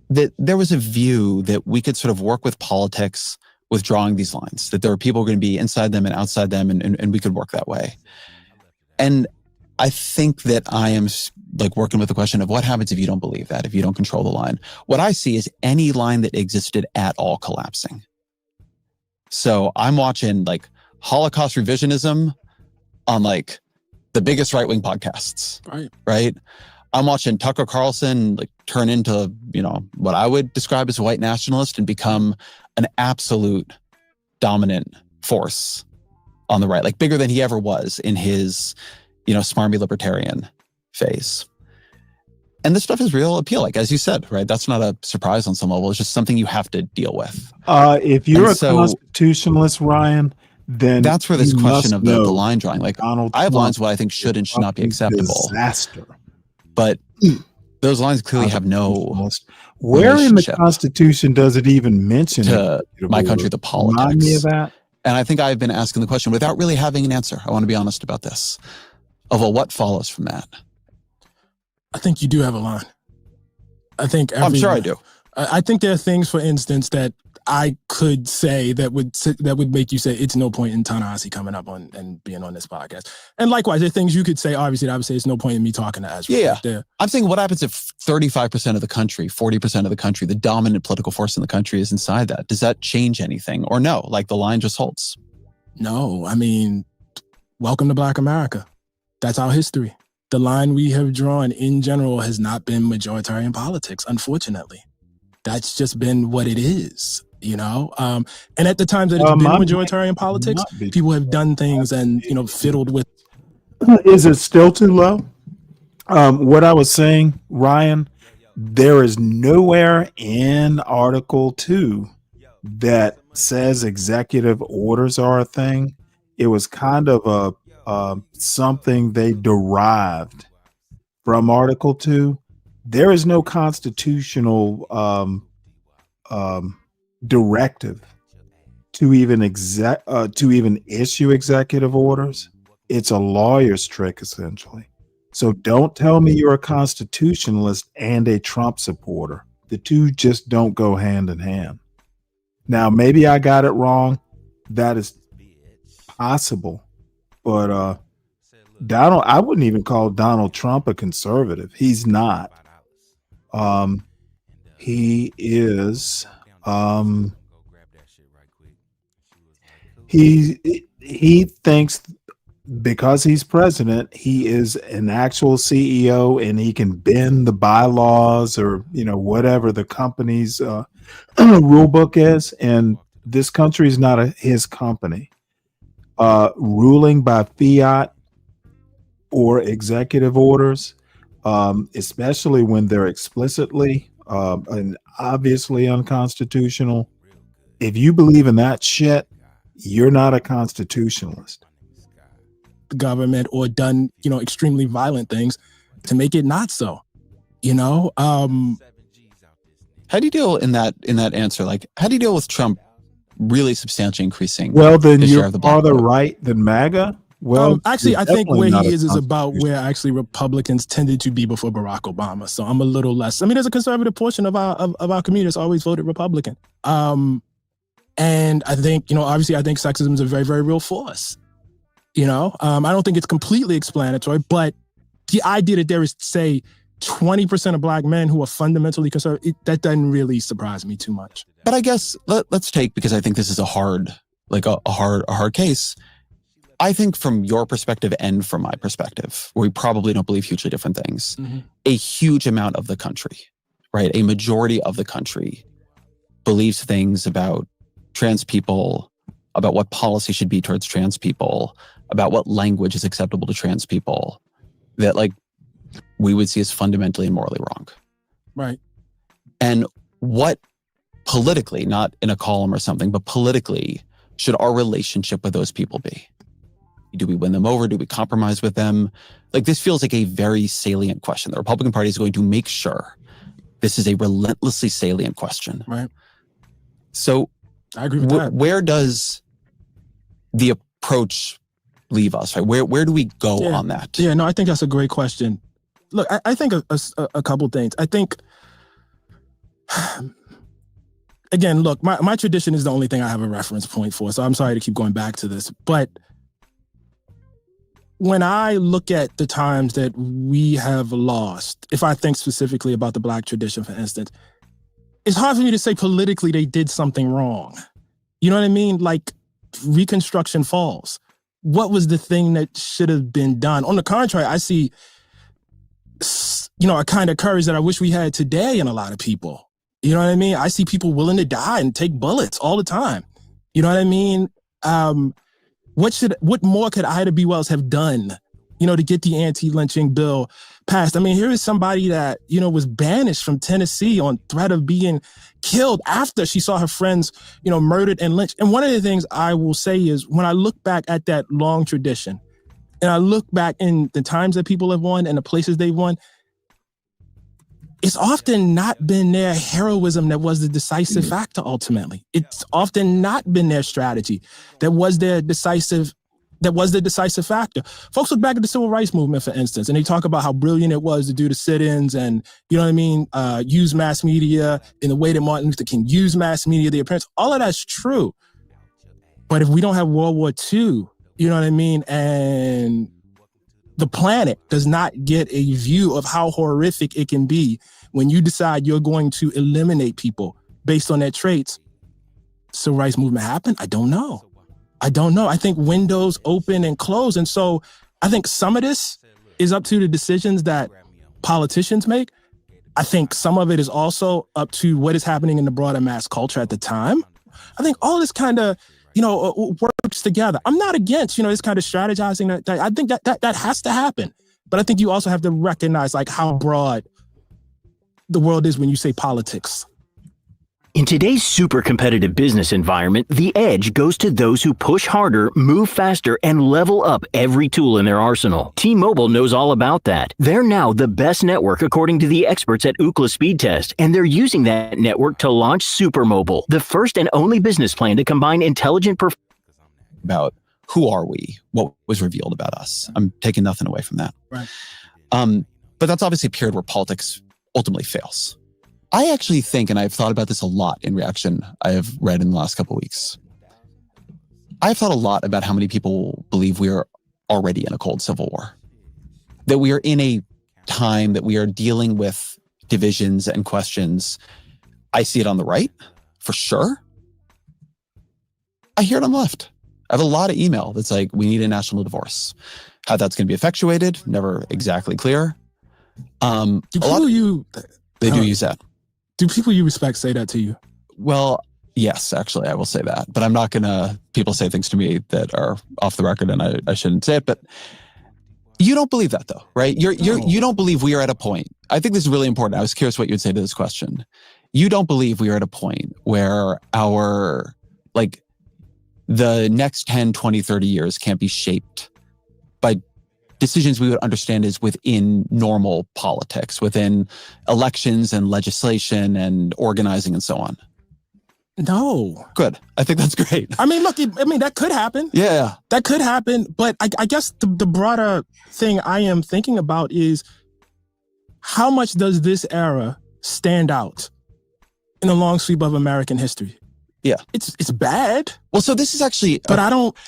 That there was a view that we could sort of work with politics with drawing these lines, that there were people going to be inside them and outside them, and we could work that way. And I think that I am like working with the question of what happens if you don't believe that, if you don't control the line. What I see is any line that existed at all collapsing. So I'm watching like Holocaust revisionism on like the biggest right-wing podcasts, right? I'm watching Tucker Carlson like turn into, what I would describe as a white nationalist and become an absolute dominant force on the right, like bigger than he ever was in his, smarmy libertarian phase. And this stuff is real appeal. Like, as you said, right? That's not a surprise on some level. It's just something you have to deal with. If you're a constitutionalist, Ryan, then that's where this question of the line drawing, like I have lines what I think should and should not be acceptable. Disaster. But those lines clearly have no. Where in the Constitution does it even mention to my country, the politics? Remind me of that. And I think I've been asking the question without really having an answer. I want to be honest about this. Well, what follows from that? I think you do have a line. I think I'm sure I do. I think there are things, for instance, that I could say that would make you say it's no point in Ta-Nehisi coming up on and being on this podcast. And likewise, there are things you could say, obviously, that I would say it's no point in me talking to Ezra. Yeah. I'm saying what happens if 35% of the country, 40% of the country, the dominant political force in the country is inside that? Does that change anything? Or no, like the line just holds? No, I mean, welcome to Black America. That's our history. The line we have drawn in general has not been majoritarian politics, unfortunately. That's just been what it is, And at the times that it's been majoritarian politics, people have done things and, fiddled with. Is it still too low? What I was saying, Ryan, there is nowhere in Article 2 that says executive orders are a thing. It was kind of something they derived from Article 2. There is no constitutional directive to even issue executive orders. It's a lawyer's trick, essentially. So don't tell me you're a constitutionalist and a Trump supporter. The two just don't go hand in hand. Now, maybe I got it wrong. That is possible. But I wouldn't even call Donald Trump a conservative. He's not. He is. He thinks because he's president, he is an actual CEO and he can bend the bylaws or whatever the company's rule book is. And this country is not his company. Ruling by fiat or executive orders, especially when they're explicitly and obviously unconstitutional. If you believe in that shit, you're not a constitutionalist. The government or done, extremely violent things to make it not so. How do you deal in that answer? Like, how do you deal with Trump really substantially increasing? Well, then you're farther right than MAGA. Well, actually, I think where he is about where actually Republicans tended to be before Barack Obama. So I'm a little less. I mean, there's a conservative portion of our community that's always voted Republican. And I think, obviously, I think sexism is a very, very real force. I don't think it's completely explanatory, but the idea that there is, say, 20% of Black men who are fundamentally conservative, that doesn't really surprise me too much. But I guess let's take, because I think this is a hard case. I think from your perspective and from my perspective, where we probably don't believe hugely different things, a huge amount of the country, right? A majority of the country believes things about trans people, about what policy should be towards trans people, about what language is acceptable to trans people, that like we would see as fundamentally and morally wrong. Right. And what politically, not in a column or something, but politically, should our relationship with those people be? Do we win them over? Do we compromise with them? Like, this feels like a very salient question. The Republican Party is going to make sure this is a relentlessly salient question. Right. So I agree with that. Where does the approach leave us? Right? Where do we go on that? Yeah, no, I think that's a great question. Look, I think a couple things. I think, again, look, my tradition is the only thing I have a reference point for, so I'm sorry to keep going back to this. But when I look at the times that we have lost, if I think specifically about the Black tradition, for instance, it's hard for me to say politically they did something wrong. You know what I mean? Like, Reconstruction falls. What was the thing that should have been done? On the contrary, I see, a kind of courage that I wish we had today in a lot of people. You know what I mean? I see people willing to die and take bullets all the time. You know what I mean? What more could Ida B. Wells have done, to get the anti-lynching bill passed? I mean, here is somebody that, was banished from Tennessee on threat of being killed after she saw her friends, murdered and lynched. And one of the things I will say is, when I look back at that long tradition, and I look back in the times that people have won and the places they've won, it's often not been their heroism that was the decisive factor ultimately. It's often not been their strategy that was the decisive factor. Folks look back at the civil rights movement, for instance, and they talk about how brilliant it was to do the sit-ins and, use mass media in the way that Martin Luther King used mass media, the appearance. All of that's true. But if we don't have World War II, and the planet does not get a view of how horrific it can be when you decide you're going to eliminate people based on their traits, civil rights movement happened? I don't know. I think windows open and close. And so I think some of this is up to the decisions that politicians make. I think some of it is also up to what is happening in the broader mass culture at the time. I think all this kind of, works together. I'm not against, this kind of strategizing. I think that has to happen. But I think you also have to recognize like how broad the world is when you say politics. In today's super competitive business environment, the edge goes to those who push harder, move faster, and level up every tool in their arsenal. T-Mobile knows all about that. They're now the best network according to the experts at Ookla Speed Test, and they're using that network to launch Supermobile, the first and only business plan to combine intelligent about who are we, what was revealed about us. I'm taking nothing away from that. Right. But that's obviously a period where politics ultimately fails. I actually think, and I've thought about this a lot in reaction I have read in the last couple of weeks. I've thought a lot about how many people believe we are already in a cold civil war. That we are in a time that we are dealing with divisions and questions. I see it on the right, for sure. I hear it on the left. I have a lot of email that's like, we need a national divorce. How that's going to be effectuated, never exactly clear. Do people they do use that. Do people you respect say that to you? Well, yes, actually, I will say that. But I'm not going to, people say things to me that are off the record and I shouldn't say it. But you don't believe that though, right? You don't believe we are at a point. I think this is really important. I was curious what you'd say to this question. You don't believe we are at a point where the next 10, 20, 30 years can't be shaped by decisions we would understand as within normal politics, within elections and legislation and organizing and so on. No. Good. I think that's great. I mean, look, that could happen. Yeah. That could happen. But I guess the broader thing I am thinking about is how much does this era stand out in the long sweep of American history? Yeah. It's bad. Well, so this is actually, but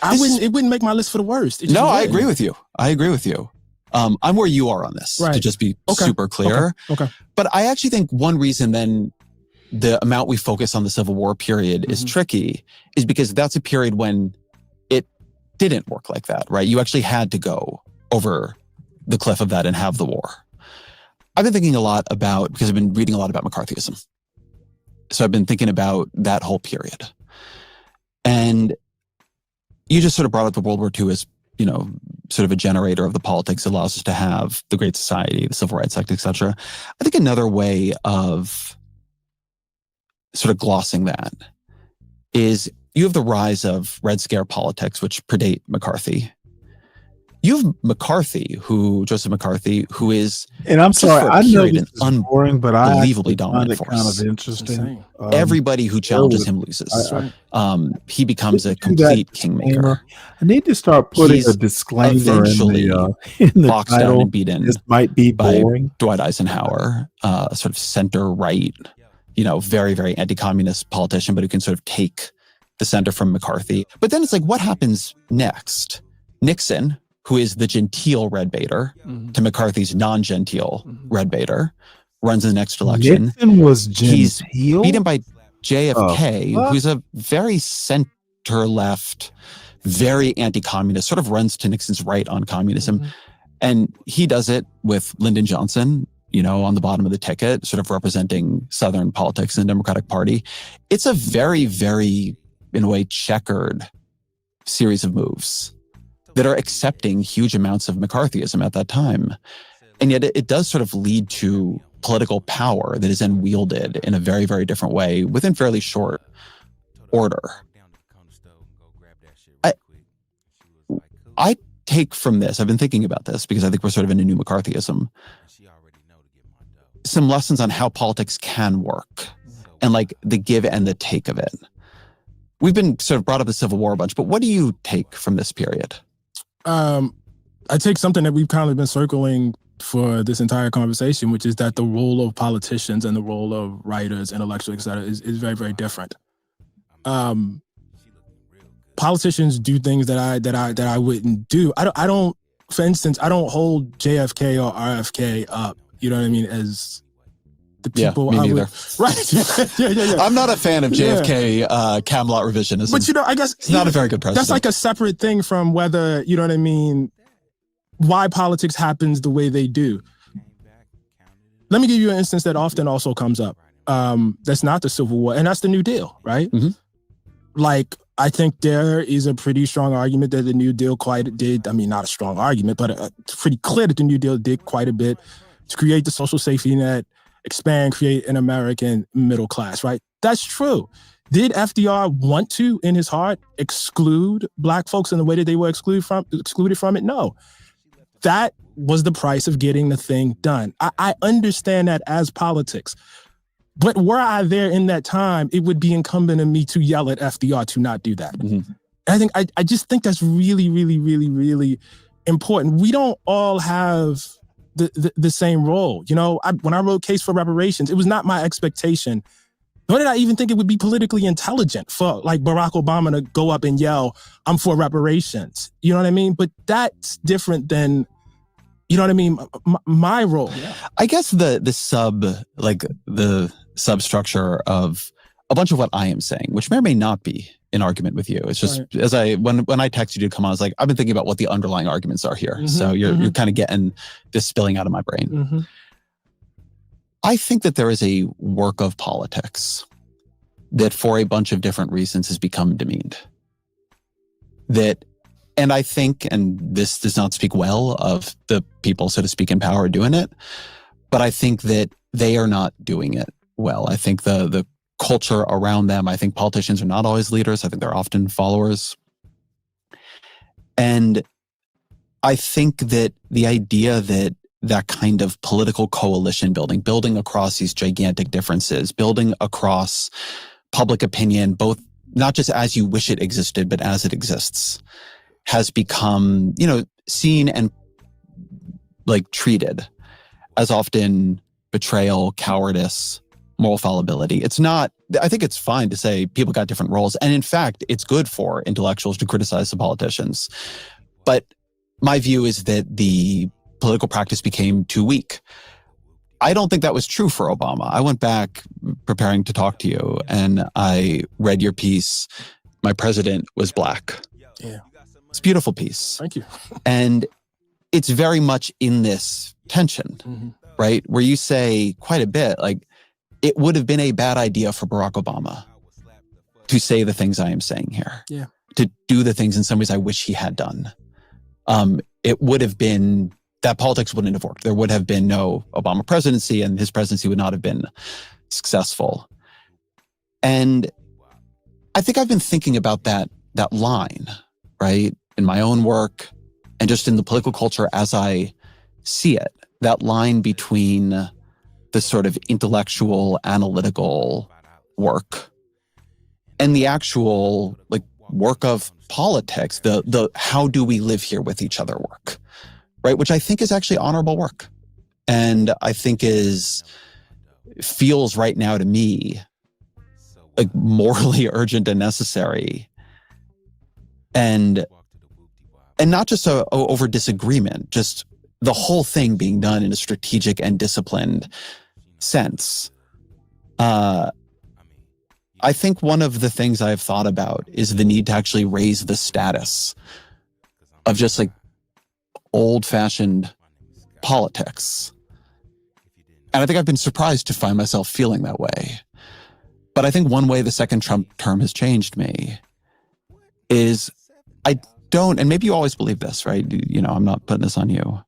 it wouldn't make my list for the worst. No, I agree with you. I'm where you are on this, right, to just be super clear. Okay. But I actually think one reason then the amount we focus on the Civil War period is tricky is because that's a period when it didn't work like that, right? You actually had to go over the cliff of that and have the war. I've been thinking a lot about, because I've been reading a lot about McCarthyism. So I've been thinking about that whole period. And you just sort of brought up the World War II as, sort of a generator of the politics that allows us to have the Great Society, the Civil Rights Act, et cetera. I think another way of sort of glossing that is you have the rise of Red Scare politics, which predate McCarthy. You have Joseph McCarthy, who is, and I'm sorry, I know this is boring, but I unbelievably dominant find it kind of interesting. Everybody who challenges him loses. He becomes a complete kingmaker. I need to start putting a disclaimer in the boxed title. down and beaten. This might be boring. By Dwight Eisenhower, sort of center right, very, very anti-communist politician, but who can sort of take the center from McCarthy. But then it's like, what happens next? Nixon, who is the genteel red baiter to McCarthy's non-genteel red baiter, runs in the next election. Nixon was genteel? He's beaten by JFK, who's a very center-left, very anti-communist, sort of runs to Nixon's right on communism. And he does it with Lyndon Johnson, on the bottom of the ticket, sort of representing Southern politics in the Democratic Party. It's a very, very, in a way, checkered series of moves that are accepting huge amounts of McCarthyism at that time. And yet it does sort of lead to political power that is then wielded in a very, very different way within fairly short order. I take from this, I've been thinking about this because I think we're sort of in a new McCarthyism, some lessons on how politics can work and like the give and the take of it. We've been sort of brought up the Civil War a bunch, but what do you take from this period? I take something that we've kind of been circling for this entire conversation, which is that the role of politicians and the role of writers, intellectuals, et cetera, is very, very different. Politicians do things that I wouldn't do. I don't, for instance, I don't hold JFK or RFK up, you know what I mean, as the people. Yeah, me neither. Right. Yeah. I'm not a fan of JFK Camelot revisionism. But I guess it's not a very good president. That's like a separate thing from whether, you know what I mean, why politics happens the way they do. Let me give you an instance that often also comes up. That's not the Civil War, and that's the New Deal, right? Like, I think there is a pretty strong argument that the New Deal not a strong argument, but it's pretty clear that the New Deal did quite a bit to create the social safety net, create an American middle class, right? That's true. Did FDR want to, in his heart, exclude Black folks in the way that they were excluded from it? No. That was the price of getting the thing done. I understand that as politics. But were I there in that time, it would be incumbent on me to yell at FDR to not do that. I just think that's really, really, really, really important. We don't all have the same role. When I wrote Case for Reparations, it was not my expectation, nor did I even think it would be politically intelligent for like Barack Obama to go up and yell, "I'm for reparations." You know what I mean? But that's different than, you know what I mean, my role. I guess the substructure of a bunch of what I am saying, which may or may not be in argument with you. It's just when I texted you to come on, I was like, I've been thinking about what the underlying arguments are here. So you're kind of getting this spilling out of my brain. I think that there is a work of politics that for a bunch of different reasons has become demeaned. And I think, and this does not speak well of the people, so to speak, in power doing it, but I think that they are not doing it well. I think the culture around them, I think politicians are not always leaders. I think they're often followers. And I think that the idea that kind of political coalition building across these gigantic differences, building across public opinion, both not just as you wish it existed, but as it exists, has become, seen and like treated as often betrayal, cowardice, moral fallibility. It's not, I think it's fine to say people got different roles. And in fact, it's good for intellectuals to criticize the politicians. But my view is that the political practice became too weak. I don't think that was true for Obama. I went back preparing to talk to you and I read your piece, "My President Was Black." Yeah. It's a beautiful piece. Thank you. And it's very much in this tension, right? Where you say quite a bit, like, it would have been a bad idea for Barack Obama to say the things I am saying here. Yeah. To do the things in some ways I wish he had done. It would have been, that politics wouldn't have worked. There would have been no Obama presidency, and his presidency would not have been successful. And I think I've been thinking about that line, right? In my own work and just in the political culture as I see it, that line between the sort of intellectual, analytical work and the actual like work of politics, the how do we live here with each other work, right? Which I think is actually honorable work. And I think feels right now to me like morally urgent and necessary. And not just over disagreement, just the whole thing being done in a strategic and disciplined sense. I think one of the things I've thought about is the need to actually raise the status of just like old-fashioned politics. And I think I've been surprised to find myself feeling that way. But I think one way the second Trump term has changed me is I don't, and maybe you always believe this, right? You know, I'm not putting this on you.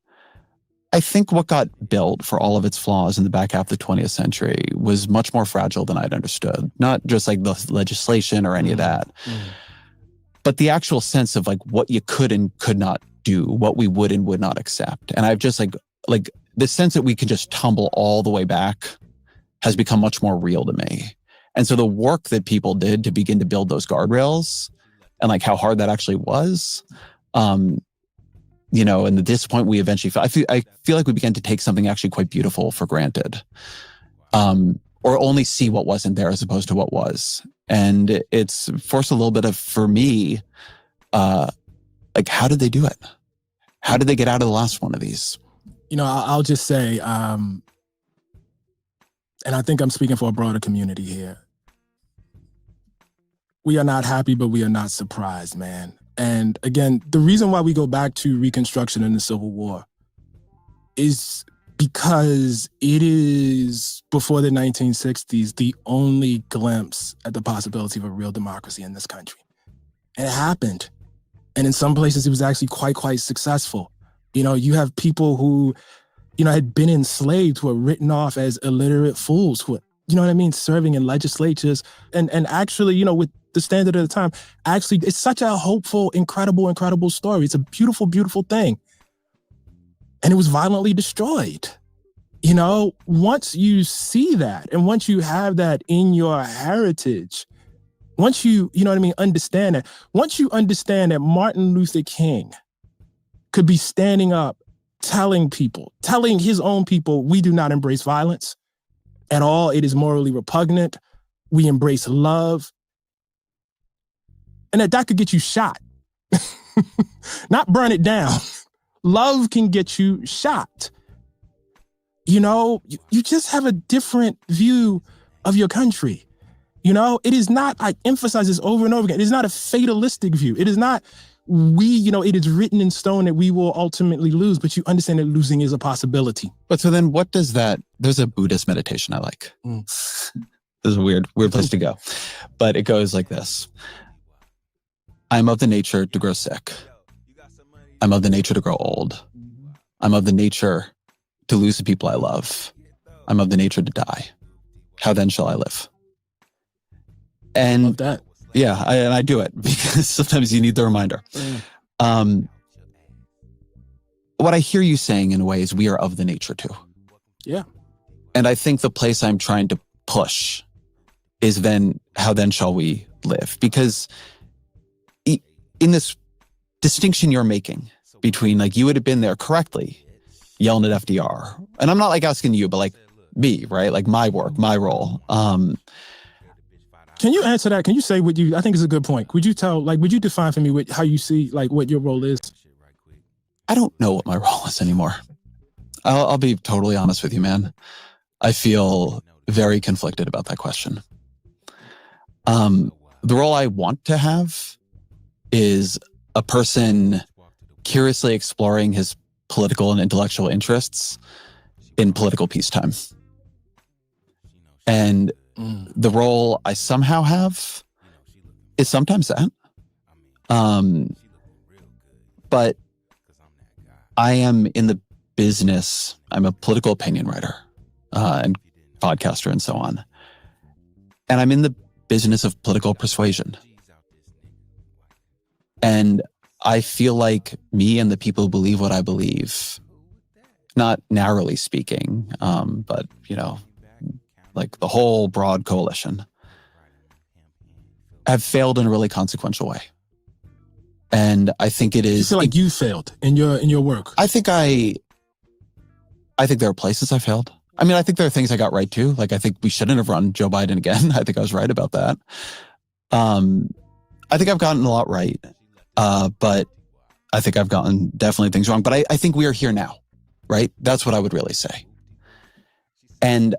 I think what got built for all of its flaws in the back half of the 20th century was much more fragile than I'd understood. Not just like the legislation or any of that, but the actual sense of like what you could and could not do, what we would and would not accept. And I've just like the sense that we can just tumble all the way back has become much more real to me. And so the work that people did to begin to build those guardrails and like how hard that actually was, you know, and the disappointment we eventually felt, I feel like we began to take something actually quite beautiful for granted, or only see what wasn't there as opposed to what was. And it's forced a little bit of, for me, like, how did they do it? How did they get out of the last one of these? You know, I'll just say, and I think I'm speaking for a broader community here. We are not happy, but we are not surprised, man. And again, the reason why we go back to Reconstruction and the Civil War is because it is, before the 1960s, the only glimpse at the possibility of a real democracy in this country. And it happened. And in some places, it was actually quite successful. You know, you have people who, you know, had been enslaved, who are written off as illiterate fools, who are, you know what I mean, serving in legislatures. And actually, you know, with the standard of the time, actually, it's such a hopeful, incredible story. It's a beautiful thing. And it was violently destroyed. You know, once you see that, and once you have that in your heritage, once you know what I mean, understand that, once you understand that Martin Luther King could be standing up, telling his own people, we do not embrace violence at all. It is morally repugnant. We embrace love. And that could get you shot. Not burn it down. Love can get you shot. You know, you just have a different view of your country. You know, it is not, I emphasize this over and over again, it is not a fatalistic view. It is not, it is written in stone that we will ultimately lose, but you understand that losing is a possibility. But so then what does that, there's a Buddhist meditation I like. This is a weird place to go. But it goes like this. I'm of the nature to grow sick. I'm of the nature to grow old. I'm of the nature to lose the people I love. I'm of the nature to die. How then shall I live? And love that. Yeah, I do it because sometimes you need the reminder. What I hear you saying in a way is we are of the nature too. Yeah. And I think the place I'm trying to push is then, how then shall we live? Because in this distinction you're making between, like, you would have been there correctly yelling at FDR. And I'm not like asking you, but like me, right? Like my work, my role. Can you answer that? Can you say what I think is a good point. Would you define for me how you see, like, what your role is? I don't know what my role is anymore. I'll be totally honest with you, man. I feel very conflicted about that question. The role I want to have is a person curiously exploring his political and intellectual interests in political peacetime. And the role I somehow have is sometimes that. But I am in the business. I'm a political opinion writer and podcaster and so on. And I'm in the business of political persuasion. And I feel like me and the people who believe what I believe, not narrowly speaking, but, like the whole broad coalition, have failed in a really consequential way. And I think it is. You feel like you failed in your work? I think there are places I failed. I mean, I think there are things I got right too. Like, I think we shouldn't have run Joe Biden again. I think I was right about that. I think I've gotten a lot right. But I think I've gotten definitely things wrong. But I think we are here now, right? That's what I would really say. And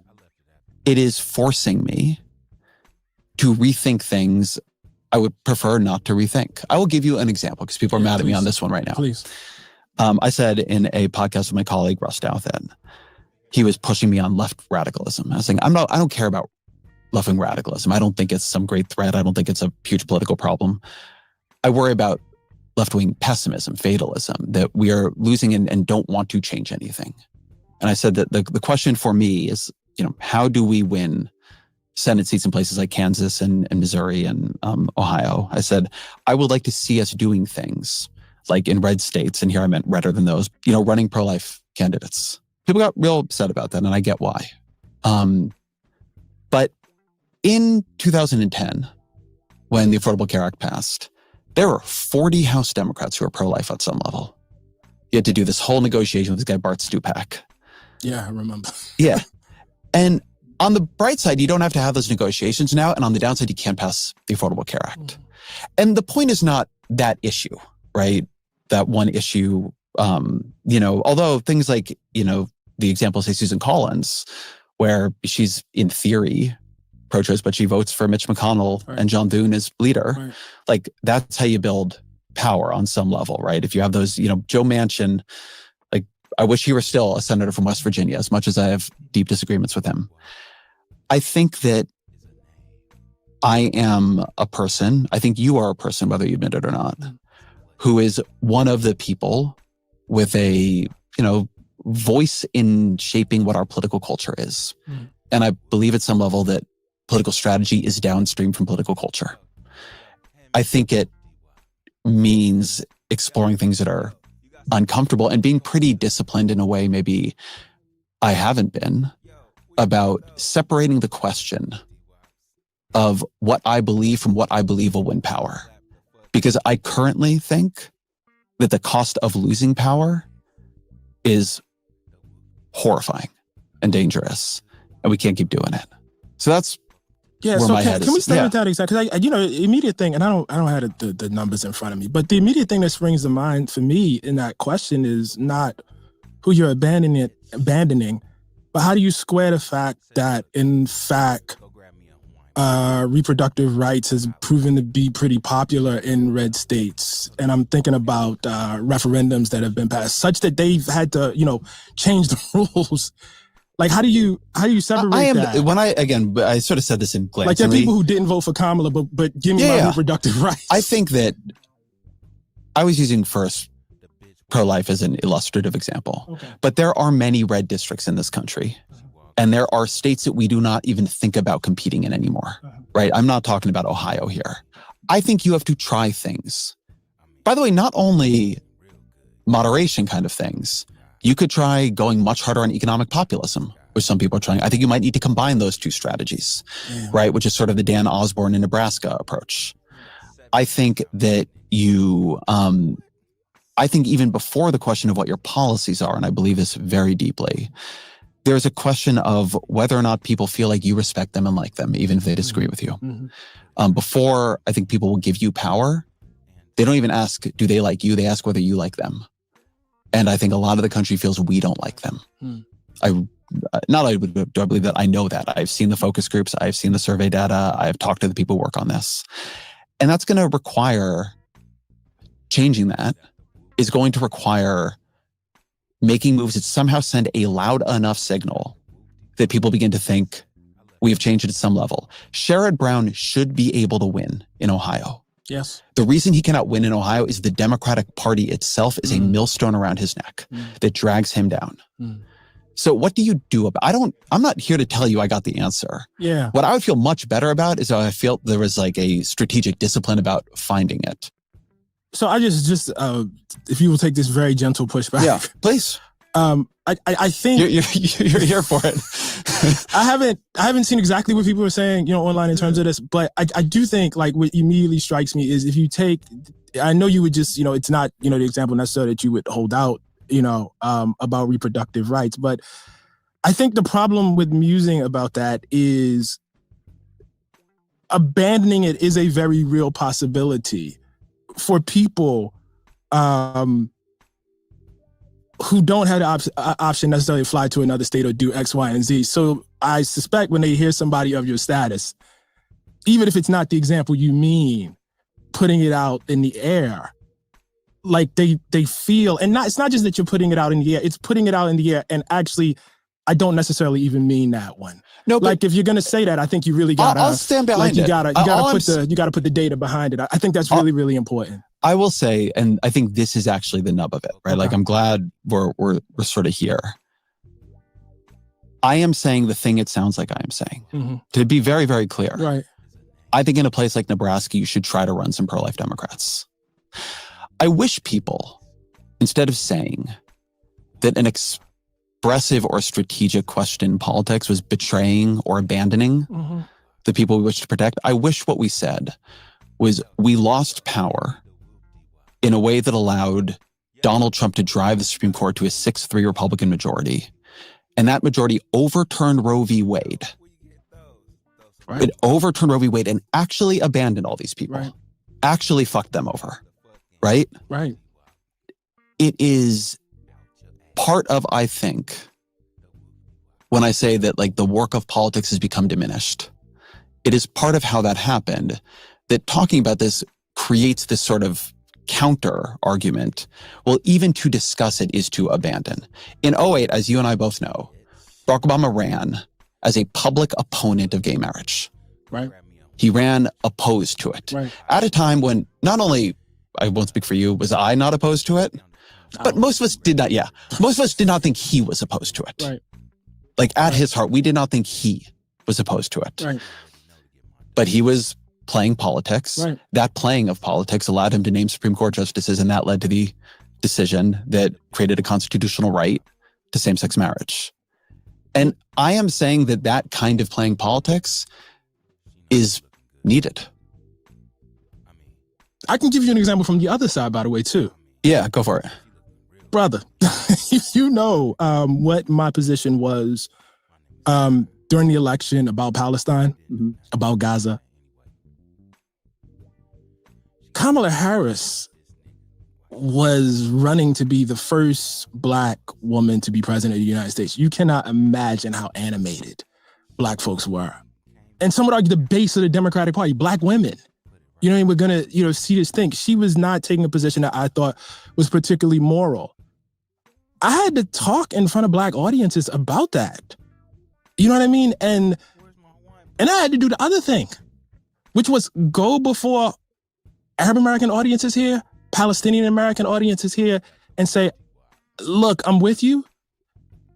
it is forcing me to rethink things I would prefer not to rethink. I will give you an example because people are mad at me on this one right now. Please. I said in a podcast with my colleague, Russ Dow, that he was pushing me on left radicalism. I was saying, I don't care about left-wing radicalism. I don't think it's some great threat. I don't think it's a huge political problem. I worry about left-wing pessimism, fatalism, that we are losing and don't want to change anything. And I said that the question for me is, how do we win Senate seats in places like Kansas and Missouri and Ohio? I said, I would like to see us doing things like in red states, and here I meant redder than those, running pro-life candidates. People got real upset about that, and I get why. But in 2010, when the Affordable Care Act passed, there were 40 House Democrats who were pro-life at some level. You had to do this whole negotiation with this guy, Bart Stupak. Yeah, I remember. Yeah. And on the bright side, you don't have to have those negotiations now. And on the downside, you can't pass the Affordable Care Act. And the point is not that issue, right? That one issue, although things like, the example, say Susan Collins, where she's in theory pro-choice, but she votes for Mitch McConnell and John Thune as leader. Right. Like, that's how you build power on some level, right? If you have those, Joe Manchin, like, I wish he were still a senator from West Virginia, as much as I have deep disagreements with him. I think that I am a person, I think you are a person, whether you admit it or not, who is one of the people with a, voice in shaping what our political culture is. And I believe at some level that political strategy is downstream from political culture. I think it means exploring things that are uncomfortable and being pretty disciplined in a way maybe I haven't been, about separating the question of what I believe from what I believe will win power. Because I currently think that the cost of losing power is horrifying and dangerous, and we can't keep doing it. So that's where my head is. Can we start with that exactly? Because immediate thing, and I don't have the numbers in front of me, but the immediate thing that springs to mind for me in that question is not who you're abandoning, but how do you square the fact that, in fact, reproductive rights has proven to be pretty popular in red states? And I'm thinking about referendums that have been passed such that they've had to, change the rules. Like, how do you separate that? When I sort of said this in glancingly. Like, there are people who didn't vote for Kamala, but give me my reproductive rights. I think that I was using first pro-life as an illustrative example. Okay. But there are many red districts in this country. And there are states that we do not even think about competing in anymore, right? I'm not talking about Ohio here. I think you have to try things. By the way, not only moderation kind of things. You could try going much harder on economic populism, which some people are trying. I think you might need to combine those two strategies, right? Which is sort of the Dan Osborne in Nebraska approach. I think that I think even before the question of what your policies are, and I believe this very deeply, there's a question of whether or not people feel like you respect them and like them, even if they disagree with you. Before I think people will give you power, they don't even ask, do they like you? They ask whether you like them. And I think a lot of the country feels we don't like them. Not only do I believe that, I know that. I've seen the focus groups. I've seen the survey data. I've talked to the people who work on this. And that's going to require changing that is going to require making moves that somehow send a loud enough signal that people begin to think we have changed it at some level. Sherrod Brown should be able to win in Ohio. Yes. The reason he cannot win in Ohio is the Democratic Party itself is a millstone around his neck that drags him down. So what do you do about, I'm not here to tell you I got the answer. Yeah. What I would feel much better about is I felt there was like a strategic discipline about finding it. So I just if you will take this very gentle pushback. Yeah, please. I think you're here for it. I haven't seen exactly what people are saying, online in terms of this, but I do think like what immediately strikes me is if you take, I know you would just, it's not, the example necessarily that you would hold out, about reproductive rights, but I think the problem with musing about that is abandoning it is a very real possibility for people who don't have the option necessarily to fly to another state or do X, Y, and Z. So I suspect when they hear somebody of your status, even if it's not the example you mean, putting it out in the air, like they feel, and it's not just that you're putting it out in the air, it's putting it out in the air. And actually, I don't necessarily even mean that one. No, but like if you're gonna say that, I think you really gotta. I'll stand behind it. You gotta put the data behind it. I think that's really, really important. I will say, and I think this is actually the nub of it, right? Okay. Like I'm glad we're sort of here. I am saying the thing it sounds like I am saying. To be very, very clear. Right. I think in a place like Nebraska, you should try to run some pro-life Democrats. I wish people, instead of saying that an expressive or strategic question in politics was betraying or abandoning the people we wish to protect, I wish what we said was we lost power in a way that allowed Donald Trump to drive the Supreme Court to a 6-3 Republican majority. And that majority overturned Roe v. Wade. Right. It overturned Roe v. Wade and actually abandoned all these people. Right. Actually fucked them over. Right? Right. It is part of, I think, when I say that like the work of politics has become diminished, it is part of how that happened, that talking about this creates this sort of counter argument. Well, even to discuss it is to abandon. In 2008, as you and I both know, Barack Obama ran as a public opponent of gay marriage. Right. He ran opposed to it. Right. At a time when not only, I won't speak for you, was I not opposed to it, but most of us did not, most of us did not think he was opposed to it. Right. Like at his heart, we did not think he was opposed to it. Right. But he was playing politics. Right. That playing of politics allowed him to name Supreme Court justices, and that led to the decision that created a constitutional right to same-sex marriage. And I am saying that that kind of playing politics is needed. I can give you an example from the other side, by the way, too. Yeah, go for it. Brother, you know what my position was during the election about Palestine, about Gaza. Kamala Harris was running to be the first Black woman to be president of the United States. You cannot imagine how animated Black folks were. And some would argue the base of the Democratic Party, Black women. You know, and we're gonna, see this thing. She was not taking a position that I thought was particularly moral. I had to talk in front of Black audiences about that. You know what I mean? And I had to do the other thing, which was go before Arab American audiences here, Palestinian American audiences here, and say, look, I'm with you.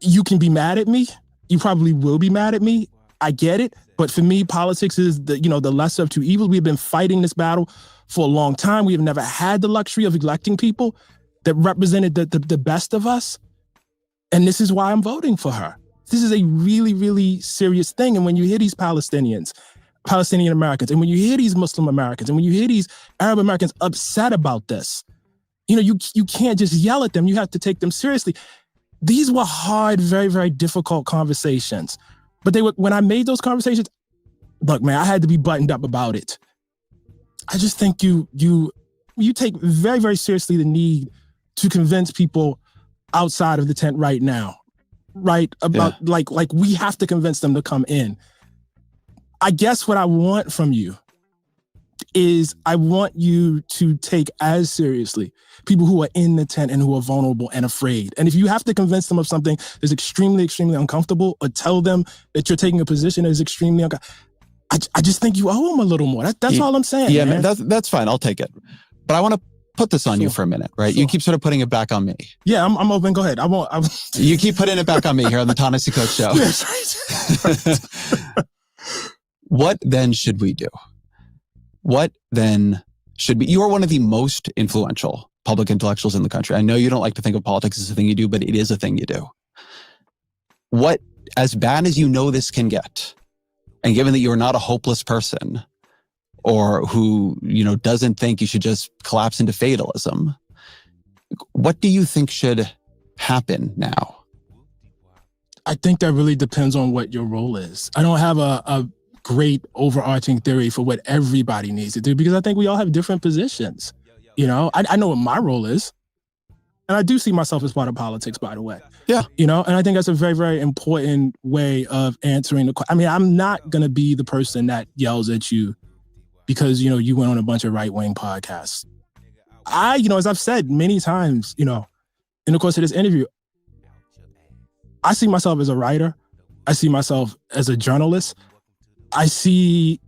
You can be mad at me. You probably will be mad at me. I get it. But for me, politics is the lesser of two evils. We've been fighting this battle for a long time. We have never had the luxury of electing people that represented the best of us. And this is why I'm voting for her. This is a really, really serious thing. And when you hear these Palestinian Americans, and when you hear these Muslim Americans, and when you hear these Arab Americans upset about this, you can't just yell at them. You have to take them seriously. These were hard, very, very difficult conversations. But when I made those conversations, look, man, I had to be buttoned up about it. I just think you take very, very seriously the need to convince people outside of the tent right now, right? About like we have to convince them to come in. I guess what I want from you is I want you to take as seriously people who are in the tent and who are vulnerable and afraid. And if you have to convince them of something that's extremely, extremely uncomfortable, or tell them that you're taking a position that is extremely uncomfortable, I just think you owe them a little more. That's all I'm saying. Yeah, man. That's fine. I'll take it. But I want to put this on you for a minute, right? Sure. You keep sort of putting it back on me. Yeah, I'm open. Go ahead. You keep putting it back on me here on the Ta-Nehisi Coates Show. Yes, right. What then should we do? What then should be? You are one of the most influential public intellectuals in the country. I know you don't like to think of politics as a thing you do, but it is a thing you do. What, as bad as you know this can get, and given that you are not a hopeless person, or who, doesn't think you should just collapse into fatalism, what do you think should happen now? I think that really depends on what your role is. I don't have a great overarching theory for what everybody needs to do, because I think we all have different positions. I know what my role is. And I do see myself as part of politics, by the way. Yeah. And I think that's a very, very important way of answering the question. I mean, I'm not going to be the person that yells at you because, you went on a bunch of right-wing podcasts. As I've said many times, in the course of this interview, I see myself as a writer. I see myself as a journalist. I see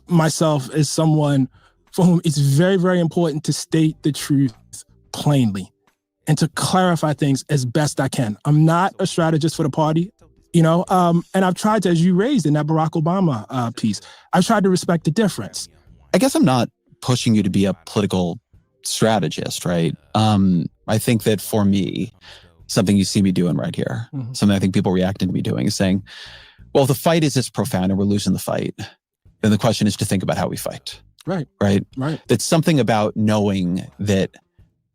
myself as someone for whom it's very, very important to state the truth plainly and to clarify things as best I can. I'm not a strategist for the party, and I've tried to, as you raised in that Barack Obama piece, I've tried to respect the difference. I guess I'm not pushing you to be a political strategist, right? I think that for me, something you see me doing right here, something I think people reacting to me doing is saying, well, if the fight is this profound and we're losing the fight, then the question is to think about how we fight. Right. That's something about knowing that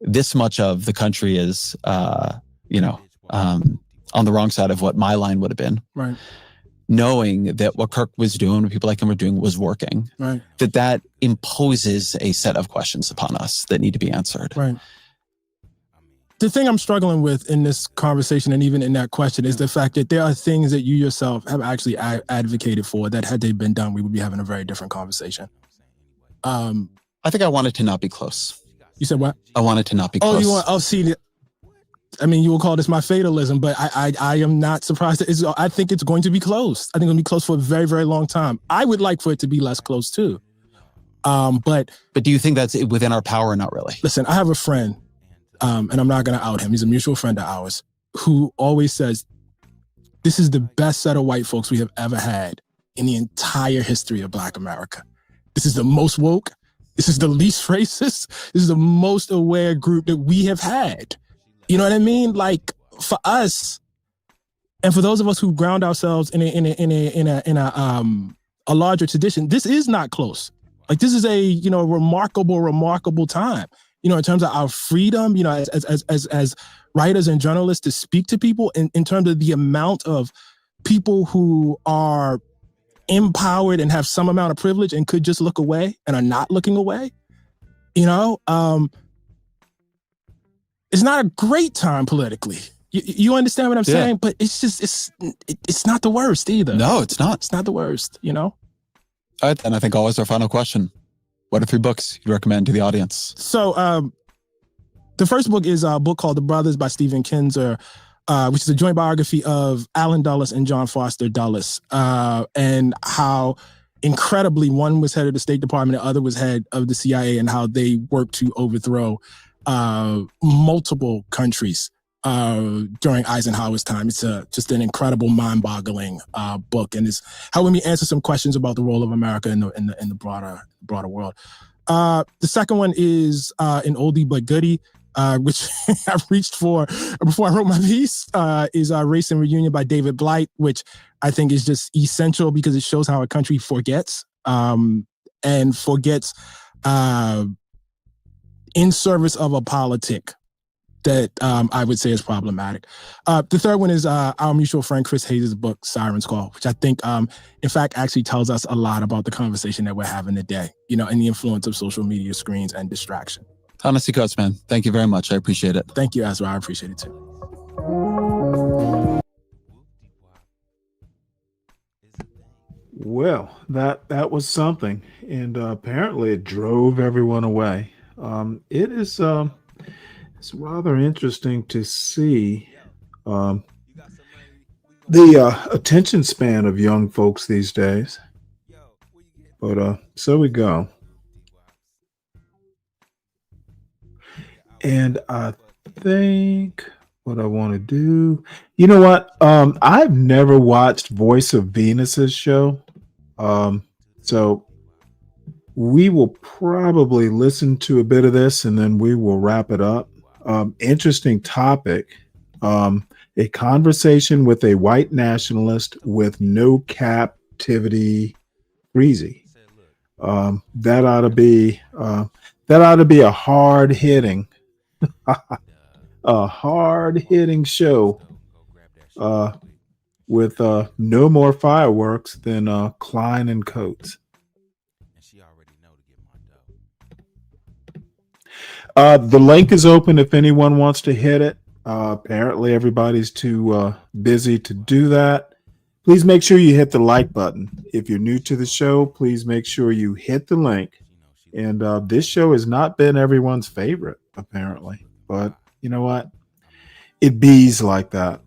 this much of the country is, on the wrong side of what my line would have been. Right. Knowing that what Kirk was doing, what people like him were doing, was working. Right. That imposes a set of questions upon us that need to be answered. Right. The thing I'm struggling with in this conversation, and even in that question, is the fact that there are things that you yourself have actually advocated for that, had they been done, we would be having a very different conversation. I think I wanted to not be close. You said what? I wanted to not be close. You will call this my fatalism, but I am not surprised. I think it's going to be close. I think it'll be close for a very, very long time. I would like for it to be less close too. But do you think that's within our power or not really? Listen, I have a friend, and I'm not going to out him. He's a mutual friend of ours who always says, this is the best set of white folks we have ever had in the entire history of Black America. This is the most woke. This is the least racist. This is the most aware group that we have had. You know what I mean? Like, for us, and for those of us who ground ourselves in a larger tradition, this is not close. Like, this is a remarkable time. In terms of our freedom, as writers and journalists to speak to people, in terms of the amount of people who are empowered and have some amount of privilege and could just look away and are not looking away. It's not a great time politically. You understand what I'm saying? But it's not the worst either. No, it's not. It's not the worst, All right, and I think always our final question. What are 3 books you'd recommend to the audience? So the first book is a book called The Brothers by Stephen Kinzer, which is a joint biography of Allen Dulles and John Foster Dulles, and how incredibly one was head of the State Department, the other was head of the CIA, and how they worked to overthrow multiple countries during Eisenhower's time. It's just an incredible, mind-boggling book, and it's helping me answer some questions about the role of America in the broader world. The second one is an oldie but goodie, which I've reached for before I wrote my piece, is Race and Reunion by David Blight, which I think is just essential because it shows how a country forgets, and forgets in service of a politic that I would say is problematic. The third one is our mutual friend Chris Hayes' book, Siren's Call, which I think, in fact, actually tells us a lot about the conversation that we're having today, and the influence of social media screens and distraction. Ta-Nehisi Coates, man. Thank you very much. I appreciate it. Thank you, Ezra. I appreciate it too. Well, that was something, and apparently it drove everyone away. It is it's rather interesting to see um, the attention span of young folks these days. But so we go, and I think what I want to do. You know what? I've never watched Voice of Venus's show. So we will probably listen to a bit of this and then we will wrap it up. Interesting topic. A conversation with a white nationalist with no captivity breezy. That ought to be a hard hitting, a hard hitting show. With no more fireworks than Klein and Coates. The link is open if anyone wants to hit it. Apparently, everybody's too busy to do that. Please make sure you hit the like button. If you're new to the show, please make sure you hit the link. And this show has not been everyone's favorite, apparently. But you know what? It bees like that.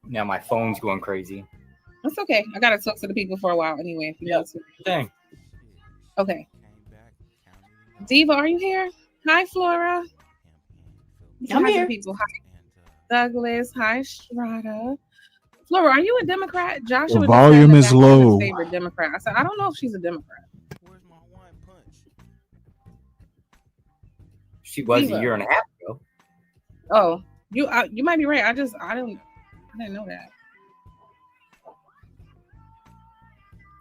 Now my phone's going crazy. That's okay. I gotta talk to the people for a while anyway. If you want to. Dang. Okay. Diva, are you here? Hi, Flora. I'm Hi, here. people. Hi, Douglas. Hi, Strata. Flora, are you a Democrat? Joshua. The volume is low. His favorite Democrat. I said I don't know if she's a Democrat. She was Diva. a year and a half ago. Oh, you might be right. I didn't know that.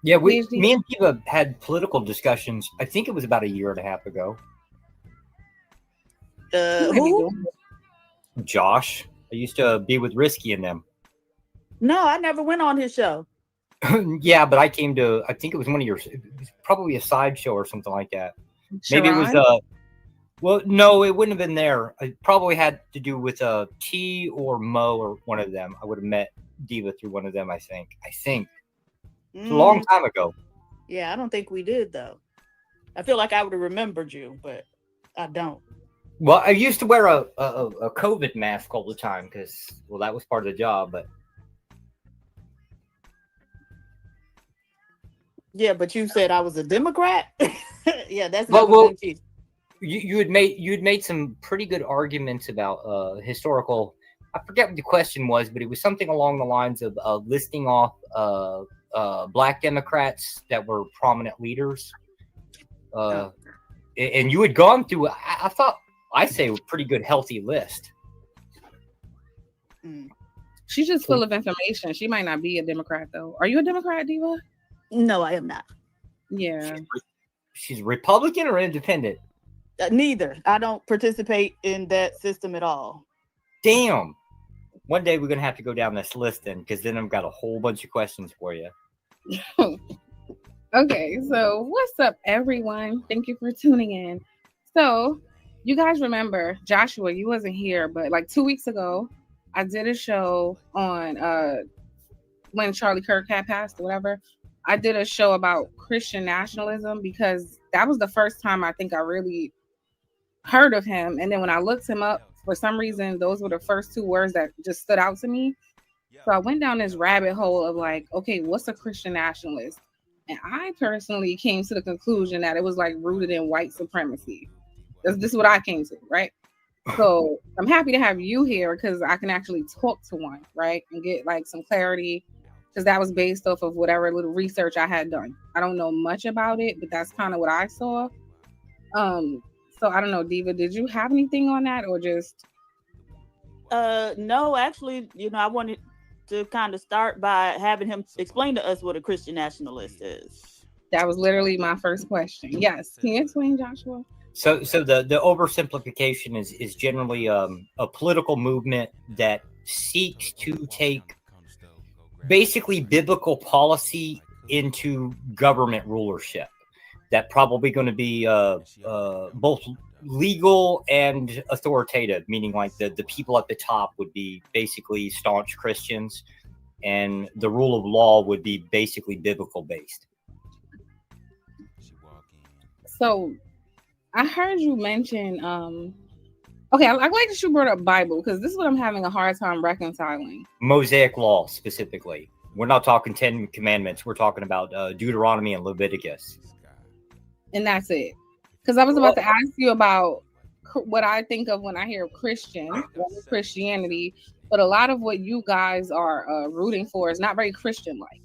Yeah, me and Diva had political discussions. I think it was about a year and a half ago. Who? Josh. I used to be with Risky and them. No, I never went on his show. Yeah, but I think it was it was probably a sideshow or something like that. Maybe it was Sharon? well, no, it wouldn't have been there. It probably had to do with T or Mo or one of them. I would have met Diva through one of them, I think. It's a long time ago. Yeah, I don't think we did though. I feel like I would have remembered you, but I don't. Well, I used to wear a COVID mask all the time because, well, that was part of the job. But yeah, but you said I was a Democrat. Yeah, that's well, you had made some pretty good arguments about historical. I forget what the question was, but it was something along the lines of listing off Black Democrats that were prominent leaders. And you had gone through. I thought I say a pretty good, healthy list. She's just full of information. She might not be a Democrat though. Are you a Democrat, Diva? No, I am not. Yeah. She's Republican or independent? Neither. I don't participate in that system at all. Damn. One day we're gonna have to go down this list then, because then I've got a whole bunch of questions for you. Okay, so what's up, everyone? Thank you for tuning in. So, you guys remember, Joshua, you wasn't here, but like 2 weeks ago, I did a show on when Charlie Kirk had passed or whatever. I did a show about Christian nationalism because that was the first time I think I really heard of him. And then when I looked him up, for some reason, those were the first two words that just stood out to me. So I went down this rabbit hole of like, okay, what's a Christian nationalist? And I personally came to the conclusion that it was like rooted in white supremacy. This is what I came to, right? So I'm happy to have you here because I can actually talk to one, right? And get like some clarity because that was based off of whatever little research I had done. I don't know much about it, but that's kind of what I saw. So I don't know, Diva, did you have anything on that or just? No, actually, I wanted to kind of start by having him explain to us what a Christian nationalist is. That was literally my first question. Yes. Can you explain, Joshua? So the oversimplification is generally a political movement that seeks to take basically biblical policy into government rulership. That probably going to be both legal and authoritative, meaning like the people at the top would be basically staunch Christians, and the rule of law would be basically biblical based. So I heard you mention, okay, I like that you brought up Bible, because this is what I'm having a hard time reconciling. Mosaic law specifically. We're not talking 10 commandments. We're talking about Deuteronomy and Leviticus. And that's it. Because I was about to ask you about what I think of when I hear Christianity, but a lot of what you guys are rooting for is not very Christian-like.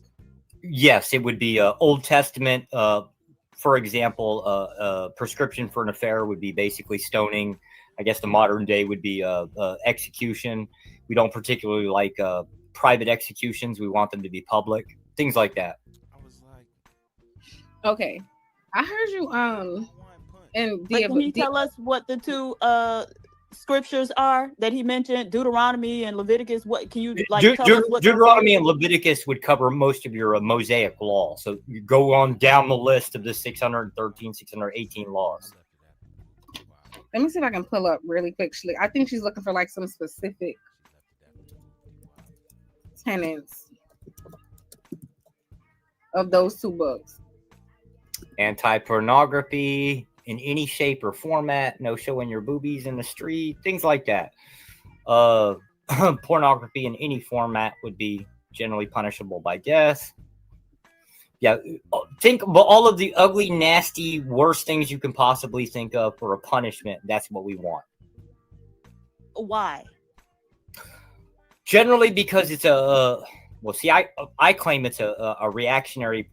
Yes, it would be Old Testament. For example, prescription for an affair would be basically stoning. I guess the modern day would be execution. We don't particularly like private executions. We want them to be public. Things like that. Okay. I heard you and can you tell us what the two scriptures are that he mentioned, Deuteronomy and Leviticus? What can you tell us what Deuteronomy and Leviticus would cover most of your Mosaic law. So you go on down the list of the 613, 618 laws. Let me see if I can pull up really quick. I think she's looking for like some specific tenets of those two books. Anti-pornography in any shape or format, no showing your boobies in the street, things like that. Pornography in any format would be generally punishable by death. Yeah, think about all of the ugly, nasty, worst things you can possibly think of for a punishment. That's what we want. Why? Generally, because it's I claim it's a reactionary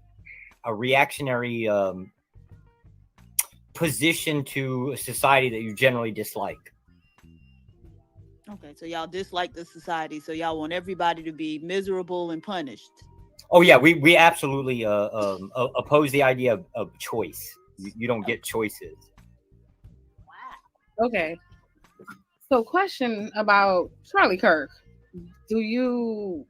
position to a society that you generally dislike. Okay, so y'all dislike the society, so y'all want everybody to be miserable and punished. Oh yeah, we absolutely oppose the idea of choice. You don't get choices. Okay. So question about Charlie Kirk. Do you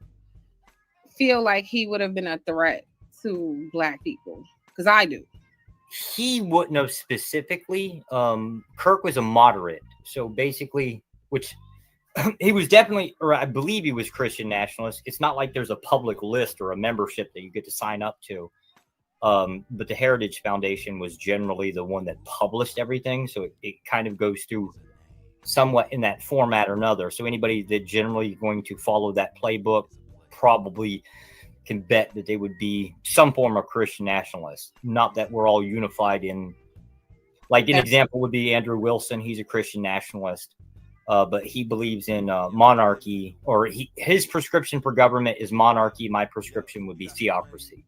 feel like he would have been a threat to Black people? Because I do. He wouldn't have specifically. Kirk was a moderate. So basically, which he was definitely, or I believe he was Christian nationalist. It's not like there's a public list or a membership that you get to sign up to. But the Heritage Foundation was generally the one that published everything. So it kind of goes through somewhat in that format or another. So anybody that generally going to follow that playbook probably can bet that they would be some form of Christian nationalist. Not that we're all unified in, like an example would be Andrew Wilson. He's a Christian nationalist, but he believes in monarchy, or his prescription for government is monarchy. My prescription would be theocracy.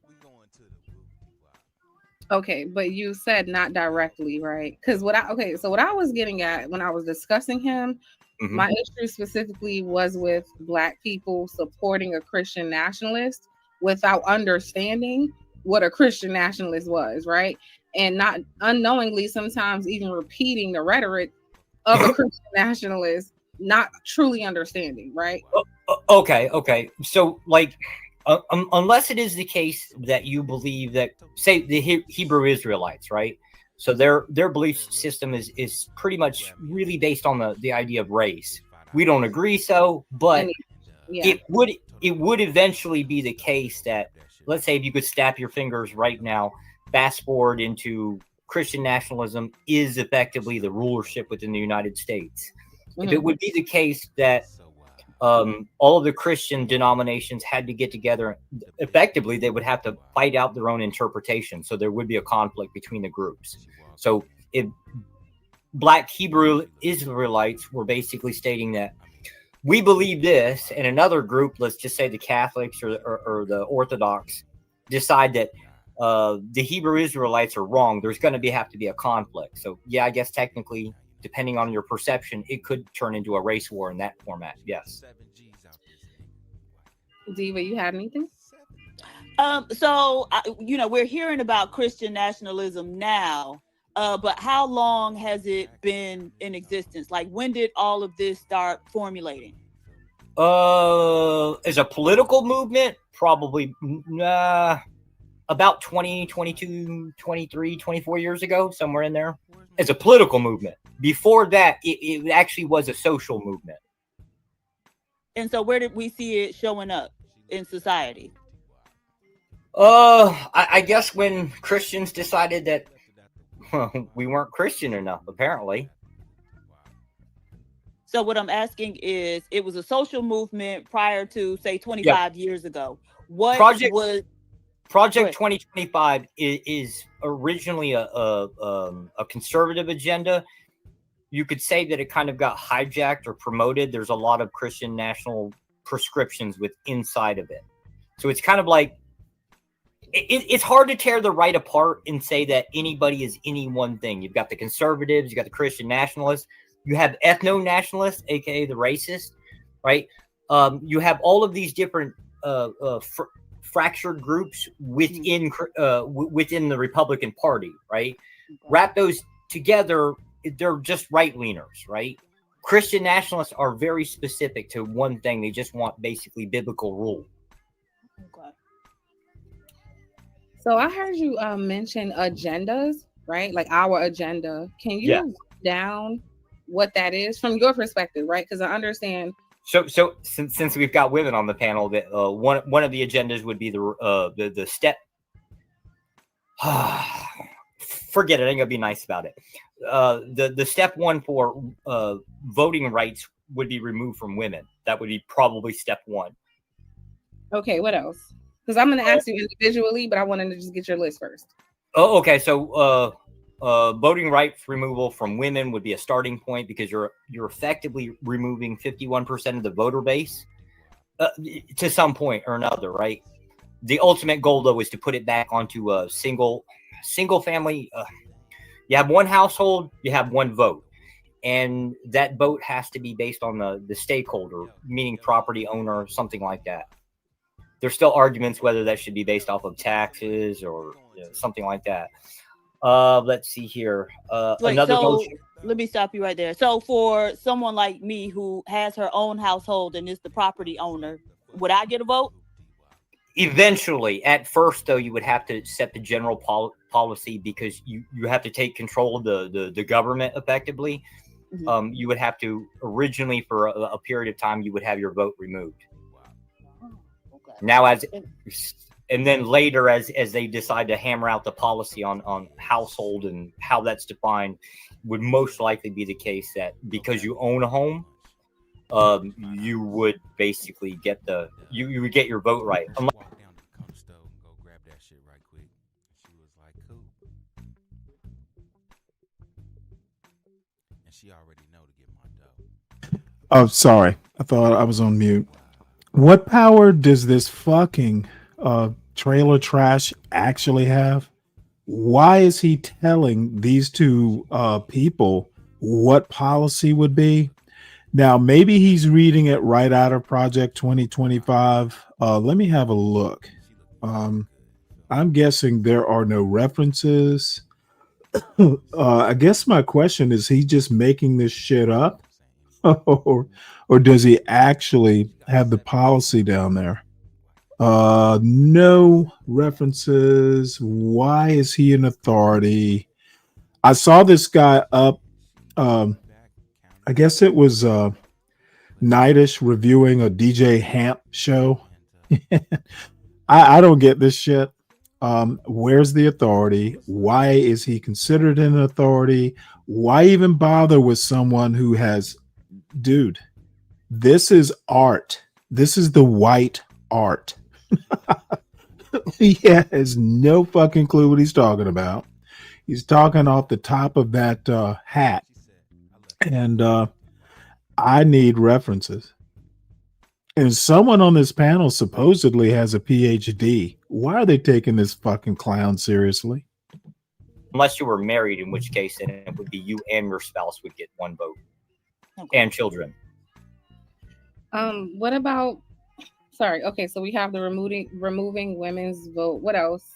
Okay, but you said not directly, right? Because what I was getting at when I was discussing him, my issue specifically was with Black people supporting a Christian nationalist without understanding what a Christian nationalist was, right? And not unknowingly sometimes even repeating the rhetoric of a Christian nationalist, not truly understanding, right? Okay. So like, unless it is the case that you believe that, say, the Hebrew Israelites, right? So their belief system is pretty much really based on the idea of race. We don't agree, but it would eventually be the case that, let's say, if you could snap your fingers right now, fast forward into Christian nationalism is effectively the rulership within the United States. If it would be the case that all of the Christian denominations had to get together, effectively, they would have to fight out their own interpretation. So there would be a conflict between the groups. So if Black Hebrew Israelites were basically stating that we believe this, and another group, let's just say the Catholics or the Orthodox, decide that the Hebrew Israelites are wrong, there's going to have to be a conflict. So yeah, I guess technically, depending on your perception, it could turn into a race war in that format. Yes. Diva, you had anything? So we're hearing about Christian nationalism now, but how long has it been in existence? Like, when did all of this start formulating? As a political movement, probably about 20, 22, 23, 24 years ago, somewhere in there, as a political movement. Before that, it actually was a social movement. And so where did we see it showing up in society? I guess when Christians decided that we weren't Christian enough, apparently. So what I'm asking is, it was a social movement prior to, say, 25 years ago. What Project was Project 2025 is originally a conservative agenda. You could say that it kind of got hijacked or promoted. There's a lot of Christian national prescriptions with inside of it. So it's kind of like, it's hard to tear the right apart and say that anybody is any one thing. You've got the conservatives, you got the Christian nationalists, you have ethno-nationalists, aka the racist, right? You have all of these different fractured groups within the Republican Party, right? Wrap those together, they're just right-leaners, right? Christian nationalists are very specific to one thing. They just want basically biblical rule. Okay. So I heard you mention agendas, right? Like our agenda. Can you break down what that is from your perspective, right? Because I understand. So since we've got women on the panel, that one of the agendas would be the step. Forget it. I ain't gonna be nice about it. The step one for voting rights would be removed from women. That would be probably step one. Okay, what else? Because I'm going to ask you individually, but I wanted to just get your list first. Oh, okay. So voting rights removal from women would be a starting point, because you're effectively removing 51% of the voter base to some point or another, right? The ultimate goal, though, is to put it back onto a single family. You have one household, you have one vote, and that vote has to be based on the stakeholder, meaning property owner, something like that. There's still arguments whether that should be based off of taxes or something like that. Let's see here. Let me stop you right there. So for someone like me who has her own household and is the property owner, would I get a vote? Eventually. At first, though, you would have to set the general policy, because you have to take control of the government effectively. Mm-hmm. You would have to originally, for a period of time, you would have your vote removed. Now, and then later, as they decide to hammer out the policy on household and how that's defined, would most likely be the case that because you own a home, you would basically get you would get your vote right. Oh, sorry. I thought I was on mute. What power does this fucking trailer trash actually have? Why is he telling these two people what policy would be? Now, maybe he's reading it right out of Project 2025. Let me have a look. I'm guessing there are no references. I guess my question is, he just making this shit up? or does he actually have the policy down there? No references. Why is he an authority? I saw this guy up. I guess it was Nightish reviewing a DJ Hamp show. I don't get this shit. Where's the authority? Why is he considered an authority? Why even bother with someone who has, dude, this is art. This is the white art. He has no fucking clue what he's talking about. He's talking off the top of that hat. And I need references. And someone on this panel supposedly has a PhD. Why are they taking this fucking clown seriously? Unless you were married, in which case then it would be you and your spouse would get one vote. Okay. And children. What about? Sorry. Okay, so we have the removing women's vote. What else?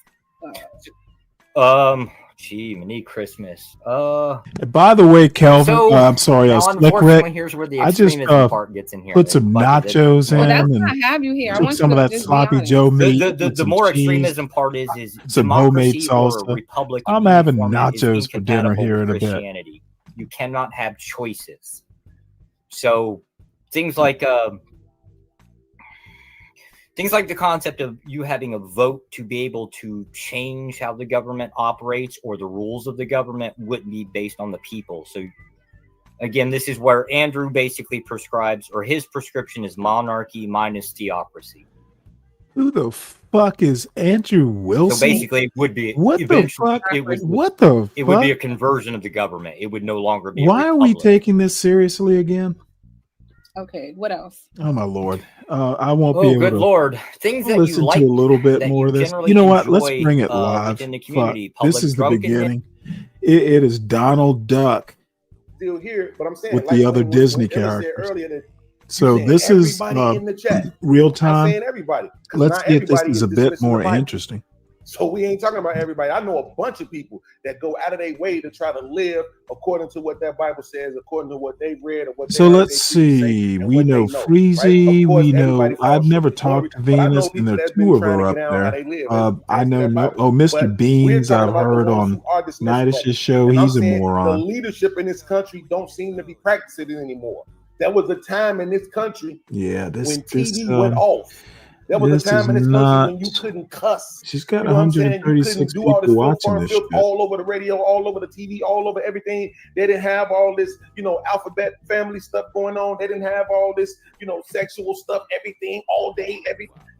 Gee, mini Christmas. By the way, Kelvin, So, I'm sorry, I was unfortunately, here's where the I just extremism part gets in here. put some nachos in Well, that's and not have you here. I took want some you of to that just be sloppy honest. Joe meat, The more extremism part is some homemade democracy or a salsa. republic. I'm having uniformity is nachos for dinner incompatible here with in a bit. Christianity. You cannot have choices. So things like the concept of you having a vote to be able to change how the government operates or the rules of the government wouldn't be based on the people. So again, this is where Andrew basically prescribes, or his prescription is monarchy minus theocracy. Who the fuck is Andrew Wilson? So basically, it would be what the fuck? It would be a conversion of the government. It would no longer be. Why are we taking this seriously again? Okay, what else? Oh my lord, I won't be able good to. Lord, things that listen you like to a little bit that more you of this. generally You know what? Let's enjoy, bring it live. within the community. Fuck. This Public is the drunkenness. beginning. It is Donald Duck Still here, but I'm saying with like the other when Disney Ella said characters. earlier that So this is everybody in the chat. real I'm time. saying everybody. 'Cause Let's not see if this everybody is a bit dismissing the more Bible. interesting. So we ain't talking about everybody. I know a bunch of people that go out of their way to try to live according to what that Bible says, according to what they've read or what they So heard let's they preach say see. and We what know they know, Freezy. right? Of course, We know. everybody falls I've never short of glory, talked to but I know Venus, and people there are that's two been of trying her to up get out how there. they live. I know. Bible. Mr. But Beans. we're I've talking about the heard ones on who are dismissing Nidish's it. show. And I'm He's a saying the moron. leadership in this country don't seem to be practicing it anymore. There was a time in this country Yeah, when TV went off. There was this a time is in this country not. when you couldn't cuss. She's got You know what I'm saying? You 136 couldn't do all this people filth, watching farm this filth shit. all over the radio, all over the TV, all over everything. They didn't have all this, alphabet family stuff going on. They didn't have all this, sexual stuff, everything all day.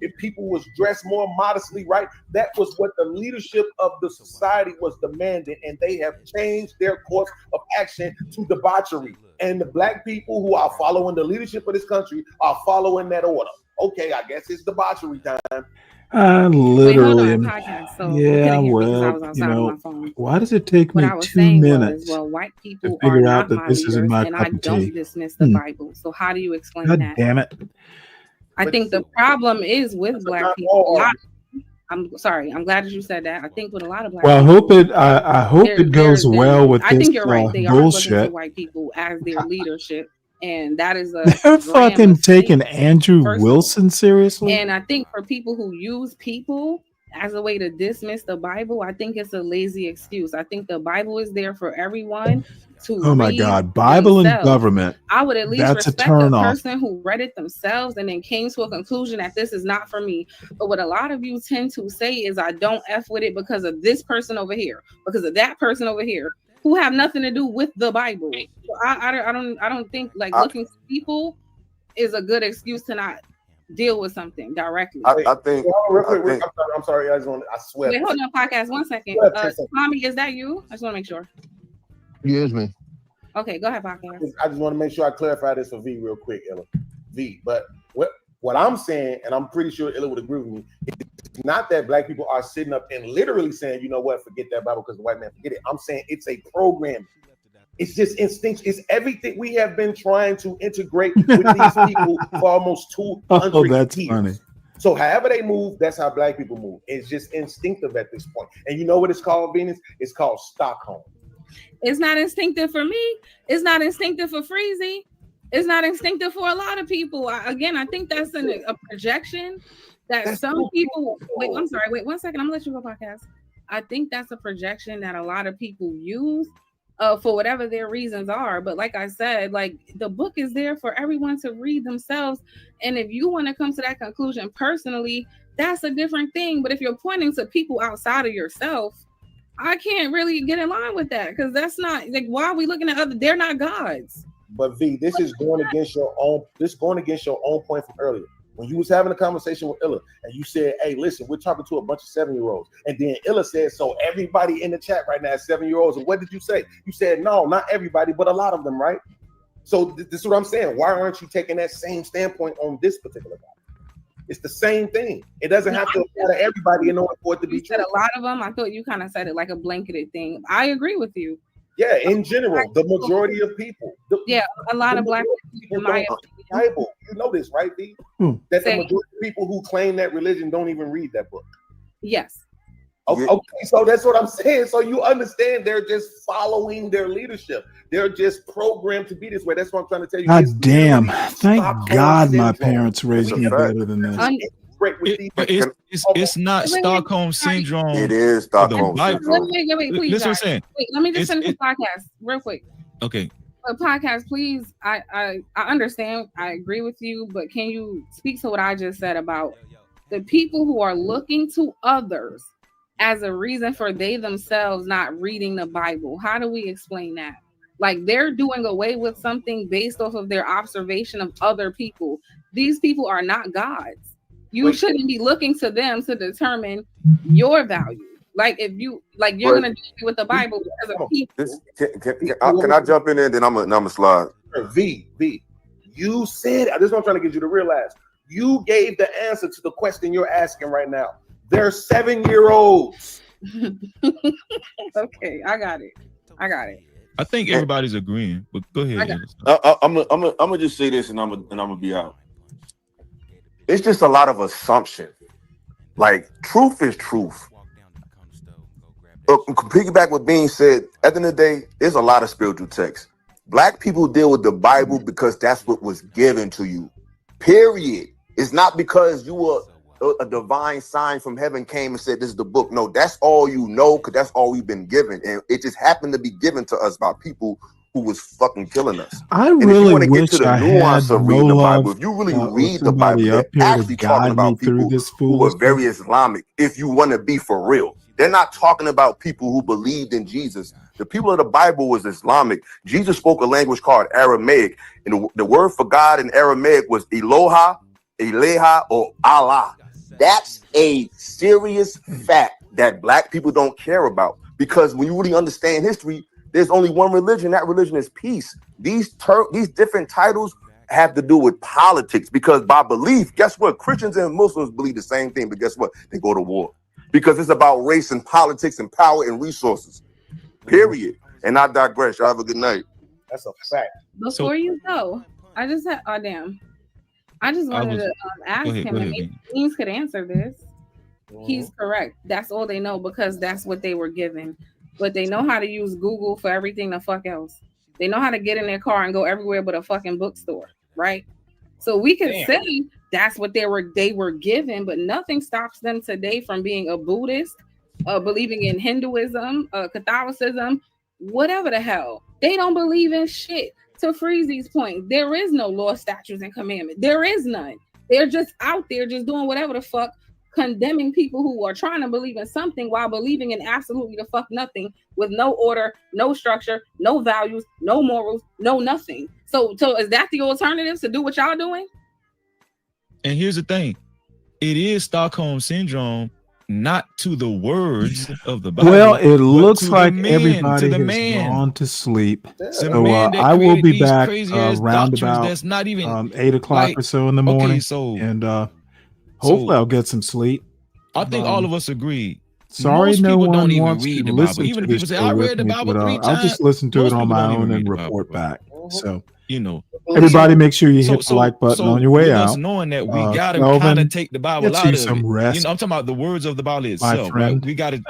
If people was dressed more modestly, right? That was what the leadership of the society was demanding, and they have changed their course of action to debauchery. And the black people who are following the leadership of this country are following that order. Okay, I guess it's debauchery time. I literally am. Podcast, so Yeah, I was well, outside of my phone. why does it take What me I was 2 saying minutes was, well, white to people are figure out not that my this isn't leaders, my and cup I of don't tea? dismiss the Bible. So how do you explain God that? damn it! I think the problem is with black people. I'm sorry. I'm glad that you said that. I think with a lot of black Well, I people, hope it. I hope it goes well with I this think you're right. They are looking to bullshit. white people as their leadership, and that is a They're grand fucking mistake, taking Andrew first of all. Wilson seriously. And I think for people who use people as a way to dismiss the Bible, I think it's a lazy excuse. I think the Bible is there for everyone to Oh my read God, Bible and themselves. government. I would at least That's a respect turn the off. person who read it themselves and then came to a conclusion that this is not for me. But what a lot of you tend to say is, I don't F with it because of this person over here, because of that person over here, who have nothing to do with the Bible. So I don't think looking to people is a good excuse to not deal with something directly. I think. I'm sorry. I swear. Wait, hold on, podcast. 1 second. Tommy, is that you? I just want to make sure. Yes, man. Okay, go ahead, podcast. I just want to make sure I clarify this for V real quick, Ella. V, but what I'm saying, and I'm pretty sure Ella would agree with me, it's not that black people are sitting up and literally saying, you know what, forget that Bible because the white man forget it. I'm saying it's a program. It's just instinct. It's everything we have been trying to integrate with these people for almost 200 Oh, that's years. funny. So however they move, that's how black people move. It's just instinctive at this point. And you know what it's called, Venus? It's called Stockholm. It's not instinctive for me. It's not instinctive for Freezy. It's not instinctive for a lot of people. I think that's a projection that some people. Wait, I'm sorry. Wait 1 second. I'm gonna let you go, podcast. I think that's a projection that a lot of people use for whatever their reasons are. But like I said, the book is there for everyone to read themselves. And if you want to come to that conclusion personally, that's a different thing. But if you're pointing to people outside of yourself, I can't really get in line with that, because that's not why are we looking at other? They're not gods. But V, this is going against your own. This going against your own point from earlier when you was having a conversation with Illa and you said, "Hey, listen, we're talking to a bunch of 7-year-olds," and then Illa said, "So everybody in the chat right now is 7-year-olds." And what did you say? You said, "No, not everybody, but a lot of them," right? So this is what I'm saying. Why aren't you taking that same standpoint on this particular Bible? It's the same thing. It doesn't have to apply to everybody in order for it to be true. Said a lot of them. I thought you kind of said it like a blanketed thing. I agree with you. Yeah, in general, the majority of people. A lot of black people in my Bible. You know this, right, V? That the majority of people who claim that religion don't even read that book. Yes. Okay, so that's what I'm saying. So you understand they're just following their leadership. They're just programmed to be this way. That's what I'm trying to tell you. God It's damn. Thank Stockholm God my syndrome. parents raised me better than this. It's not Stockholm syndrome. It is Stockholm syndrome. Wait, please, Listen what I'm guys. saying. Wait, let me just finish the podcast real quick. Okay. Podcast, please. I understand. I agree with you, but can you speak to what I just said about the people who are looking to others as a reason for they themselves not reading the Bible? How do we explain that? Like they're doing away with something based off of their observation of other people. These people are not gods. You shouldn't be looking to them to determine your value. Like if you like, you're gonna do it with the Bible because of people. Can I jump in there? Then I'm gonna slide. V, you said, this is what I'm trying to get you to realize. You gave the answer to the question you're asking right now. They're 7-year-olds. Okay, I got it. I think everybody's agreeing, but go ahead. I'm gonna just say this, and I'm gonna be out. It's just a lot of assumption. Like truth is truth. Piggyback what being said. At the end of the day, there's a lot of spiritual texts. Black people deal with the Bible because that's what was given to you. Period. It's not because you were a divine sign from heaven came and said this is the book. No, that's all you know, because that's all we've been given, and it just happened to be given to us by people who was fucking killing us. I and really if you want to get wish to the I nuance had of reading the Roloff, Bible, if you really or read the Bible, somebody they're up here to actually talking guide me about through people this who are foolishness. very Islamic. If you want to be for real, they're not talking about people who believed in Jesus. The people of the Bible was Islamic. Jesus spoke a language called Aramaic, and the word for God in Aramaic was Eloha, Eleha, or Allah. That's a serious fact that black people don't care about, because when you really understand history, there's only one religion. That religion is peace. These different titles have to do with politics, because by belief, guess what? Christians and Muslims believe the same thing, but guess what? They go to war because it's about race and politics and power and resources. Period. And I digress. Y'all have a good night. That's a fact. Before you go, I just had, I just wanted to ask him, and maybe Beans could answer this. He's correct. That's all they know, because that's what they were given. But they know how to use Google for everything the fuck else. They know how to get in their car and go everywhere but a fucking bookstore, right? So we can say that's what they were given, but nothing stops them today from being a Buddhist, believing in Hinduism, Catholicism, whatever the hell. They don't believe in shit. To Freezy's point, there is no law, statutes, and commandment. There is none. They're just out there just doing whatever the fuck, condemning people who are trying to believe in something while believing in absolutely the fuck nothing, with no order, no structure, no values, no morals, no nothing. So is that the alternative to do what y'all doing? And here's the thing. It is Stockholm syndrome, not to the words of the Bible. Well, it looks like everybody has gone to sleep. So I will be back around about that's not even 8 o'clock or so in the morning. And hopefully I'll get some sleep. I think all of us agree. Sorry, most no people one don't even wants read to the listen Bible. Even to if this people say, show I with read the me, Bible but 3 times. I'll just listen to most it on people my don't even own read and the report Bible, back. So, you know, everybody make sure you hit the like button on your way with out. us knowing that we gotta Kelvin, kind of take the Bible get out you of some it. rest, You know, I'm talking about the words of the Bible my itself, friend. right?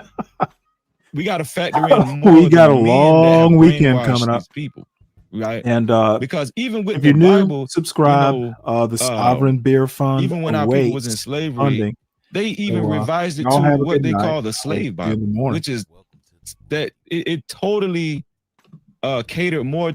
We gotta factor in more. We got a the men long that weekend brainwashed coming up. these people, right? And because even with if the you're new, Bible, subscribe. you know, The Sovereign Beer Fund even when our people was in awaits slavery, funding. they even So, revised it y'all to have a what good they night. call the I'll slave see you in Bible, the morning. which is that it totally catered more